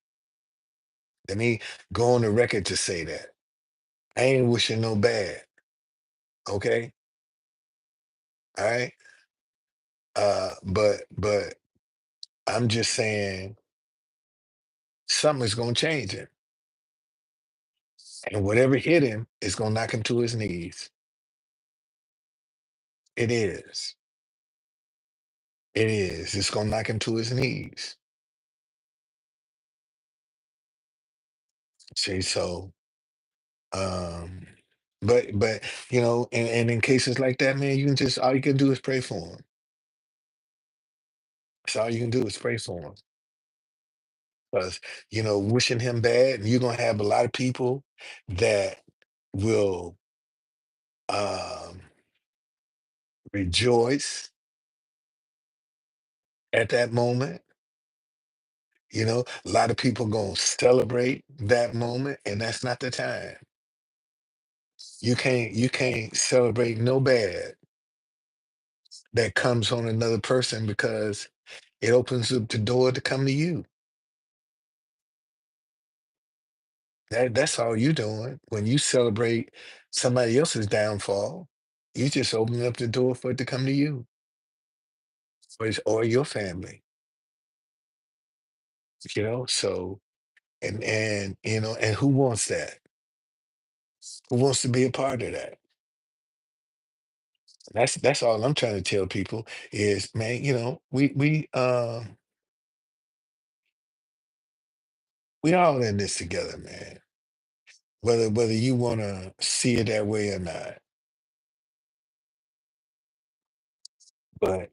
Let me go on the record to say that. I ain't wishing no bad. Okay. All right. But I'm just saying something's gonna change him. And whatever hit him is gonna knock him to his knees. It is. It is. It's gonna knock him to his knees. See, so um but and in cases like that, man, you can just all you can do is pray for him. That's all you can do is pray for him. Because wishing him bad, and you're gonna have a lot of people that will um rejoice at that moment. A lot of people gonna celebrate that moment, and that's not the time. You can't celebrate no bad that comes on another person because it opens up the door to come to you. That's all you doing when you celebrate somebody else's downfall. You just open up the door for it to come to you or your family. So and who wants that? Who wants to be a part of that? That's all I'm trying to tell people is, man, we all in this together, man. Whether you want to see it that way or not, but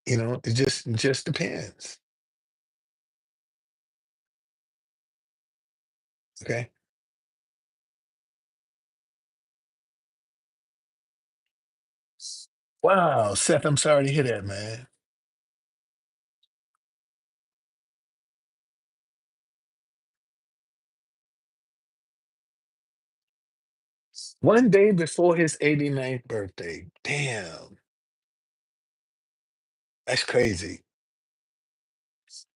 it just depends. Okay. Wow, Seth, I'm sorry to hear that, man. One day before his 89th birthday. Damn, that's crazy.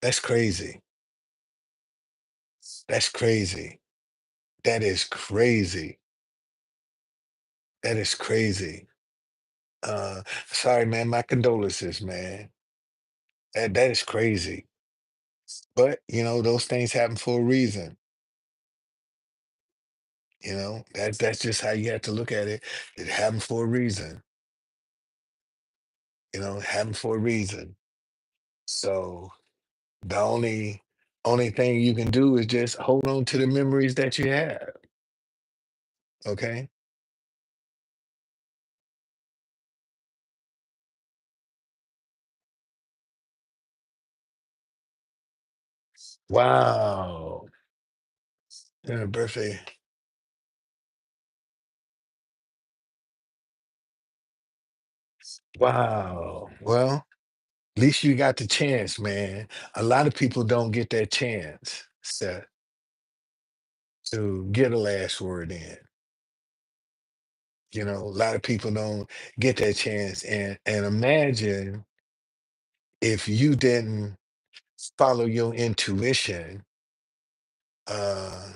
That's crazy. That's crazy. That is crazy. That is crazy. Sorry, man. My condolences, man. That is crazy. But those things happen for a reason. That's just how you have to look at it. It happened for a reason. It happened for a reason. So the only thing you can do is just hold on to the memories that you have. Okay. Wow. Yeah, birthday. Wow. Well. At least you got the chance, man. A lot of people don't get that chance, Seth, to get a last word in. A lot of people don't get that chance. And imagine if you didn't follow your intuition, uh,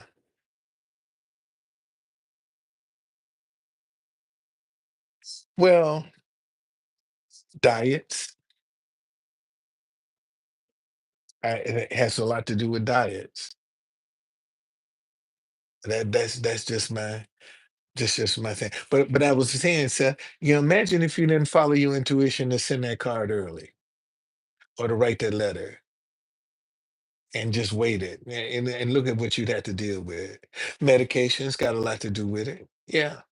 well, diets. It has a lot to do with diets. That's just my thing. But I was saying, Seth, imagine if you didn't follow your intuition to send that card early or to write that letter and just waited. And look at what you'd have to deal with. Medications got a lot to do with it. Yeah.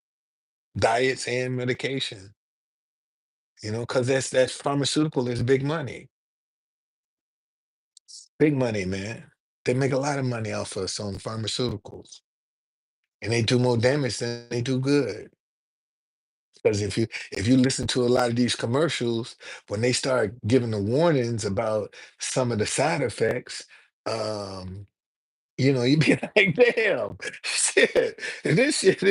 Diets and medication, because that's pharmaceutical is big money. Big money, man. They make a lot of money off us on pharmaceuticals. And they do more damage than they do good. Because if you listen to a lot of these commercials, when they start giving the warnings about some of the side effects, um, you be like, damn, shit, this shit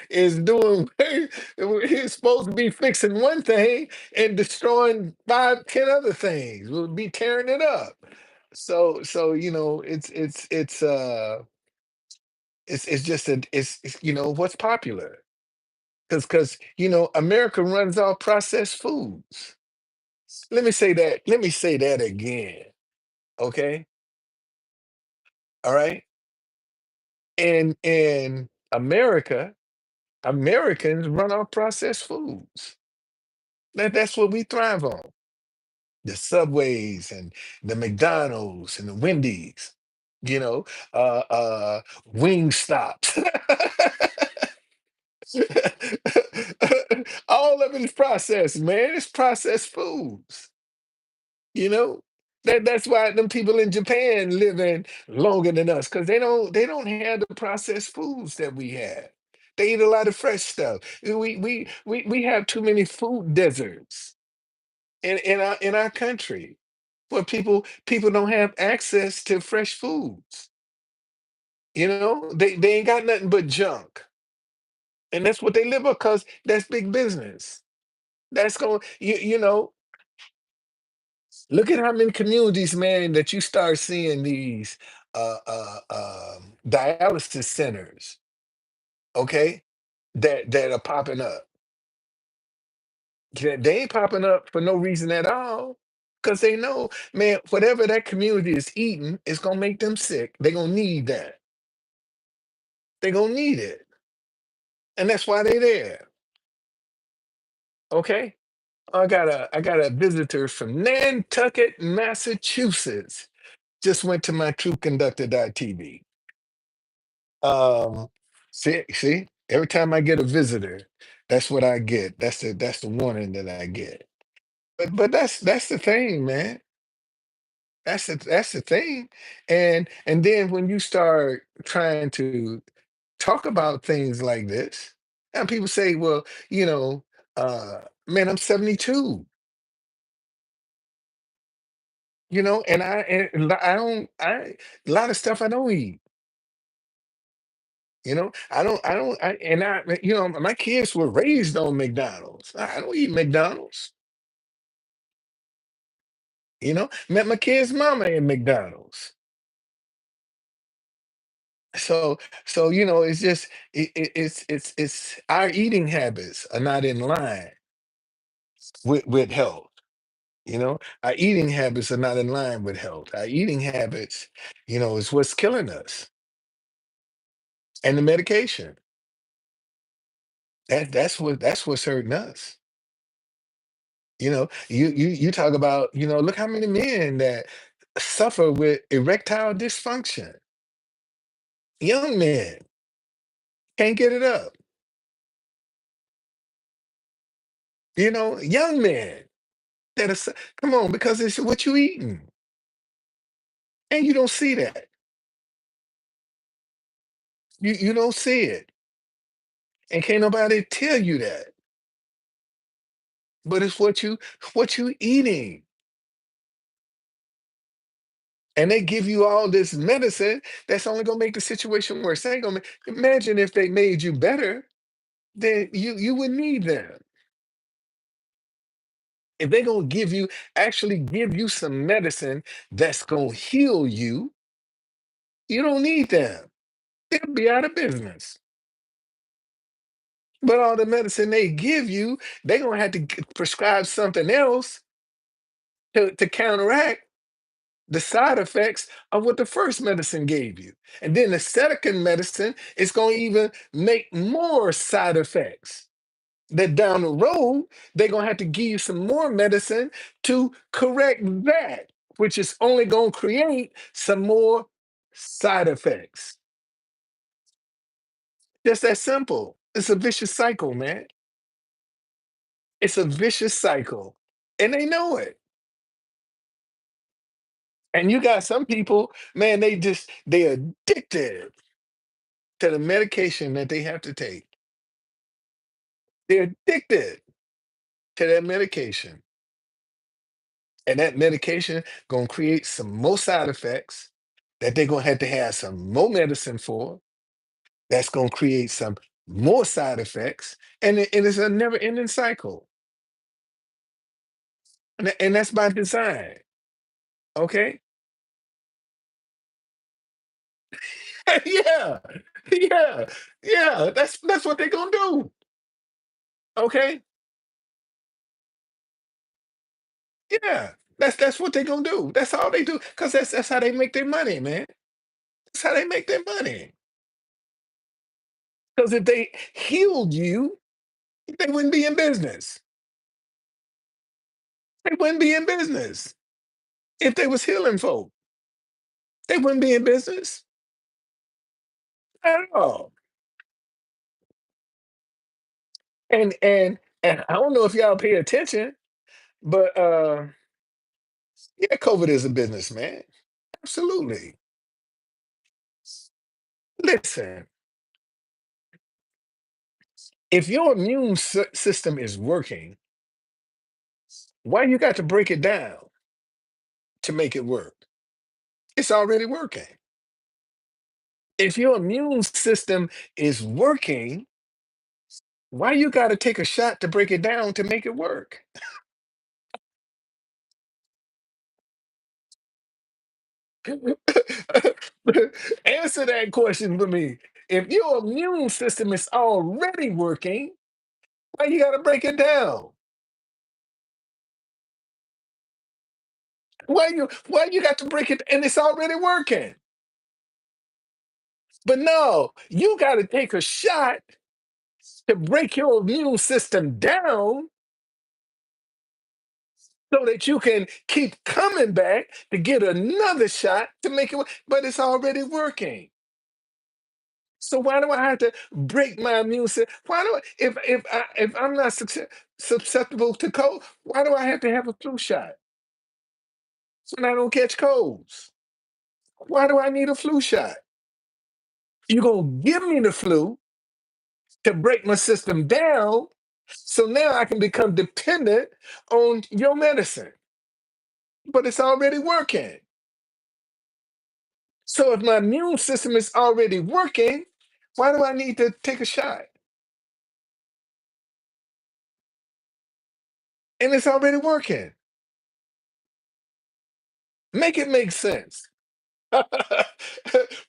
is doing it's supposed to be fixing one thing and destroying 5, 10 other things. We'll be tearing it up. So it's just it's what's popular. Because America runs off processed foods. Let me say that again. Okay. All right. In America, Americans run off processed foods. That's what we thrive on. The Subways and the McDonald's and the Wendy's, you know, wing stops. All of it is processed, man. It's processed foods. You know that's why them people in Japan living longer than us because they don't have the processed foods that we have. They eat a lot of fresh stuff. We have too many food deserts in our country where people don't have access to fresh foods. They ain't got nothing but junk, and that's what they live on because that's big business. That's going look at how many communities, man, that you start seeing these dialysis centers, okay, that are popping up. They ain't popping up for no reason at all. Because they know, man, whatever that community is eating is gonna make them sick. They're gonna need that. They're gonna need it. And that's why they're there. Okay. I got a visitor from Nantucket, Massachusetts. Just went to my truthconductor.tv. Um, see, every time I get a visitor, that's what I get. That's the warning that I get. But that's the thing, man. That's the thing. And then when you start trying to talk about things like this, and people say, well, man, I'm 72, and I don't a lot of stuff I don't eat. My kids were raised on McDonald's. I don't eat McDonald's. Met my kid's mama in McDonald's. So, it's just it's our eating habits are not in line with health. Our eating habits are not in line with health. Our eating habits, is what's killing us, and the medication. That's what's hurting us. You talk about, look how many men that suffer with erectile dysfunction. Young men can't get it up. Young men that are, come on, because it's what you eating, and you don't see that. You don't see it, and can't nobody tell you that. But it's what you eating. And they give you all this medicine that's only gonna make the situation worse. They ain't gonna imagine if they made you better, then you wouldn't need them. If they're gonna actually give you some medicine that's gonna heal you, you don't need them. They'll be out of business. But all the medicine they give you, they're gonna have to prescribe something else to counteract the side effects of what the first medicine gave you. And then the second medicine is going to even make more side effects. That down the road, they're going to have to give you some more medicine to correct that, which is only going to create some more side effects. Just that simple. It's a vicious cycle, man. It's a vicious cycle. And they know it. And you got some people, man, they're addicted to the medication that they have to take. They're addicted to that medication. And that medication gonna create some more side effects that they're gonna have to have some more medicine for. That's gonna create some more side effects. And it's a never-ending cycle. And that's by design. Okay? Yeah. Yeah. Yeah. That's what they're gonna do. Okay? Yeah. That's what they're gonna do. That's all they do. Because that's how they make their money, man. That's how they make their money. Because if they healed you, they wouldn't be in business. They wouldn't be in business. If they was healing folk, they wouldn't be in business at all. And I don't know if y'all pay attention, but yeah, COVID is a business, man. Absolutely. Listen, if your immune system is working, why you got to break it down to make it work? It's already working. If your immune system is working, why you got to take a shot to break it down to make it work? Answer that question for me. If your immune system is already working, why you got to break it down? Why you got to break it and it's already working? But no, you got to take a shot to break your immune system down so that you can keep coming back to get another shot to make it work. But it's already working. So why do I have to break my immune system? Why do I, if I'm not susceptible to cold, why do I have to have a flu shot so that I don't catch colds? Why do I need a flu shot? You're gonna give me the flu to break my system down, so now I can become dependent on your medicine. But it's already working. So if my immune system is already working, why do I need to take a shot? And it's already working. Make it make sense.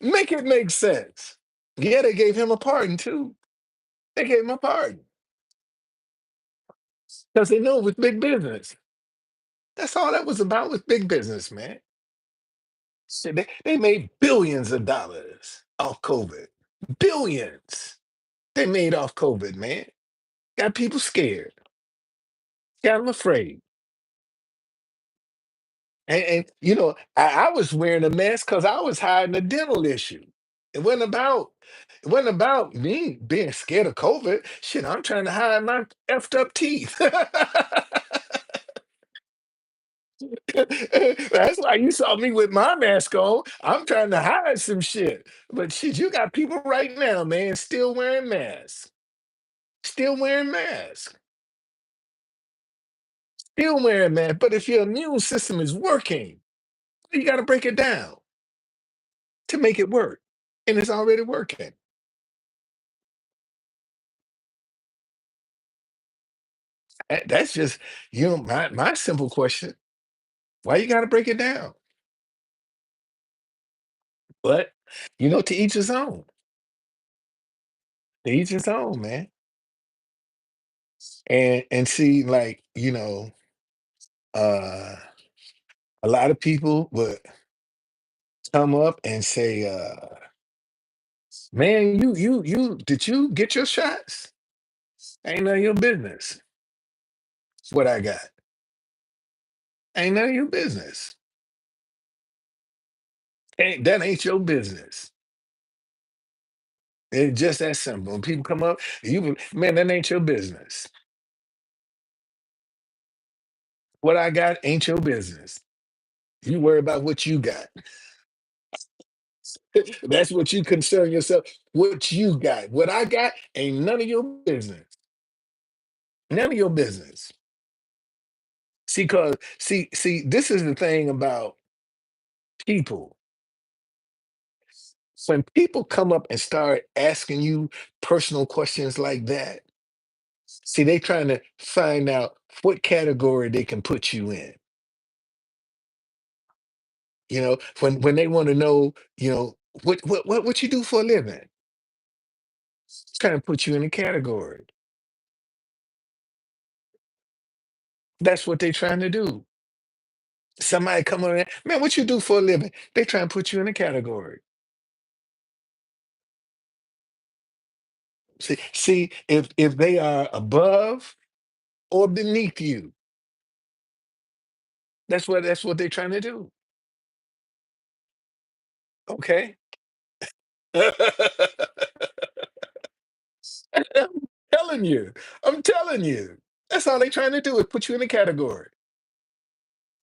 Make it make sense. Yeah, they gave him a pardon too. They gave him a pardon because they know it was big business. That's all that was about with big business, man. Shit, they made billions of dollars off COVID. Billions they made off COVID, man. Got people scared. Got them afraid. And I was wearing a mask because I was hiding a dental issue. It wasn't about it wasn't about me being scared of COVID. Shit, I'm trying to hide my effed up teeth. That's why you saw me with my mask on. I'm trying to hide some shit. But shit, you got people right now, man, still wearing masks. Still wearing masks. Still wearing masks. But if your immune system is working, You got to break it down to make it work. And it's already working. That's just, my simple question. Why you got to break it down? But, to each his own. To each his own, man. And see, like, uh, a lot of people would come up and say, "Man, did you get your shots? Ain't none of your business what I got. Ain't none of your business. That ain't your business." It's just that simple. When people come up, man, that ain't your business. What I got ain't your business. You worry about what you got. That's what you concern yourself. What you got. What I got ain't none of your business. None of your business. See, this is the thing about people. When people come up and start asking you personal questions like that, see, they trying to find out what category they can put you in. When they want to know, what you do for a living, trying to put you in a category. That's what they trying to do. Somebody come on in, man, what you do for a living? They try and put you in a category. See, if they are above or beneath you, that's what they're trying to do. Okay. I'm telling you. I'm telling you. That's all they trying to do is put you in a category.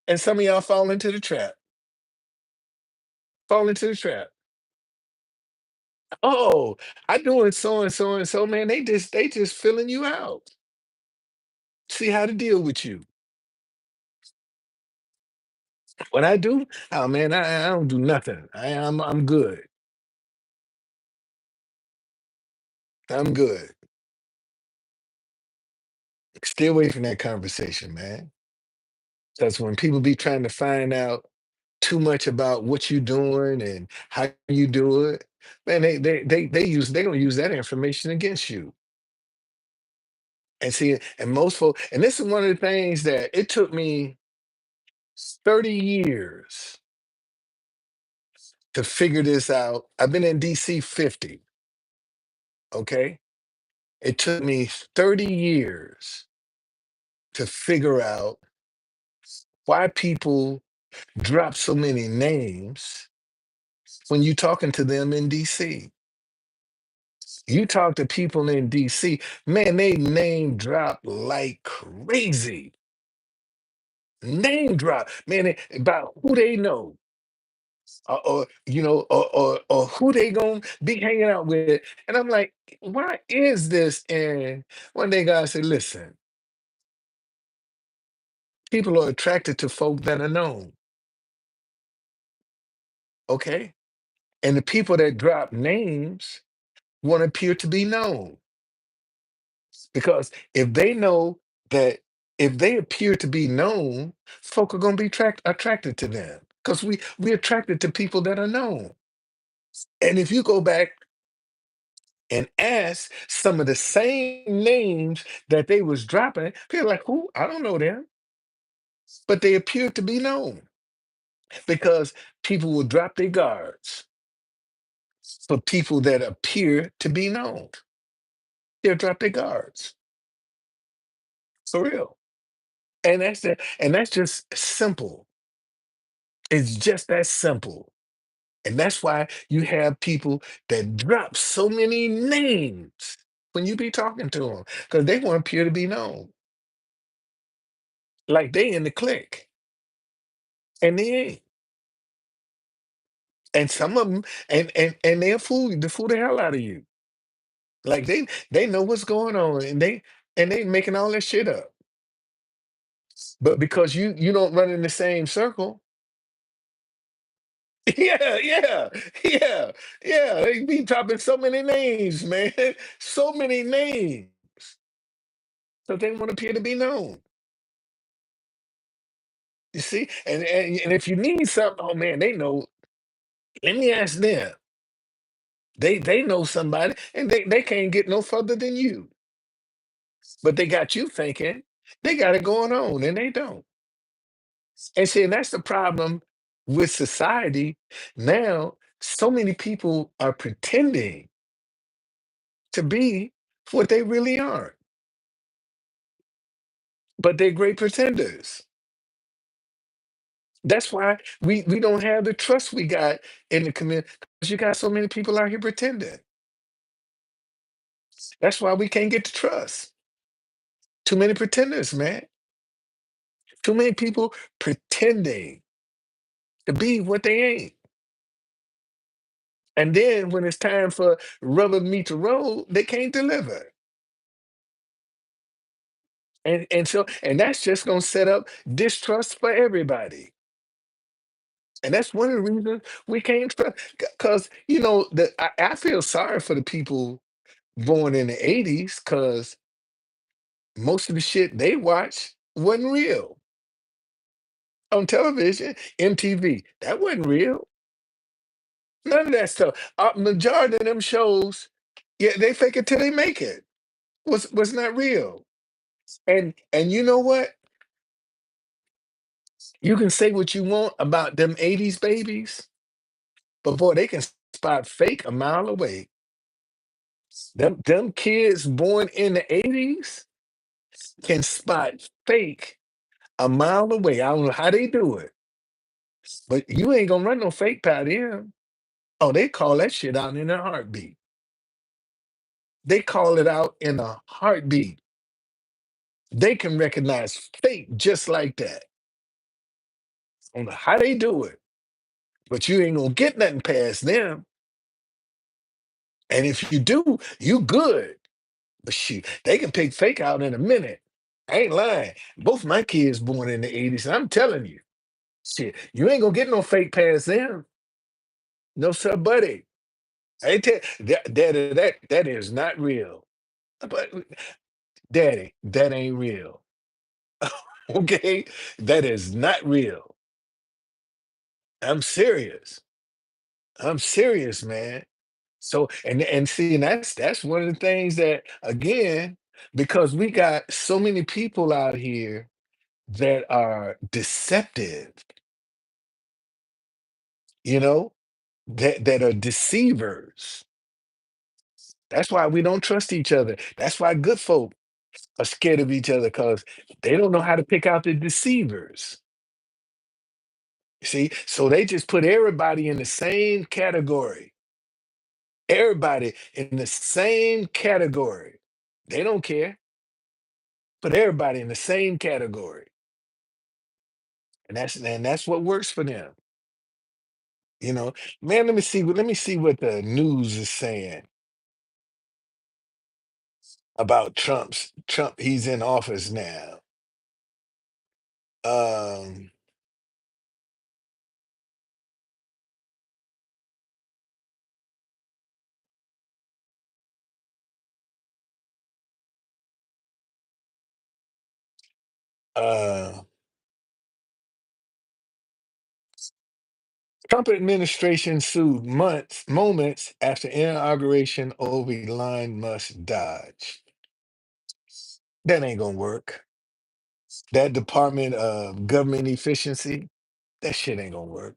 And some of y'all fall into the trap. Fall into the trap. Oh, I doing so and so and so, man. They just filling you out. See how to deal with you. What I do? Oh man, I don't do nothing. I'm good. I'm good. Stay away from that conversation, man. Because when people be trying to find out too much about what you doing and how you do it, man, they gonna use that information against you. And see, and most folks, and this is one of the things that it took me 30 years to figure this out. I've been in DC 50, okay? It took me 30 years to figure out why people drop so many names when you talking to them in DC. You talk to people in DC, man, they name drop like crazy. Name drop, man, about who they know, or who they gonna be hanging out with. And I'm like, why is this? And one day God said, listen, people are attracted to folk that are known. Okay. And the people that drop names want to appear to be known. Because if they know that if they appear to be known, folk are gonna be attracted to them. Because we attracted to people that are known. And if you go back and ask some of the same names that they was dropping, people like, who? I don't know them. But they appear to be known because people will drop their guards for people that appear to be known. They'll drop their guards. For real. And that's just simple. It's just that simple. And that's why you have people that drop so many names when you be talking to them because they want to appear to be known. Like they in the clique. And they ain't. And some of them, and they'll fool the hell out of you. Like they know what's going on and they making all that shit up. But because you don't run in the same circle, Yeah, yeah, yeah, yeah. They be dropping so many names, man. So many names. So they want to appear to be known. You see? And if you need something, oh man, they know. Let me ask them. They know somebody and they can't get no further than you. But they got you thinking they got it going on and they don't. And see, and that's the problem with society. Now, so many people are pretending to be what they really aren't, but they're great pretenders. That's why we don't have the trust we got in the community because you got so many people out here pretending. That's why we can't get the trust. Too many pretenders, man. Too many people pretending to be what they ain't. And then when it's time for rubber meet the road, they can't deliver. And that's just gonna set up distrust for everybody. And that's one of the reasons we can't trust because I feel sorry for the people born in the 80s because most of the shit they watched wasn't real. On television, MTV, that wasn't real. None of that stuff. Majority of them shows, yeah, they fake it till they make it. Was not real. And you know what? You can say what you want about them 80s babies, but boy, they can spot fake a mile away. Them kids born in the 80s can spot fake a mile away. I don't know how they do it, but you ain't gonna run no fake by them. Oh, they call that shit out in a heartbeat. They call it out in a heartbeat. They can recognize fake just like that. I don't know how they do it, but you ain't gonna get nothing past them. And if you do, you good. But shoot, they can pick fake out in a minute. I ain't lying. Both my kids born in the 80s, and I'm telling you, shit, you ain't gonna get no fake past them. No, sir, buddy. I tell daddy, that is not real. But daddy, that ain't real. Okay? That is not real. I'm serious. I'm serious, man. So and see, and that's one of the things that again, because we got so many people out here that are deceptive, you know, that are deceivers. That's why we don't trust each other. That's why good folk are scared of each other because they don't know how to pick out the deceivers. You see, so they just put everybody in the same category. Everybody in the same category. They don't care. Put everybody in the same category. And that's what works for them. You know, man, let me see what the news is saying about Trump. He's in office now. Um, uh, Trump administration sued months moments after inauguration over Elon Musk dodge. That ain't gonna work. That Department of Government Efficiency, that shit ain't gonna work.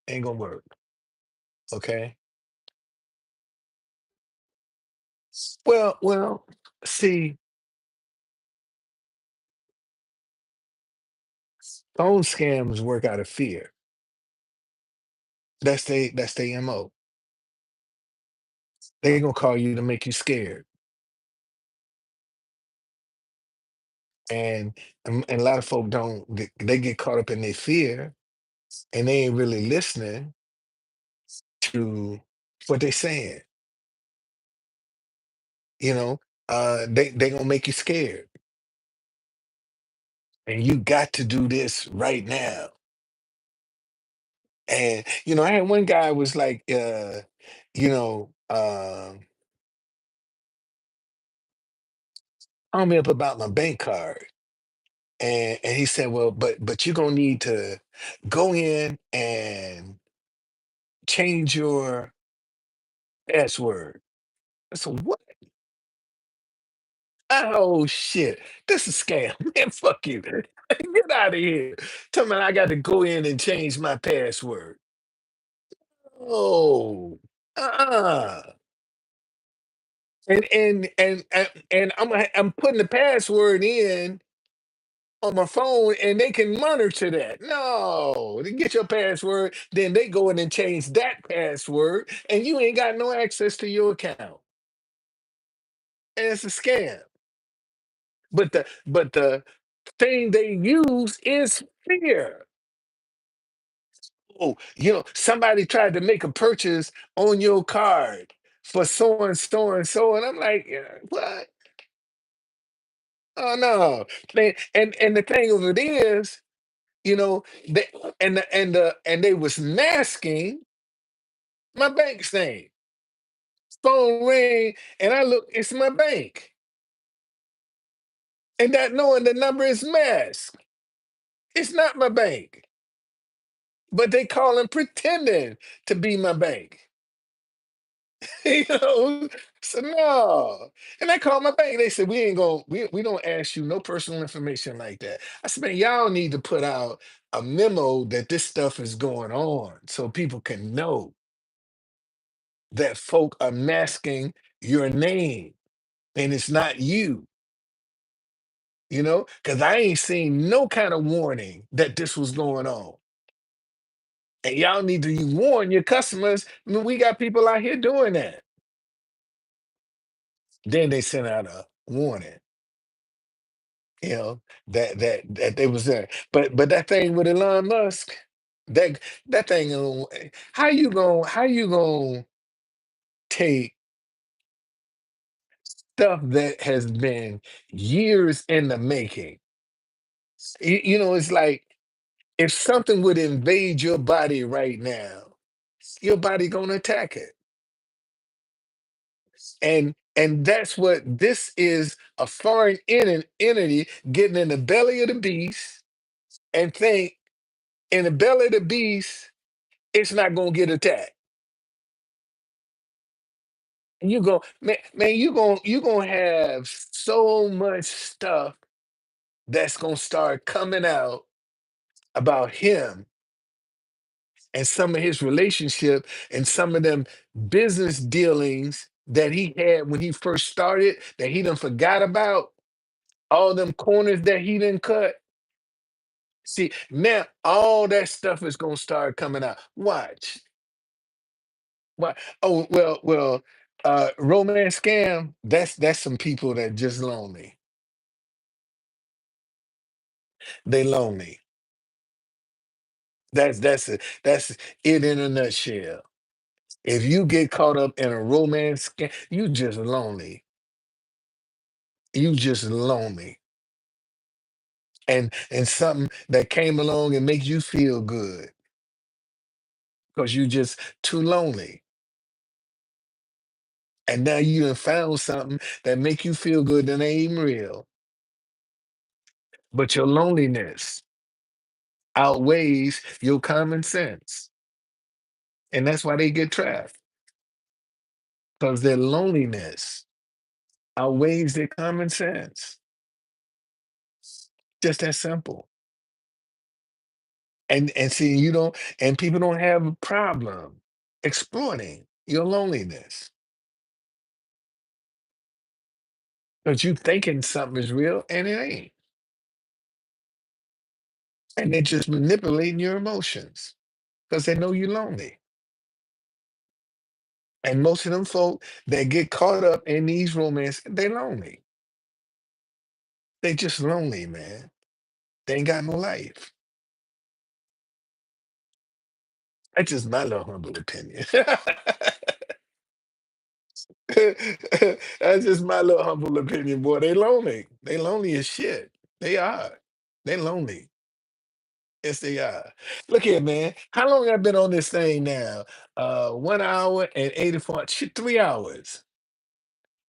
Ain't gonna work. Okay. Well, see, phone scams work out of fear. That's they MO. They gonna call you to make you scared. And a lot of folk don't they get caught up in their fear and they ain't really listening to what they saying. You know, they gonna make you scared. And you got to do this right now. And I had one guy was like, you know, call me up about my bank card. And he said, well, but you're gonna need to go in and change your password. I said, what? Oh shit. This is a scam. Man, fuck you. Get out of here. Tell me I got to go in and change my password. Oh. Uh-uh. And I'm putting the password in on my phone and they can monitor that. No, they get your password, then they go in and change that password, and you ain't got no access to your account. And it's a scam. But the thing they use is fear. Oh, somebody tried to make a purchase on your card for so and so and so, and I'm like, what? Oh no. And the thing of it is, they and they was masking my bank's name. Phone ring, and I look, it's my bank. And not knowing the number is masked. It's not my bank. But they calling pretending to be my bank. you know, so no. And I called my bank. They said, we don't ask you no personal information like that. I said, man, y'all need to put out a memo that this stuff is going on so people can know that folk are masking your name and it's not you, because I ain't seen no kind of warning that this was going on. And y'all need to warn your customers. I mean, we got people out here doing that. Then they sent out a warning, that they was there. But that thing with Elon Musk, that that thing, how you gonna take stuff that has been years in the making? It's like if something would invade your body right now, your body gonna attack it. And that's what this is, a foreign entity getting in the belly of the beast and think in the belly of the beast it's not gonna get attacked. And you gonna have so much stuff that's gonna start coming out about him and some of his relationship and some of them business dealings that he had when he first started that he done forgot about, all them corners that he didn't cut. See, now all that stuff is gonna start coming out. Watch. What? Oh, well, romance scam, that's some people that just lonely. They lonely. That's it in a nutshell. If you get caught up in a romance scam, you just lonely. You just lonely. And something that came along and makes you feel good because you just too lonely. And now you done found something that make you feel good that ain't even real. But your loneliness outweighs your common sense. And that's why they get trapped. Because their loneliness outweighs their common sense. Just that simple. And see, and people don't have a problem exploiting your loneliness. Because you thinking something is real and it ain't. And they're just manipulating your emotions because they know you're lonely. And most of them folk that get caught up in these romance, they lonely. They just lonely, man. They ain't got no life. That's just my little humble opinion. That's just my little humble opinion, boy. They lonely. They lonely as shit. They are. They lonely. Yes, they are. Look here, man. How long I been on this thing now? 1 hour and 84, 3 hours.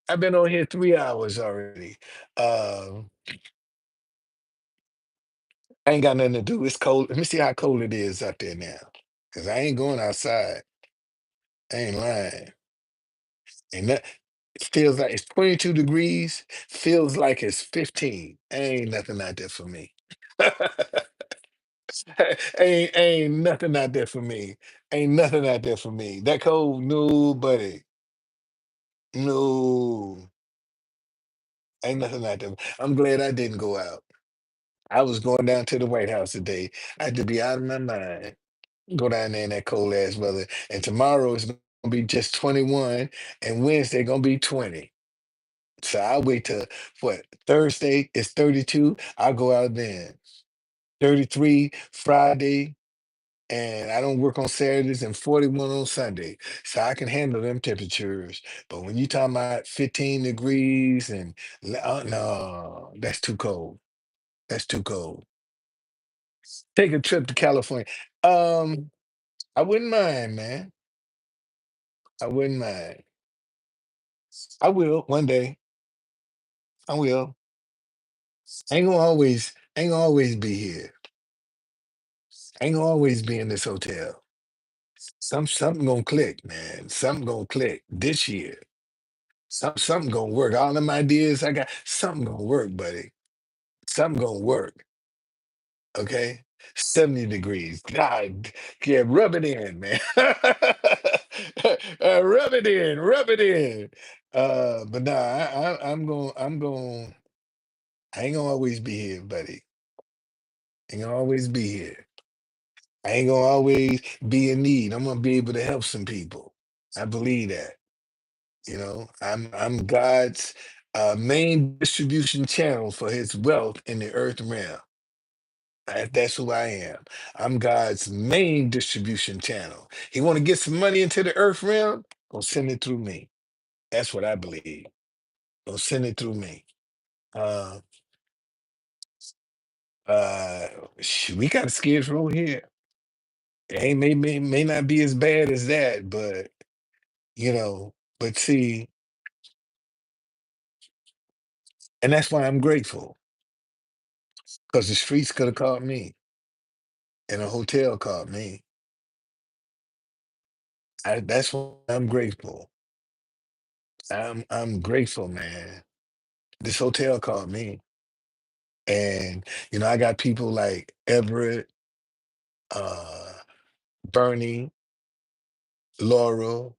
I've been on here 3 hours already. Um, I ain't got nothing to do. It's cold. Let me see how cold it is out there now. Cause I ain't going outside. I ain't lying. And that it feels like it's 22 degrees. Feels like it's 15. Ain't nothing out there for me. Ain't nothing out there for me. Ain't nothing out there for me. That cold, no, buddy. No, ain't nothing out there. I'm glad I didn't go out. I was going down to the White House today. I had to be out of my mind. Go down there in that cold ass weather. And tomorrow is gonna be just 21, and Wednesday gonna be 20. So I'll wait till what Thursday is 32. I'll go out then. 33 Friday, and I don't work on Saturdays, and 41 on Sunday. So I can handle them temperatures. But when you talking about 15 degrees and no, that's too cold. That's too cold. Take a trip to California. Um, I wouldn't mind, man. I wouldn't mind. I will one day. I will. Ain't gonna always be here. Ain't gonna always be in this hotel. Something gonna click, man. Something gonna click this year. Something gonna work. All them ideas I got, something gonna work, buddy. Something gonna work. Okay. 70 degrees. God, yeah, rub it in, man. Rub it in, rub it in. But nah, I ain't gonna always be here, buddy. Ain't gonna always be here. I ain't gonna always be in need. I'm gonna be able to help some people. I believe that. I'm God's main distribution channel for his wealth in the earth realm. That's who I am. I'm God's main distribution channel. He want to get some money into the earth realm, gonna send it through me. That's what I believe. Gonna send it through me. Uh uh we got a skid row here. It ain't may not be as bad as that, but but see, and that's why I'm grateful. Because the streets could have caught me and a hotel caught me. That's why I'm grateful. I'm grateful, man. This hotel called me. And I got people like Everett, uh, Bernie, Laurel,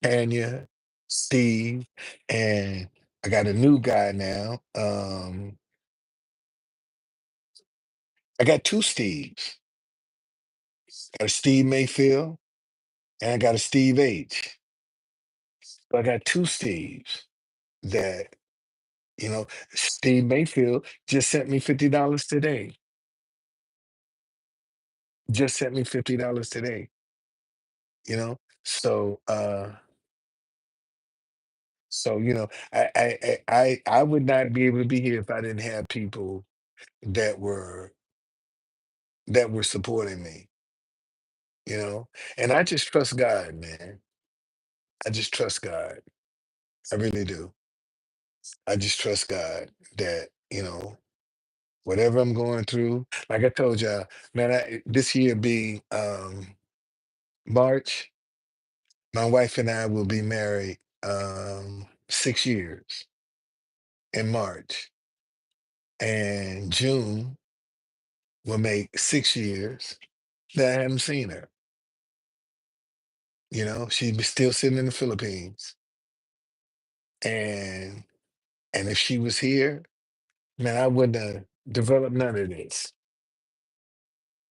Tanya, Steve, and I got a new guy now. I got two Steves. Got a Steve Mayfield and I got a Steve H. So I got two Steves that, Steve Mayfield just sent me $50 today. Just sent me $50 today, you know? So I would not be able to be here if I didn't have people that were supporting me, you know. And I just trust God, man. I just trust God. I really do. I just trust God that, whatever I'm going through, like I told y'all, man, this year be March. My wife and I will be married 6 years in March. And June will make 6 years that I haven't seen her. She's still sitting in the Philippines. And if she was here, man, I wouldn't have developed none of this.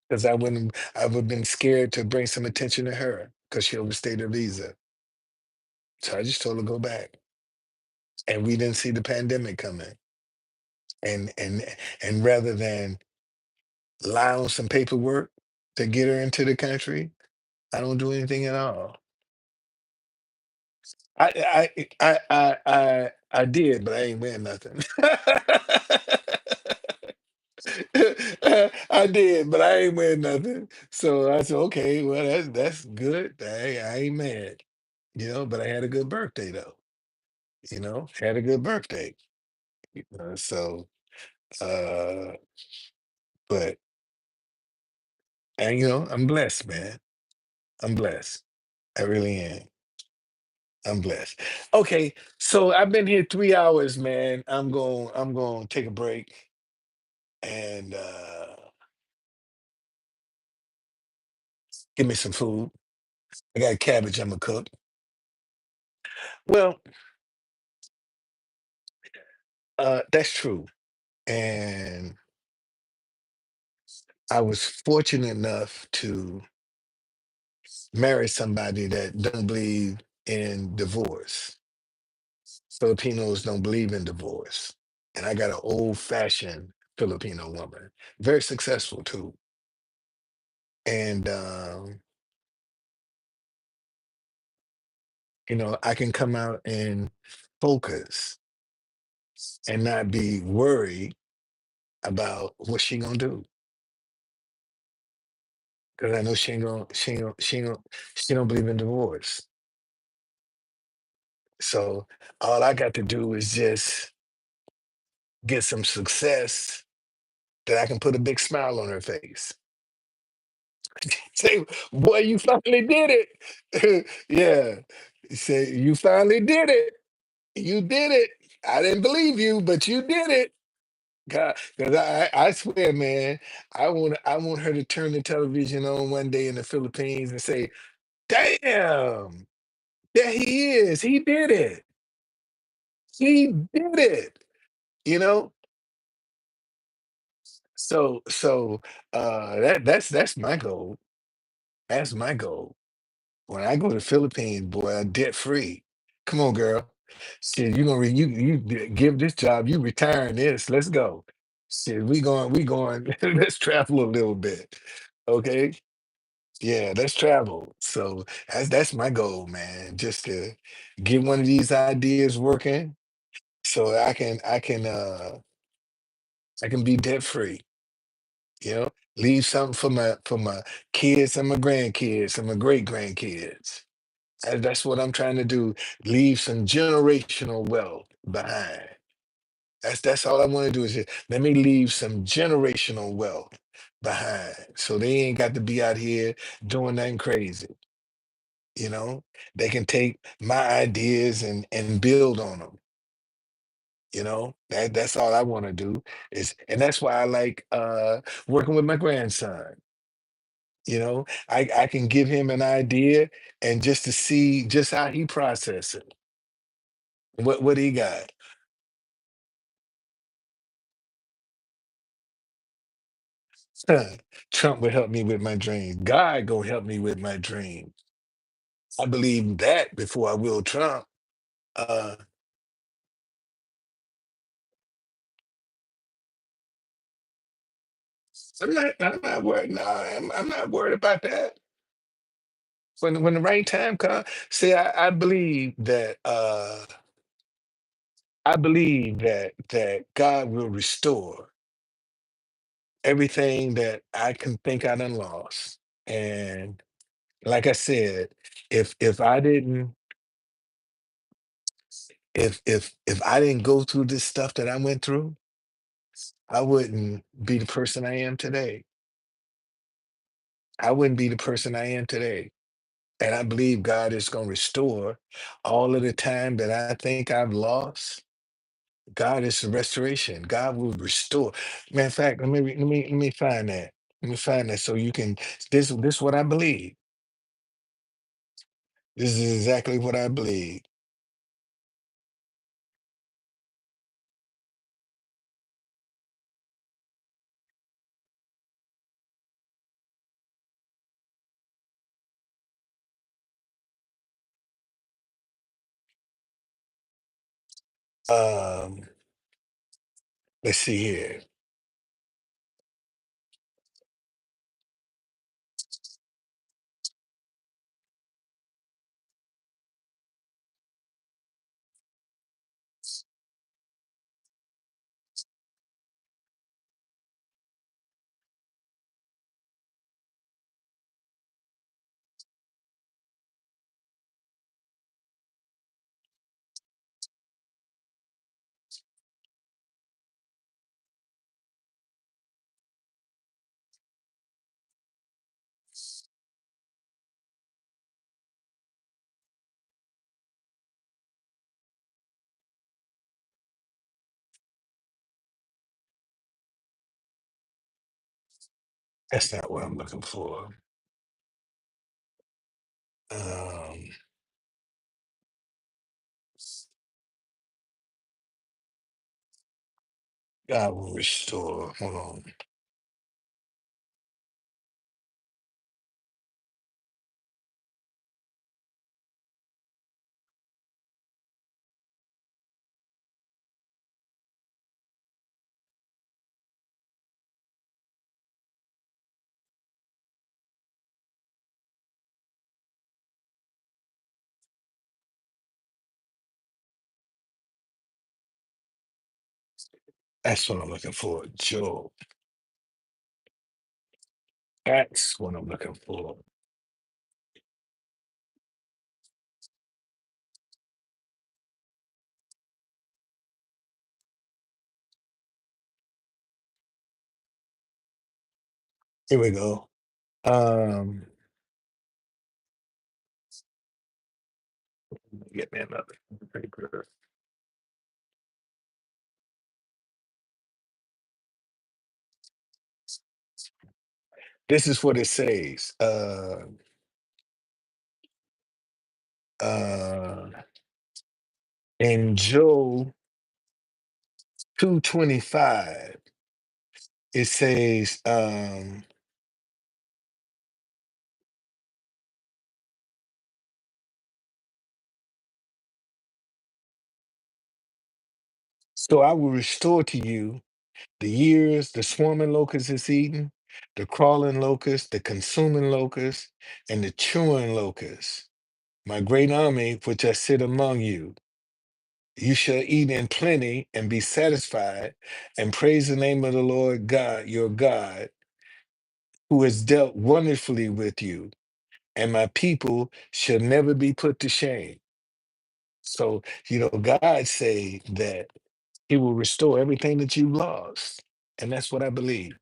Because I would have been scared to bring some attention to her because she overstayed her visa. So I just told her go back. And we didn't see the pandemic coming. And rather than lie on some paperwork to get her into the country, I don't do anything at all. I did, but I ain't wearing nothing. I did, but I ain't win nothing. So I said, okay, well that's good. I ain't mad, but I had a good birthday though. Had a good birthday. So uh but and I'm blessed, man. I'm blessed. I really am. I'm blessed. Okay, so I've been here 3 hours, man. I'm going to take a break and give me some food. I got cabbage I'm gonna cook. Well, that's true. And I was fortunate enough to marry somebody that don't believe in divorce. Filipinos don't believe in divorce. And I got an old-fashioned Filipino woman, very successful too. And I can come out and focus and not be worried about what she gonna do. Because I know she don't believe in divorce. So all I got to do is just get some success that I can put a big smile on her face. Say, boy, you finally did it. Yeah. Say, you finally did it. You did it. I didn't believe you, but you did it. God, because I swear, man, I want her to turn the television on one day in the Philippines and say, damn, there he is. He did it. He did it. You know? So that's my goal. That's my goal. When I go to the Philippines, boy, I'm debt free. Come on, girl. Shit, you gonna give this job, you retiring this. Let's go. Shit, we going, let's travel a little bit. Okay. Yeah, let's travel. So that's my goal, man. Just to get one of these ideas working so I can be debt free. Leave something for my kids and my grandkids and my great grandkids. That's what I'm trying to do. Leave some generational wealth behind. That's all I want to do is just, let me leave some generational wealth behind. So they ain't got to be out here doing nothing crazy. You know, they can take my ideas and build on them. That's all I want to do and that's why I like working with my grandson. I can give him an idea and just to see just how he process it, what he got. Trump will help me with my dream. God gonna help me with my dream. I believe that before I will Trump. Uh, I'm not worried. No, I'm not worried about that. When the right time comes, see, I believe that God will restore everything that I can think I done lost. And like I said, if I didn't if I didn't go through this stuff that I went through, I wouldn't be the person I am today. I wouldn't be the person I am today. And I believe God is going to restore all of the time that I think I've lost. God is the restoration. God will restore. Matter of fact, let me find that. Let me find that so you can. This is what I believe. This is exactly what I believe. Um, let's see here. That's not what I'm looking for. Um, God will restore. Hold on. That's what I'm looking for. Job. That's what I'm looking for. Here we go. Um, get me another paper. This is what it says. Uh, in Job 2:25, it says, so I will restore to you the years the swarming locust is eaten, the crawling locust, the consuming locust, and the chewing locust, my great army which I sit among you. You shall eat in plenty and be satisfied, and praise the name of the Lord God, your God, who has dealt wonderfully with you, and my people shall never be put to shame. So, God say that he will restore everything that you lost. And that's what I believe.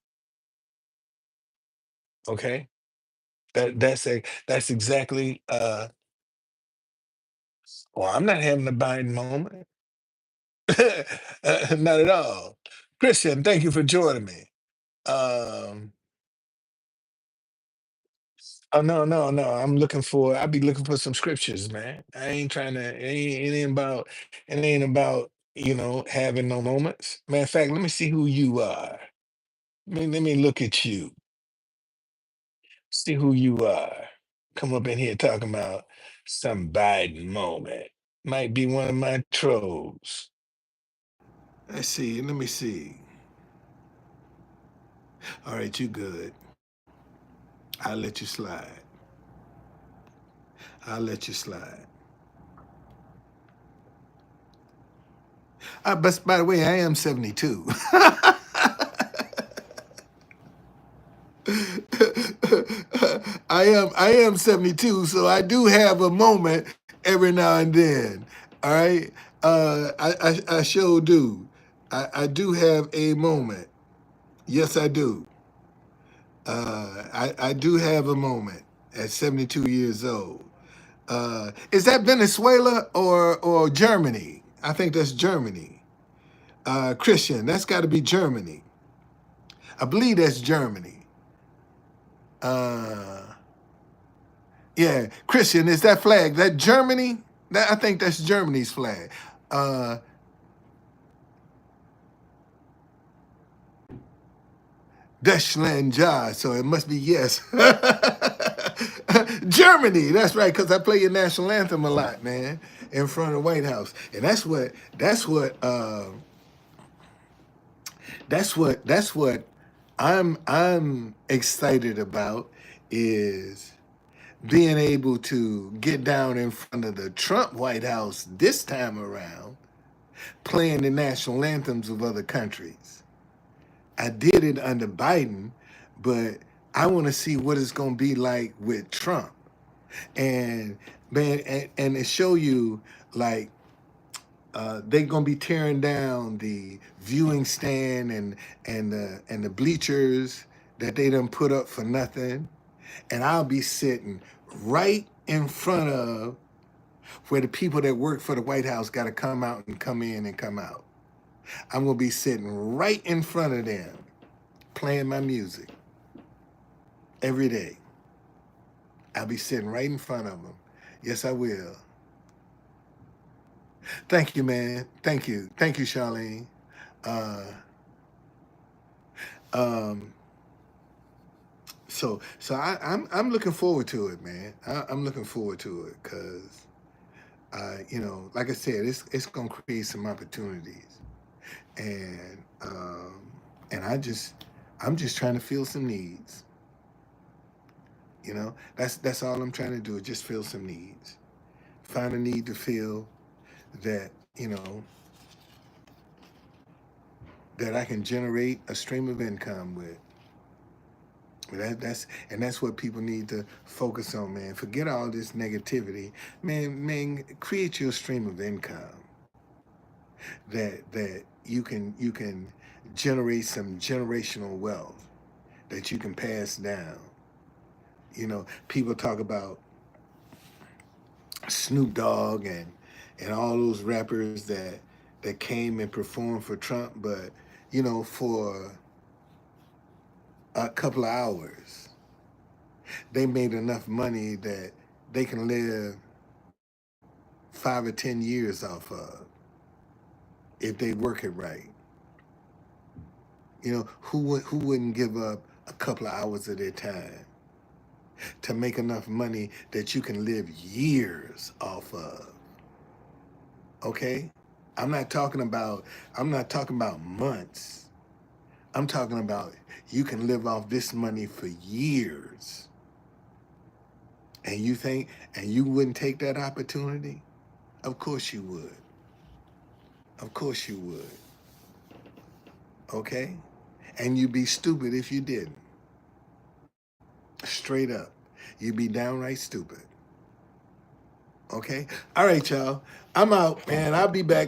Okay. That's exactly well, I'm not having a Biden moment. Not at all. Christian, thank you for joining me. Um oh no, no, no. I'll be looking for some scriptures, man. I ain't trying to it ain't about, having no moments. Matter of fact, let me see who you are. Let me look at you. See who you are. Come up in here talking about some Biden moment. Might be one of my trolls. Let's see. Let me see. All right, you good. I'll let you slide. I'll let you slide. But by the way, I am 72. I am 72, so I do have a moment every now and then. All right. I sure do. I do have a moment. Yes, I do. I do have a moment at 72 years old. Is that Venezuela or Germany? I think that's Germany. Christian, that's got to be Germany. I believe that's Germany. Uh, yeah, Christian, is that flag that Germany? I think that's Germany's flag. Uh, Deutschland, ja, so it must be yes. Germany, that's right, because I play your national anthem a lot, man, in front of the White House, and that's what I'm excited about is being able to get down in front of the Trump White House this time around, playing the national anthems of other countries. I did it under Biden, but I want to see what it's going to be like with Trump. And man, and to show you like they're gonna be tearing down the viewing stand and the bleachers that they done put up for nothing, and I'll be sitting right in front of where the people that work for the White House got to come out and come in and come out. I'm gonna be sitting right in front of them, playing my music. every day. I'll be sitting right in front of them. Yes, I will. Thank you, man. Thank you, Charlene. Uh, um, I'm looking forward to it, man. I'm looking forward to it because like I said, it's gonna create some opportunities, and and I'm just trying to fill some needs. That's all I'm trying to do is just fill some needs. Find a need to fill that that I can generate a stream of income with. That's what people need to focus on, man. Forget all this negativity, man. Create your stream of income that you can generate some generational wealth that you can pass down. People talk about Snoop Dogg and all those rappers that came and performed for Trump, but for a couple of hours, they made enough money that they can live 5 or 10 years off of if they work it right. Who wouldn't give up a couple of hours of their time to make enough money that you can live years off of? Okay? I'm not talking about months. I'm talking about you can live off this money for years. And you wouldn't take that opportunity? Of course you would. Of course you would. Okay? And you'd be stupid if you didn't. Straight up. You'd be downright stupid. Okay? All right, y'all. I'm out, man. I'll be back.